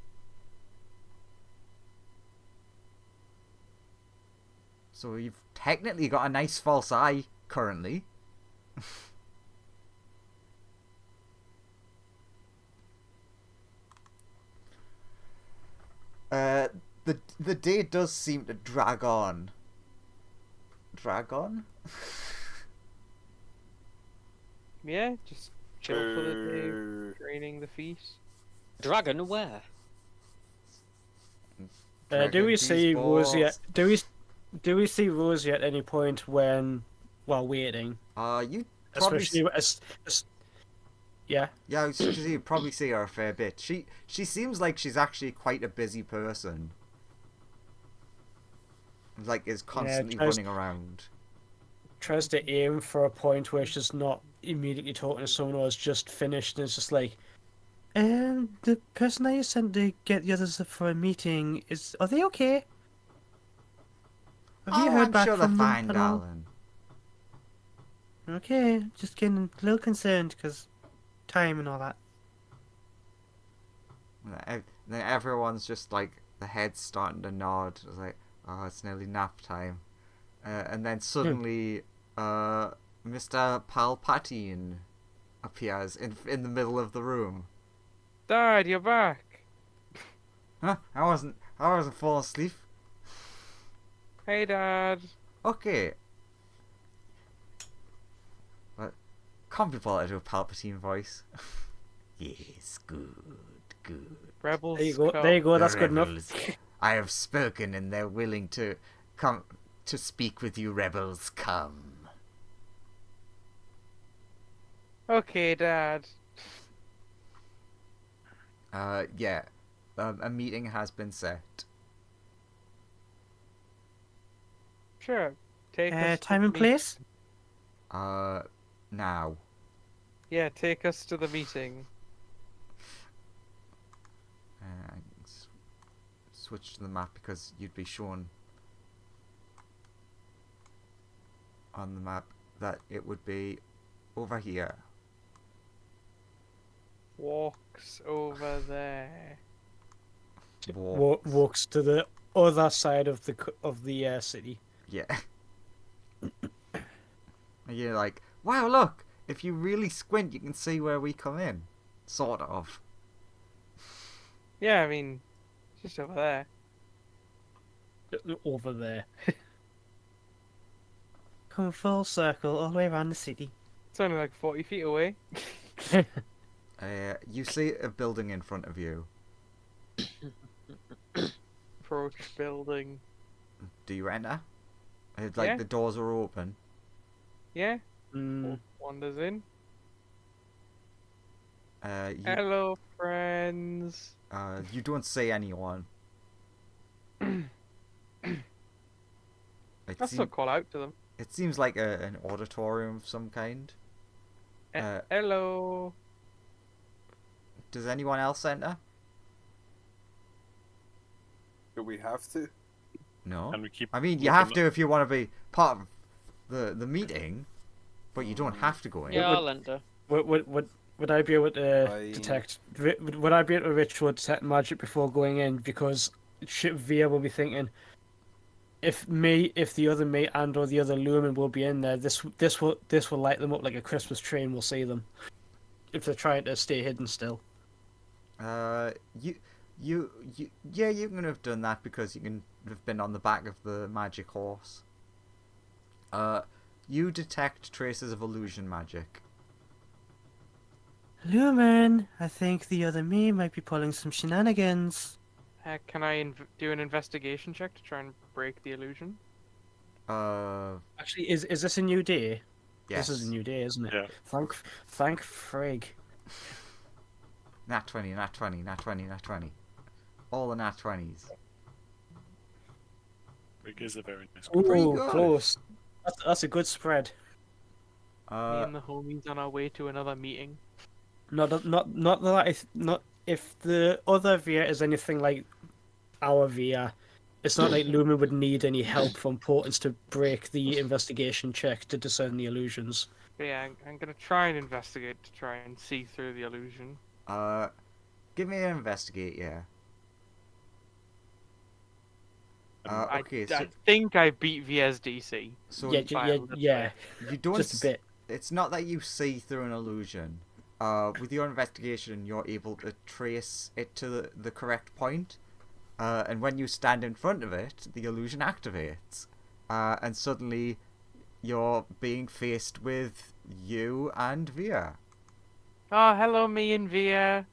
S1: So you've technically got a nice false eye currently. The day does seem to drag on. Drag on?
S5: Yeah, just chill for the
S3: Boo.
S5: day, training the feet.
S7: Dragon where?
S4: Do we
S1: Dragon
S4: see
S1: Beast
S4: Rosie?
S1: balls.
S4: Do we see Rosie at any point when while waiting.
S1: You probably
S4: Especially yeah.
S1: yeah, I was just gonna say, you probably see her a fair bit. She seems like she's actually quite a busy person. Like, is constantly running around.
S4: Tries to aim for a point where she's not immediately talking to someone or has just finished, and it's just like,
S8: The person that you sent to get the others for a meeting, are they okay? Have you heard
S1: I'm
S8: back
S1: sure they're
S8: from them
S1: fine,
S8: at all?
S1: darling.
S8: Okay, just getting a little concerned because time and all that.
S1: And then everyone's just like, the head's starting to nod. It's like, oh, it's nearly nap time. And then suddenly, Mr. Palpatine appears in the middle of the room.
S5: Dad, you're back.
S1: Huh? I wasn't falling asleep.
S5: Hey, Dad.
S1: Okay. But can't be bothered to do a Palpatine voice. Yes, good.
S5: Rebels.
S4: there you go.
S5: come.
S4: There you go.
S1: The
S4: That's good enough.
S1: rebels. I have spoken, and they're willing to come to speak with you, rebels. Come.
S5: Okay, Dad.
S1: Yeah. A meeting has been set.
S5: Sure. Take us.
S8: Time
S5: to
S8: and
S5: the
S8: place?
S1: Now.
S5: Yeah, take us to the meeting.
S1: Switch to the map because you'd be shown on the map that it would be over here.
S5: Walks over there.
S4: Walks to the other side of the city.
S1: Yeah. And you're like, wow, look! If you really squint, you can see where we come in. Sort of.
S5: Yeah, I mean, just over there.
S4: Over there.
S8: Come full circle all the way around the city.
S5: It's only like 40 feet away.
S1: You see a building in front of you.
S5: Approach building.
S1: Do you enter? Like,
S5: Yeah.
S1: the doors are open.
S5: Yeah?
S4: Mm,
S5: Wanders in.
S1: You,
S5: Hello, friends.
S1: you don't see anyone.
S5: I'll still call out to them.
S1: It seems like an auditorium of some kind.
S5: Hello.
S1: Does anyone else enter?
S3: Do we have to?
S1: No.
S6: And we keep.
S1: I mean, you have to if you want to be part of the meeting, but you don't have to go in.
S7: Yeah, I'll enter.
S4: would I be able to
S3: I-
S4: detect? Would I be able to ritual detect magic before going in? Because Via will be thinking, if the other me and or the other lumen will be in there, this will light them up like a Christmas tree, and we'll see them. If they're trying to stay hidden still.
S1: You yeah, you can have done that because you can have been on the back of the magic horse. You detect traces of illusion magic.
S8: Lumen, I think the other me might be pulling some shenanigans.
S5: Can I do an investigation check to try and break the illusion?
S4: Actually, is this a new day?
S1: Yes.
S4: This is a new day, isn't it?
S6: Yeah.
S4: Thank frig.
S1: Nat 20, nat 20, nat 20, nat 20. All the nat 20s.
S6: Rick is a very nice.
S1: Pretty
S4: Ooh,
S1: good.
S4: close. That's a good spread.
S5: Me and the homies on our way to another meeting.
S4: Not if the other Via is anything like our Via, it's not like Lumen would need any help from Portents to break the investigation check to discern the illusions.
S5: But yeah, I'm gonna try and investigate to try and see through the illusion.
S1: Give me an investigate, yeah. Okay, so
S5: I think I beat VSDC.
S1: so
S4: Yeah,
S1: you don't.
S4: just a bit.
S1: It's not that you see through an illusion. With your investigation, you're able to trace it to the correct point, and when you stand in front of it, the illusion activates, and suddenly you're being faced with you and Via.
S5: Oh, hello, me and Via.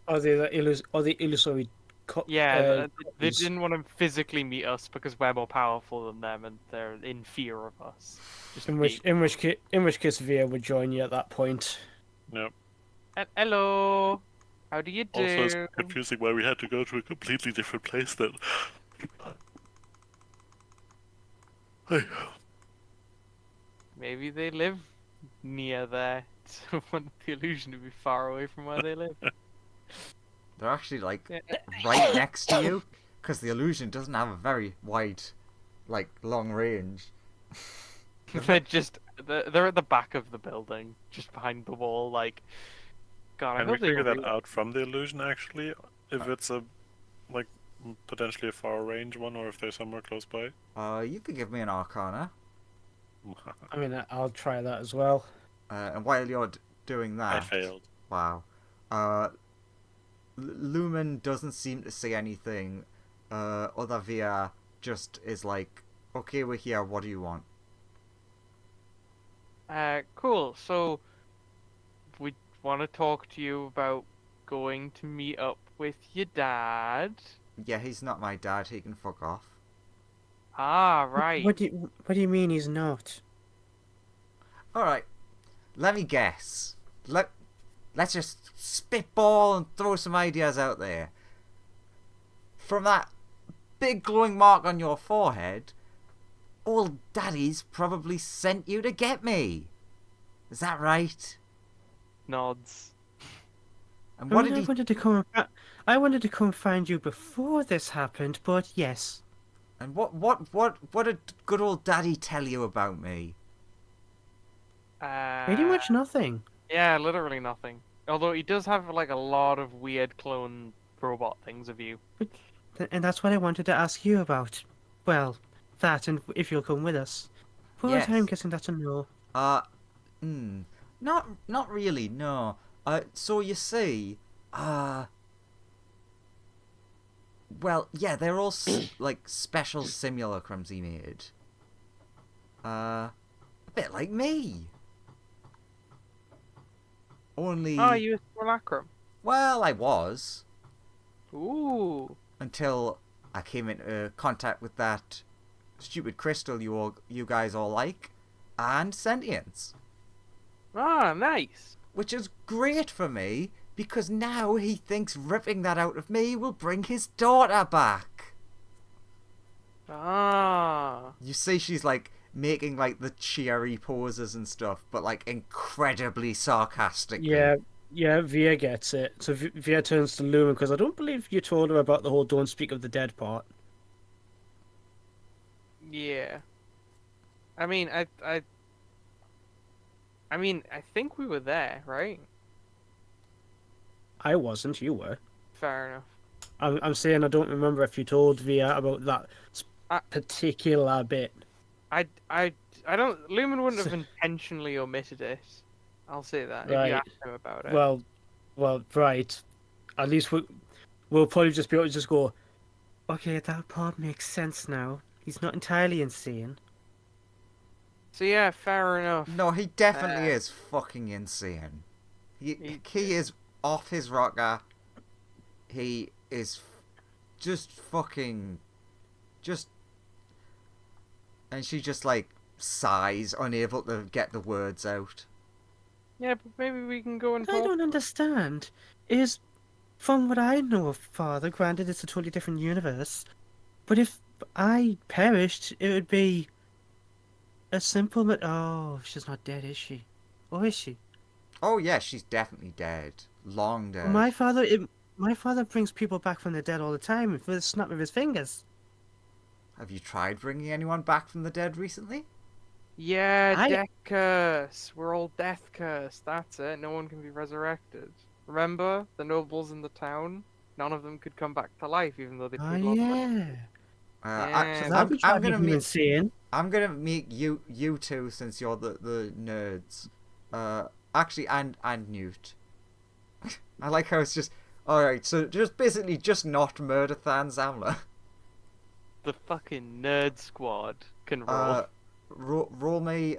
S4: Or the illusory
S5: Yeah, they
S4: copies.
S5: didn't want to physically meet us because we're more powerful than them and they're in fear of us. Just
S4: In which case, Via would join you at that point.
S6: Yep.
S5: Hello, how do you
S6: Also, it's
S5: do?
S6: confusing why we had to go to a completely different place then.
S5: Maybe they live near there. So I want the illusion to be far away from where they live.
S1: They're actually like
S5: Yeah.
S1: right next to you, because the illusion doesn't have a very wide, like long range.
S5: They're at the back of the building, just behind the wall. Like, God, I
S6: Can we
S5: hope they
S6: figure that
S5: real-
S6: out from the illusion actually? If it's a like potentially a far range one, or if they're somewhere close by?
S1: You could give me an Arcana,
S4: I mean, I'll try that as well.
S1: and while you're doing that,
S6: I failed.
S1: Wow. Lumen doesn't seem to see anything. Other Via just is like, okay, we're here. What do you want?
S5: Cool. So, we want to talk to you about going to meet up with your dad.
S1: Yeah, he's not my dad. He can fuck off.
S5: Ah, right.
S8: What do you mean he's not?
S1: All right. Let me guess. Let's just spitball and throw some ideas out there. From that big glowing mark on your forehead, old daddy's probably sent you to get me. Is that right?
S5: Nods.
S1: And what did
S8: I
S1: he...
S8: wanted to come. I wanted to come find you before this happened, but yes.
S1: And what did good old daddy tell you about me?
S8: Pretty much nothing.
S5: Yeah, literally nothing. Although he does have like a lot of weird clone robot things of you.
S8: And that's what I wanted to ask you about. Well, that and if you'll come with us. But
S1: Yes.
S8: I'm guessing that's a no.
S1: Not really, no. So you see, well, yeah, they're all like special simulacrums he made. A bit like me. Only,
S5: Oh, you a simulacrum?
S1: well, I was
S5: Ooh.
S1: until I came into contact with that stupid crystal you guys all like, and sentience.
S5: Ah, nice.
S1: Which is great for me, because now he thinks ripping that out of me will bring his daughter back.
S5: Ah.
S1: You see she's like making like the cheery poses and stuff, but like incredibly sarcastically.
S4: Yeah, Via gets it. So Via turns to Lumen because I don't believe you told her about the whole "don't speak of the dead" part.
S5: Yeah. I mean, I think we were there, right?
S4: I wasn't. You were.
S5: Fair enough.
S4: I'm saying I don't remember if you told Via about that
S5: I-
S4: particular bit.
S5: I don't. Lumen wouldn't have intentionally omitted it. I'll say that if
S4: Right.
S5: you asked him about it.
S4: Well, right. At least we'll probably just be able to just go.
S8: Okay, that part makes sense now. He's not entirely insane.
S5: So yeah, fair enough.
S1: No, he definitely is fucking insane. He is off his rocker. He is just fucking... And she just like sighs, unable to get the words out.
S5: Yeah, but maybe we can go and
S8: I
S5: talk.
S8: don't understand. From what I know of Father, granted it's a totally different universe, but if I perished, it would be a simple oh, she's not dead, is she? Or is she?
S1: Oh yeah, she's definitely dead. Long dead.
S8: My father brings people back from the dead all the time with the snap of his fingers.
S1: Have you tried bringing anyone back from the dead recently?
S5: Yeah,
S8: I-
S5: death curse. We're all death cursed. That's it. No one can be resurrected. Remember the nobles in the town? None of them could come back to life, even though they
S8: Oh
S5: paid lots of money.
S8: yeah.
S5: Yeah.
S8: So that would
S1: I'm
S8: drive
S1: gonna
S8: you
S1: meet
S8: insane.
S1: I'm gonna meet you two since you're the nerds. Actually, and Newt. I like how it's just alright. So just basically just not murder Than Zamler.
S5: The fucking nerd squad can roll.
S1: Roll me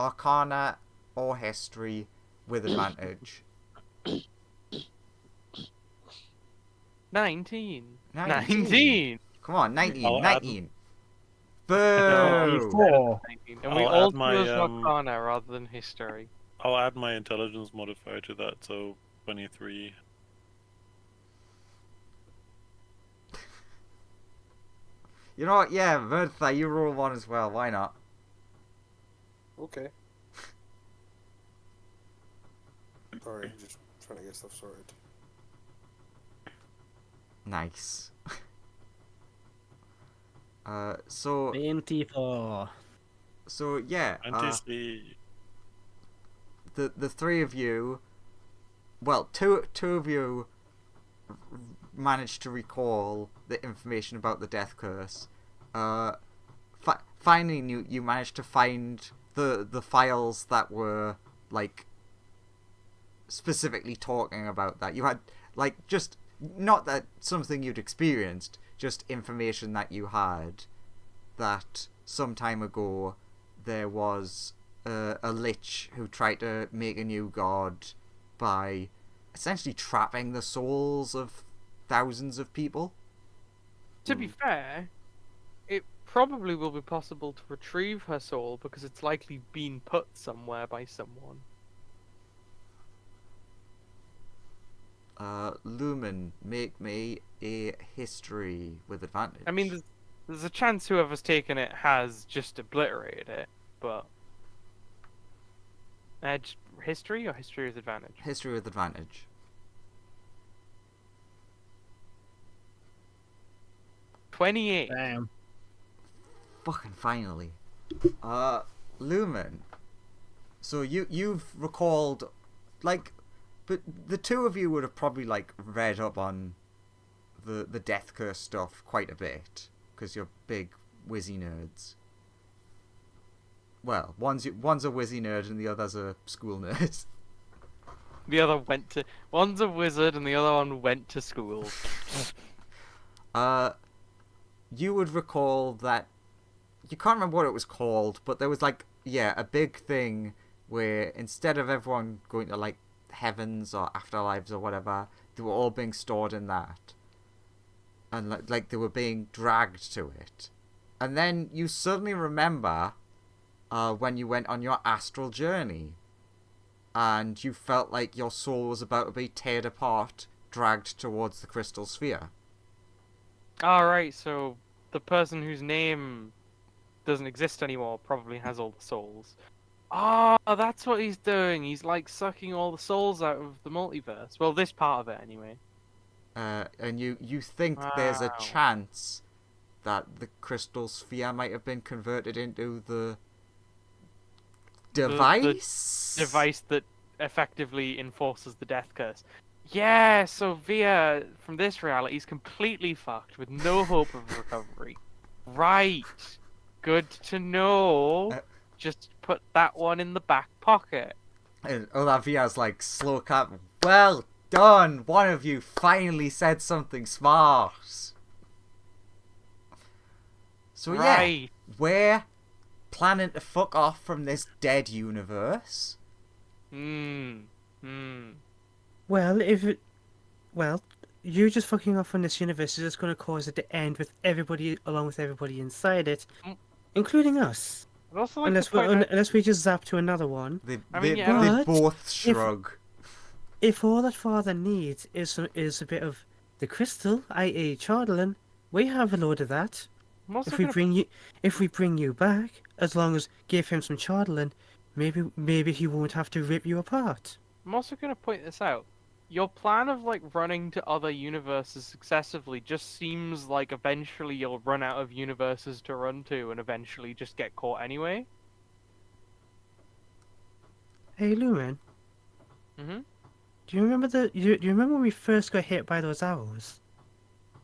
S1: Arcana or History with advantage.
S5: 19.
S1: 19.
S5: 19.
S1: Come on, 19,
S6: I'll add-
S1: 19.
S5: No,
S1: Boo!
S4: 4.
S5: 19. And we
S6: I'll
S5: all
S6: add my,
S5: chose Arcana rather than History.
S6: I'll add my intelligence modifier to that, so 23.
S1: You know what? Yeah, Bertha, you roll one as well. Why not?
S3: Okay. Sorry, just trying to get stuff sorted.
S1: Nice. So
S4: 24.
S1: yeah,
S6: NTC.
S1: the three of you, well, two of you managed to recall the information about the death curse. Finally, you managed to find the files that were like specifically talking about that. You had like just not that something you'd experienced, just information that you had that some time ago there was a lich who tried to make a new god by essentially trapping the souls of thousands of people.
S5: To be fair, it probably will be possible to retrieve her soul because it's likely been put somewhere by someone.
S1: Lumen, make me a history with advantage.
S5: I mean, there's a chance whoever's taken it has just obliterated it, but... history or history with advantage?
S1: History with advantage.
S5: $28.
S4: Damn.
S1: Fucking finally. Lumen. So you've recalled, like, but the two of you would have probably like read up on the death curse stuff quite a bit because you're big whizzy nerds. Well, one's a whizzy nerd and the other's a school nerd.
S5: The other went to... One's a wizard and the other one went to school.
S1: You would recall that... You can't remember what it was called, but there was, like, yeah, a big thing where instead of everyone going to, like, heavens or afterlives or whatever, they were all being stored in that. And, like they were being dragged to it. And then you suddenly remember when you went on your astral journey. And you felt like your soul was about to be teared apart, dragged towards the crystal sphere.
S5: Alright, so the person whose name doesn't exist anymore probably has all the souls. Oh, that's what he's doing. He's like sucking all the souls out of the multiverse. Well, this part of it anyway.
S1: And you think there's a
S5: Wow.
S1: chance that the crystal sphere might have been converted into the device?
S5: Device that effectively enforces the death curse. Yeah, so Via, from this reality, is completely fucked with no hope of recovery. Right. Good to know. Just put that one in the back pocket.
S1: And Olavia's like, slow clap. Well done! One of you finally said something smart. So yeah,
S5: Right.
S1: we're planning to fuck off from this dead universe.
S8: Well, you just fucking off from this universe is just going to cause it to end with everybody, along with everybody inside it,
S5: Mm.
S8: including us.
S5: I'd also like
S8: Unless
S5: to point out-
S8: unless we just zap to another one.
S1: They
S8: But
S1: both shrug.
S8: If all that Father needs is a bit of the crystal, i.e. Chardalin, we have a load of that.
S5: I'm also
S8: If we
S5: gonna-
S8: bring you back, as long as give him some Chardalin, maybe he won't have to rip you apart.
S5: I'm also going to point this out. Your plan of like running to other universes successively just seems like eventually you'll run out of universes to run to and eventually just get caught anyway.
S8: Hey Lumen,
S5: Mhm.
S8: do you remember do you remember when we first got hit by those arrows?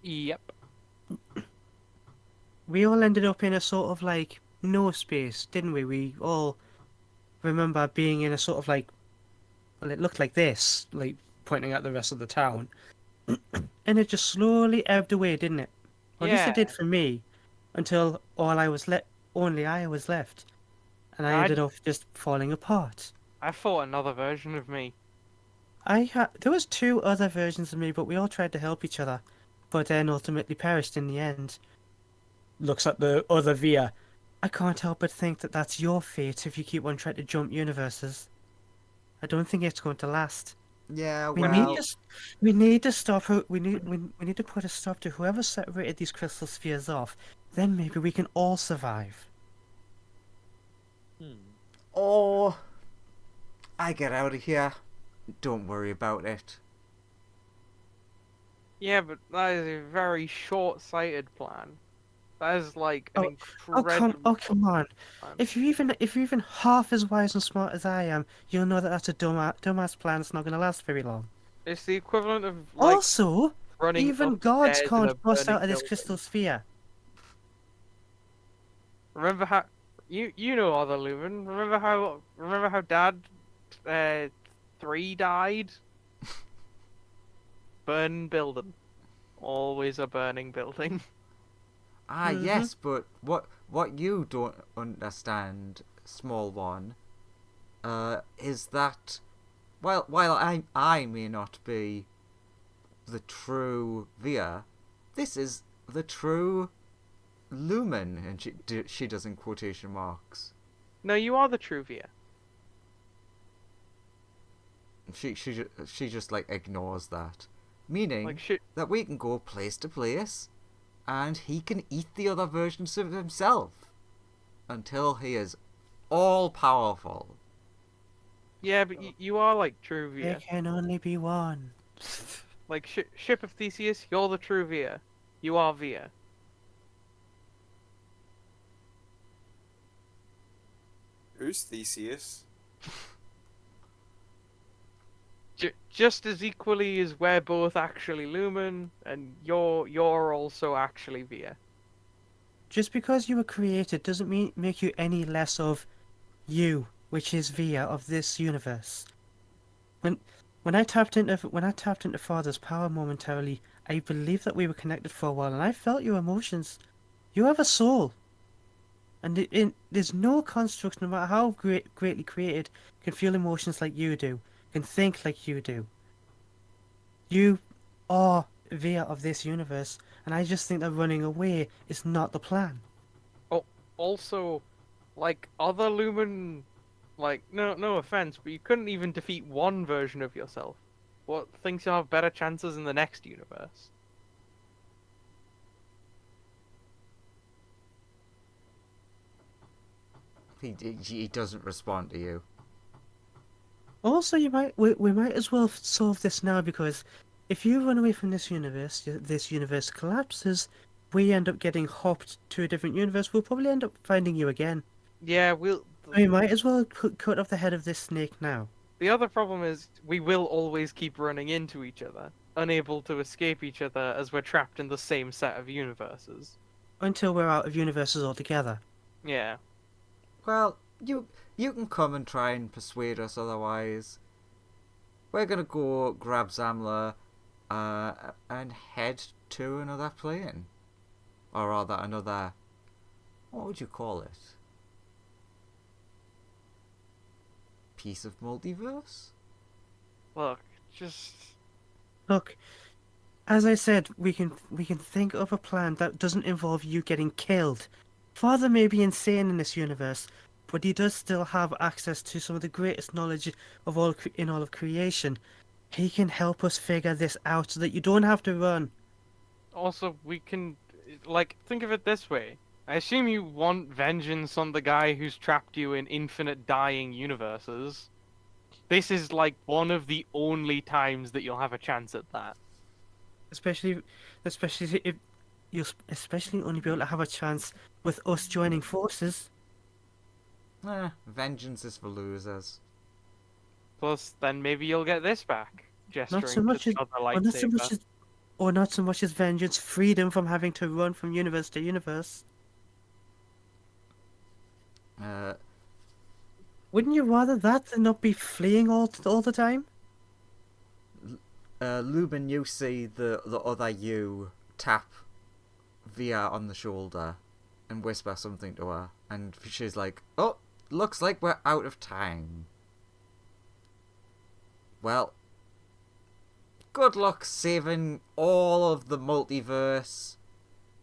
S5: Yep.
S8: We all ended up in a sort of like no space, didn't we? We all remember being in a sort of like, well, it looked like this, like pointing at the rest of the town, and it just slowly ebbed away, didn't it? Or at least it did
S5: Yeah.
S8: for me, until only I was left, and I
S5: I'd-
S8: ended up just falling apart.
S5: I fought another version of me.
S8: There was two other versions of me, but we all tried to help each other. but then ultimately perished in the end.
S4: Looks at the other Via.
S8: I can't help but think that that's your fate if you keep on trying to jump universes. I don't think it's going to last.
S1: Yeah,
S8: We
S1: well,
S8: need to stop. We need to put a stop to whoever separated these crystal spheres off. Then maybe we can all survive.
S1: or I get out of here. Don't worry about it.
S5: Yeah, but that is a very short-sighted plan. That is like an
S8: Oh
S5: incredible
S8: come on!
S5: plan.
S8: If you're even half as wise and smart as I am, you'll know that that's a dumbass plan. It's not going to last very long.
S5: It's the equivalent of like
S8: Also,
S5: running
S8: even
S5: upstairs
S8: gods
S5: in a
S8: can't bust
S5: burning
S8: out of this
S5: building.
S8: crystal sphere.
S5: Remember how you know Other Lumen. Remember how Dad 3 died? Burn building. Always a burning building.
S1: Ah, yes, but what you don't understand, small one, is that while I may not be the true Via, this is the true Lumen, and she does in quotation marks.
S5: No, you are the true Via.
S1: She just like ignores that, meaning
S5: Like shit.
S1: that we can go place to place, and he can eat the other versions of himself until he is all powerful.
S5: Yeah, but you are like true
S8: There
S5: Via.
S8: can only be one.
S5: Like Ship of Theseus, you're the true Via. You are Via.
S3: Who's Theseus?
S5: Just as equally as we're both actually Lumen, and you're also actually Via.
S8: Just because you were created doesn't make you any less of you, which is Via of this universe. When I tapped into Father's power momentarily, I believed that we were connected for a while, and I felt your emotions. You have a soul, and there's no construct, no matter how greatly created, can feel emotions like you do, can think like you do. You are Via of this universe, and I just think that running away is not the plan.
S5: Oh, also, like Other Lumen, like no offense, but you couldn't even defeat one version of yourself. What thinks you'll have better chances in the next universe?
S1: He doesn't respond to you.
S8: Also, we might as well solve this now, because if you run away from this universe collapses, we end up getting hopped to a different universe. We'll probably end up finding you again.
S5: Yeah,
S8: We might as well cut off the head of this snake now.
S5: The other problem is we will always keep running into each other, unable to escape each other as we're trapped in the same set of universes.
S8: Until we're out of universes altogether.
S5: Yeah.
S1: Well, you can come and try and persuade us otherwise. We're gonna go grab Zamla and head to another plane. Or rather, another... what would you call it? Piece of multiverse?
S5: Look, just...
S8: Look, as I said, we can think of a plan that doesn't involve you getting killed. Father may be insane in this universe, but he does still have access to some of the greatest knowledge of all of creation. He can help us figure this out so that you don't have to run.
S5: Also, we can... like, think of it this way. I assume you want vengeance on the guy who's trapped you in infinite dying universes. This is like one of the only times that you'll have a chance at that.
S8: Especially if you'll only be able to have a chance with us joining forces.
S1: Vengeance is for losers.
S5: Plus, then maybe you'll get this back. Gesturing
S8: Not so much
S5: to
S8: as,
S5: the other
S8: or not so
S5: lightsaber.
S8: much as, or not so much as vengeance, freedom from having to run from universe to universe. Wouldn't you rather that than not be fleeing all the time?
S1: Lubin, you see the other you tap Via on the shoulder and whisper something to her, and she's like, "Oh, looks like we're out of time. Well, good luck saving all of the multiverse.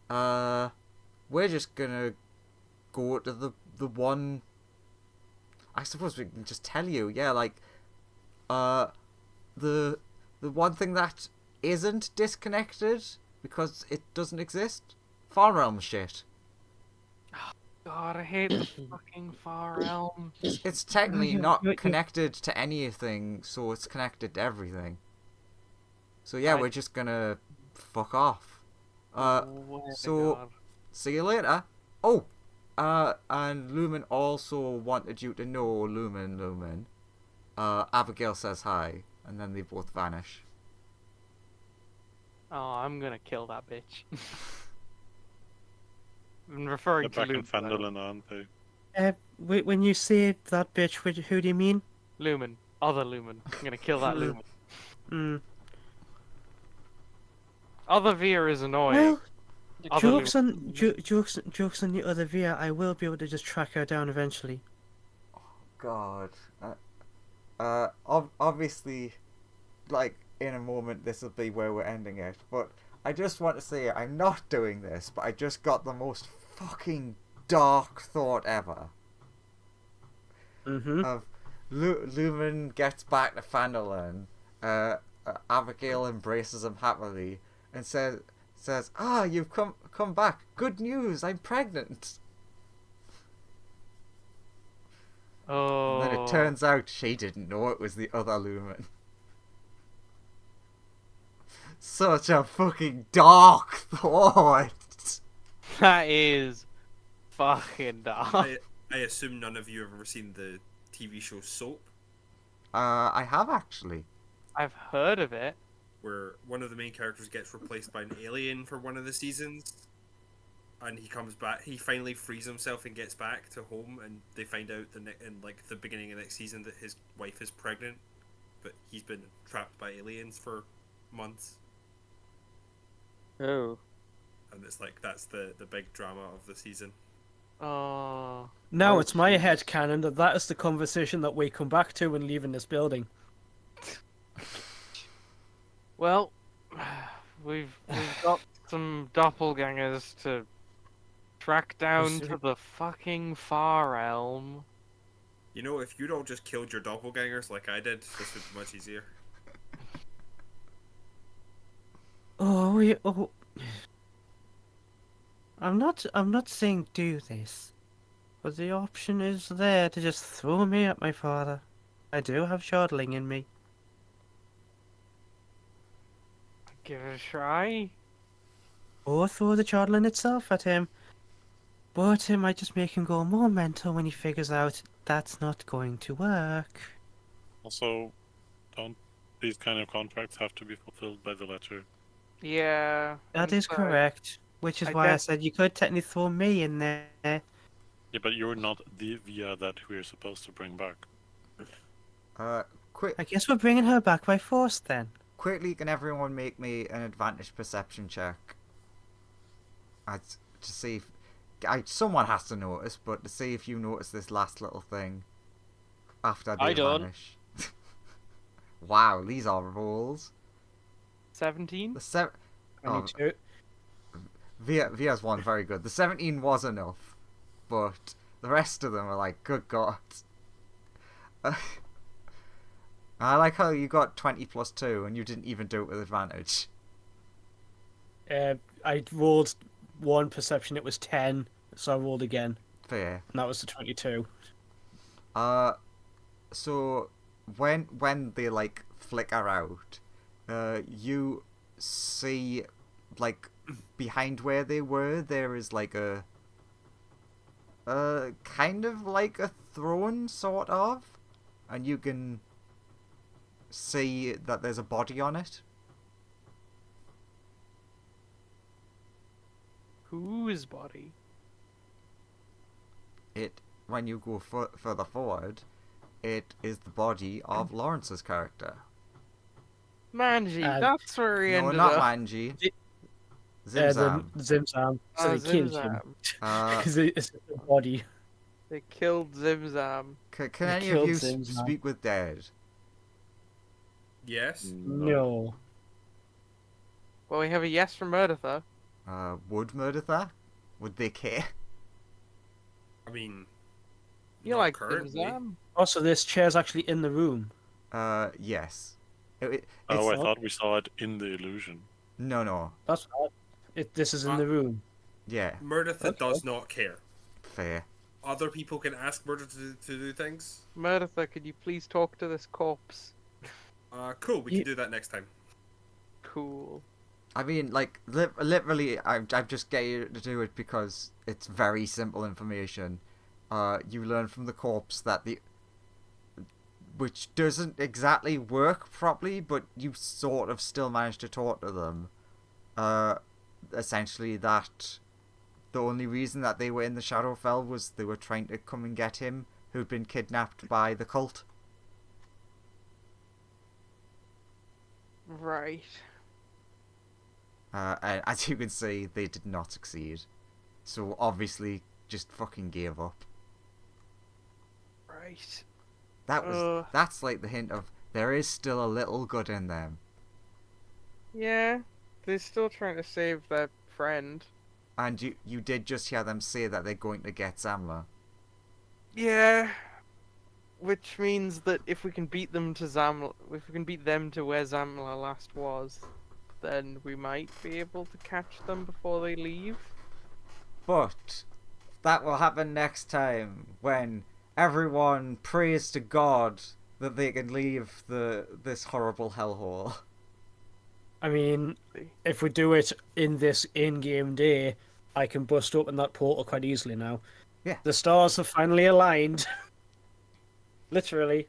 S1: We're just gonna go to the one. I suppose we can just tell you, yeah, like, the one thing that isn't disconnected because it doesn't exist. Far Realm shit.
S5: God, I hate the fucking Far Realm.
S1: It's technically not
S8: you-
S1: connected to anything, so it's connected to everything. So yeah, we're just gonna fuck off. So see you later. Oh, and Lumen also wanted you to know, Lumen. Abigail says hi, and then they both vanish.
S5: Oh, I'm gonna kill that bitch. I'm referring
S6: They're
S5: to
S6: back in
S5: Lumen.
S6: Phandelver, aren't they?
S8: When you say that bitch, who do you mean?
S5: Lumen. Other Lumen. I'm gonna kill that Lumen.
S8: Hmm.
S5: Other Via is annoying.
S8: Well,
S5: Other
S8: jokes on the other Via. I will be able to just track her down eventually.
S1: God. Obviously, like, in a moment this will be where we're ending it, but I just want to say I'm not doing this, but I just got the most fucking dark thought ever.
S8: Mm-hmm.
S1: Of Lumen gets back to Phandelver, Abigail embraces him happily and says, you've come back. Good news, I'm pregnant.
S5: Oh.
S1: And then it turns out she didn't know it was the other Lumen. Such a fucking dark thought.
S5: That is fucking dark.
S3: I assume none of you have ever seen the TV show Soap,
S1: I have actually.
S5: I've heard of it.
S3: where one of the main characters gets replaced by an alien for one of the seasons, and he comes back. He finally frees himself and gets back to home, and they find out in like the beginning of next season that his wife is pregnant, but he's been trapped by aliens for months,
S7: Oh.
S3: and it's like that's the big drama of the season.
S5: Oh.
S8: Now
S5: Oh,
S8: it's my
S5: jeez.
S8: head canon that is the conversation that we come back to when leaving this building.
S5: Well, we've got some doppelgangers to track down to the fucking Far Realm.
S3: You know, if you'd all just killed your doppelgangers like I did, this would be much easier.
S8: Oh. I'm not saying do this, but the option is there to just throw me at my father. I do have chortling in me.
S5: Give it a try.
S8: Or throw the chortling itself at him. But it might just make him go more mental when he figures out that's not going to work.
S6: Also, don't these kind of contracts have to be fulfilled by the letter?
S5: Yeah.
S8: That
S5: I'm
S8: is
S5: sorry.
S8: correct. Which is
S5: I
S8: why I
S5: guess-
S8: said you could technically throw me in there.
S6: Yeah, but you're not the Via that we're supposed to bring back.
S1: Quick.
S8: I guess we're bringing her back by force then.
S1: Quickly, can everyone make me an advantage perception check? To see if someone has to notice, but to see if you notice this last little thing after they
S7: I don't.
S1: vanish. Wow, these are rolls.
S5: 17?
S1: The
S8: I need to.
S1: Via's one very good. The 17 was enough, but the rest of them are like, good God. I like how you got 20 plus 2 and you didn't even do it with advantage.
S4: I rolled one perception, it was 10, so I rolled again,
S1: Fair.
S4: and that was the 22.
S1: So when they like flicker out, you see like behind where they were there is like a kind of like a throne sort of, and you can see that there's a body on it.
S5: Whose body?
S1: When you go further forward, it is the body of Lawrence's character.
S5: Manji,
S4: Uh,
S5: that's where he
S1: No,
S5: ended
S1: not
S5: up.
S1: Manji.
S4: The
S1: Zimzam.
S4: Zimzam. So
S5: Oh,
S4: they killed him.
S5: Zimzam.
S4: Because it's the body.
S5: They killed Zimzam.
S1: Can
S4: They
S1: any of
S4: killed
S1: you
S4: Zimzam.
S1: speak with dead?
S3: Yes.
S4: No.
S5: Well, we have a yes from Murdertha.
S1: Would Murdertha? Would they care?
S3: I mean,
S5: You
S3: not
S5: like
S3: currently.
S5: things, Sam?
S4: Also, this chair's actually in the room.
S1: Yes.
S6: Oh, I
S1: It's
S6: thought we saw it in the illusion.
S1: no.
S4: That's this is in the room.
S1: Yeah,
S3: Murdertha
S4: Okay.
S3: does not care.
S1: fair.
S3: Other people can ask Murder to do things.
S5: Murdertha, could you please talk to this corpse?
S3: Cool, we
S4: You-
S3: can do that next time.
S5: Cool.
S1: I mean, like, literally, I'm just getting you to do it because it's very simple information. You learn from the corpse that which doesn't exactly work properly, but you sort of still manage to talk to them. Essentially that the only reason that they were in the Shadowfell was they were trying to come and get him, who'd been kidnapped by the cult.
S5: Right.
S1: And as you can see, they did not succeed. So obviously, just fucking gave up.
S5: Right.
S1: That's like the hint of there is still a little good in them.
S5: Yeah. They're still trying to save their friend.
S1: And you did just hear them say that they're going to get Zamla.
S5: Yeah. Which means that if we can beat them to if we can beat them to where Zamla last was, then we might be able to catch them before they leave.
S1: But that will happen next time when everyone prays to God that they can leave this horrible hellhole.
S4: I mean, if we do it in this in-game day, I can bust open that portal quite easily now.
S1: Yeah.
S4: The stars have finally aligned. Literally.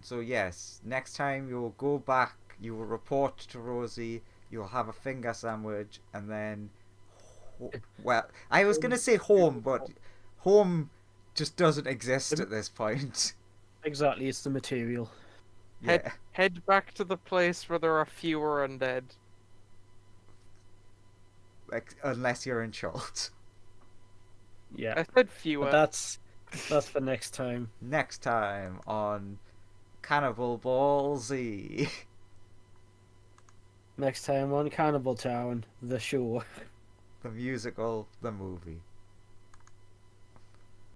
S1: So yes, next time you'll go back, you will report to Rosie, you'll have a finger sandwich, and then... Well, I was going to say home, but home just doesn't exist at this point.
S4: Exactly, it's the material.
S1: Yeah.
S5: Head back to the place where there are fewer undead.
S1: Unless you're in Schultz.
S4: Yeah.
S5: I said fewer.
S4: But that's for next time.
S1: Next time on Cannibal Ball Z.
S4: Next time on Cannibal Town, the show.
S1: The musical, the movie.